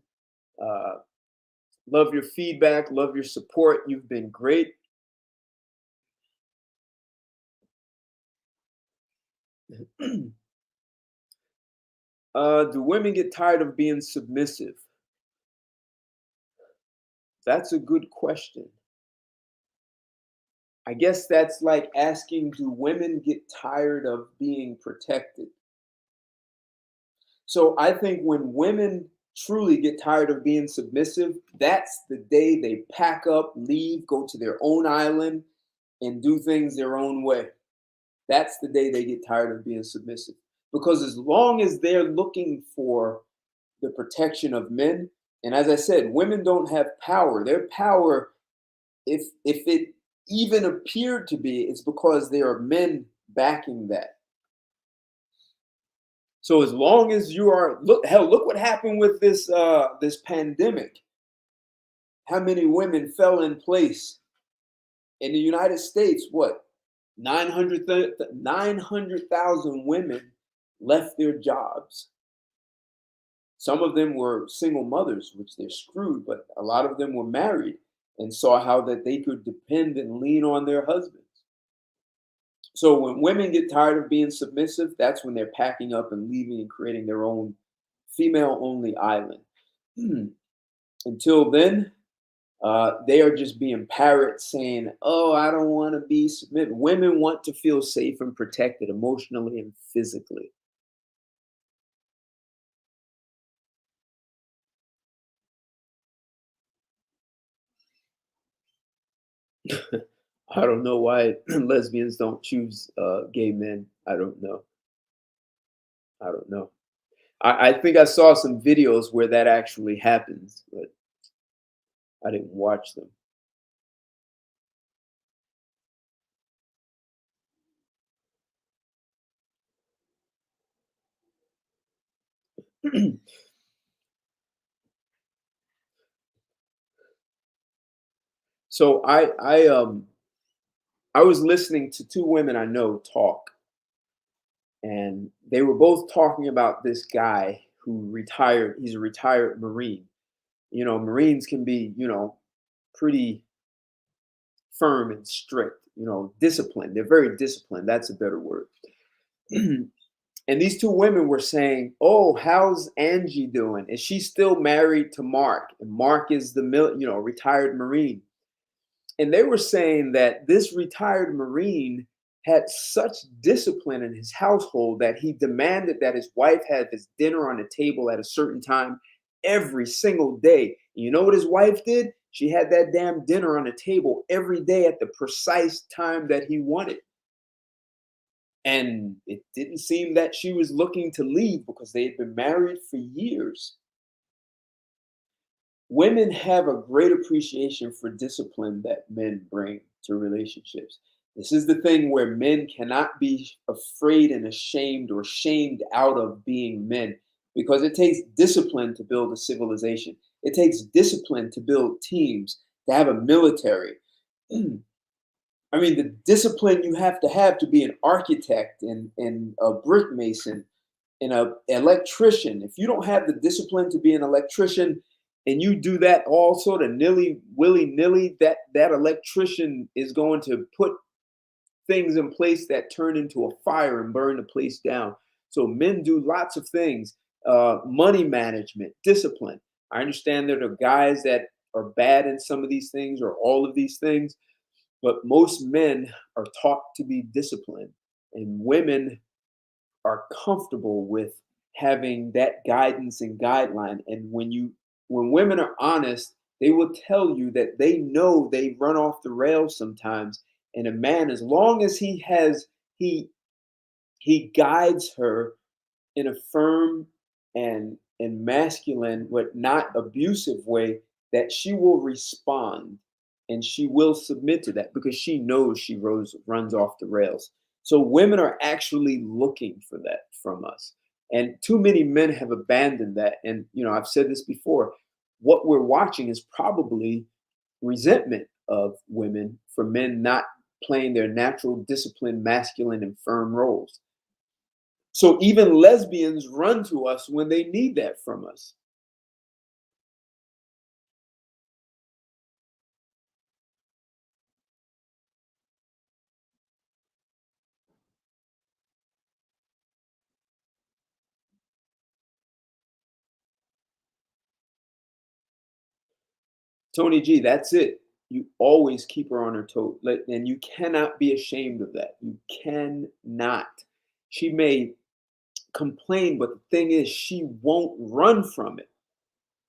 Love your feedback, love your support. You've been great. Do women get tired of being submissive? That's a good question. I guess that's like asking, do women get tired of being protected? So I think when women truly get tired of being submissive, that's the day they pack up, leave, go to their own island, and do things their own way. That's the day they get tired of being submissive. Because as long as they're looking for the protection of men, and as I said, women don't have power. Their power, if it even appeared to be, it's because there are men backing that. So as long as you are, look what happened with this pandemic. How many women fell in place in the United States? What, 900,000 women left their jobs. Some of them were single mothers, which they're screwed, but a lot of them were married and saw how that they could depend and lean on their husbands. So when women get tired of being submissive, that's when they're packing up and leaving and creating their own female-only island. Until then, they are just being parrots saying, oh, I don't want to be submitted. Women want to feel safe and protected emotionally and physically. I don't know why lesbians don't choose gay men. I don't know. I think I saw some videos where that actually happens, but I didn't watch them. So I was listening to two women I know talk, and they were both talking about this guy who retired. He's a retired Marine. Marines can be, pretty firm and strict, disciplined. They're very disciplined. That's a better word. And these two women were saying, oh, how's Angie doing? Is she still married to Mark? And Mark is the retired Marine. And they were saying that this retired Marine had such discipline in his household that he demanded that his wife have his dinner on the table at a certain time every single day. And you know what his wife did? She had that damn dinner on the table every day at the precise time that he wanted. And it didn't seem that she was looking to leave because they had been married for years. Women have a great appreciation for discipline that men bring to relationships. This is the thing where men cannot be afraid and ashamed or shamed out of being men, because it takes discipline to build a civilization. It takes discipline to build teams, to have a military. I mean, the discipline you have to be an architect and a brick mason and a electrician. If you don't have the discipline to be an electrician and you do that all sort of willy-nilly, that electrician is going to put things in place that turn into a fire and burn the place down. So men do lots of things, money management, discipline. I understand there are guys that are bad in some of these things or all of these things, but most men are taught to be disciplined, and women are comfortable with having that guidance and guideline. And when women are honest, they will tell you that they know they run off the rails sometimes. And a man, as long as he guides her in a firm and masculine but not abusive way, that she will respond and she will submit to that because she knows she runs off the rails. So women are actually looking for that from us. And too many men have abandoned that. And, I've said this before, what we're watching is probably resentment of women for men not playing their natural, disciplined, masculine, and firm roles. So even lesbians run to us when they need that from us. Tony G, that's it. You always keep her on her toes. And you cannot be ashamed of that. You cannot. She may complain, but the thing is, she won't run from it.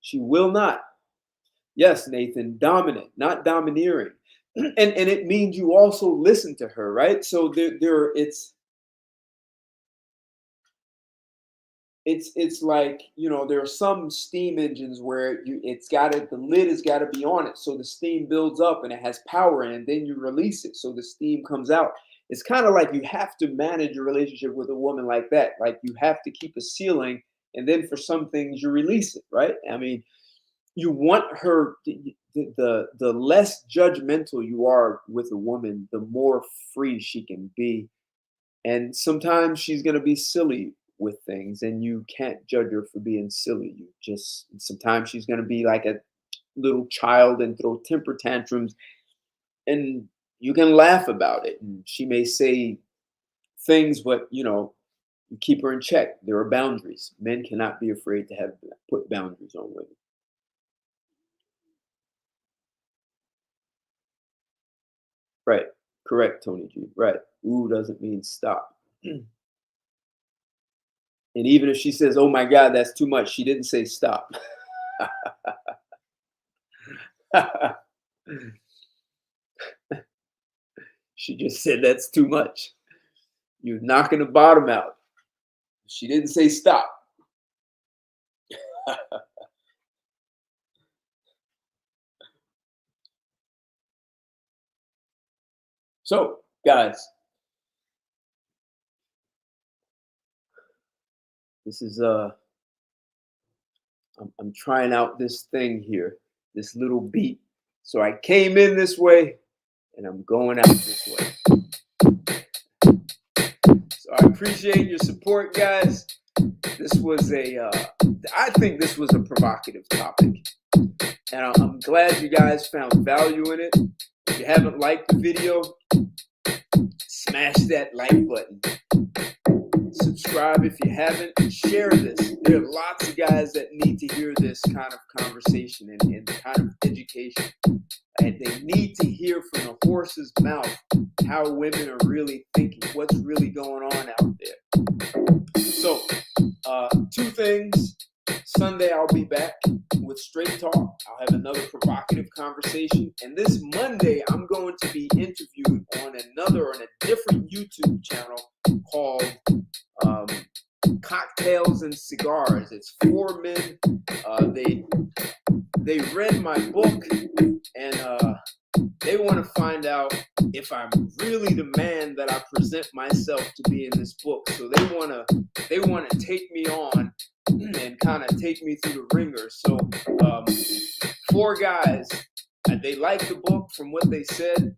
She will not. Yes, Nathan, dominant, not domineering. And it means you also listen to her, right? So it's like, there are some steam engines where the lid has got to be on it. So the steam builds up and it has power in it, and then you release it. So the steam comes out. It's kind of like you have to manage a relationship with a woman like that. Like you have to keep a ceiling, and then for some things you release it, right? I mean, you want her, the less judgmental you are with a woman, the more free she can be. And sometimes she's going to be silly with things, and you can't judge her for being silly. Sometimes she's going to be like a little child and throw temper tantrums, and you can laugh about it. And she may say things, but you keep her in check. There are boundaries. Men cannot be afraid to put boundaries on women. Right. Correct, Tony G. Right. Ooh doesn't mean stop. And even if she says, oh my God, that's too much, she didn't say stop. She just said that's too much. You're knocking the bottom out. She didn't say stop. So, guys, this is I'm trying out this thing here, this little beat. So I came in this way and I'm going out this way. So I appreciate your support, guys. This was I think this was a provocative topic. And I'm glad you guys found value in it. If you haven't liked the video, smash that like button. Subscribe if you haven't. Share this. There are lots of guys that need to hear this kind of conversation and kind of education. And they need to hear from the horse's mouth how women are really thinking, what's really going on out there. So, two things. Sunday, I'll be back with Straight Talk. I'll have another provocative conversation. And this Monday, I'm going to be interviewed on a different YouTube channel called Cocktails and Cigars. It's 4 men. They read my book, and they want to find out if I'm really the man that I present myself to be in this book. So they want to take me on and kind of take me through the ringer. So 4 guys they like the book from what they said.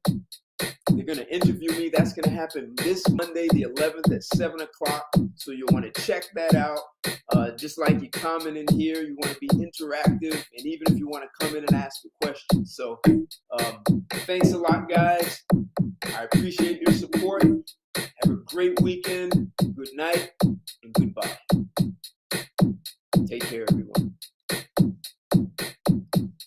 They're going to interview me. That's going to happen this Monday, the 11th at 7 o'clock. So you'll want to check that out. Just like you comment in here, you want to be interactive. And even if you want to come in and ask a question. So thanks a lot, guys. I appreciate your support. Have a great weekend. Good night and goodbye. Take care, everyone.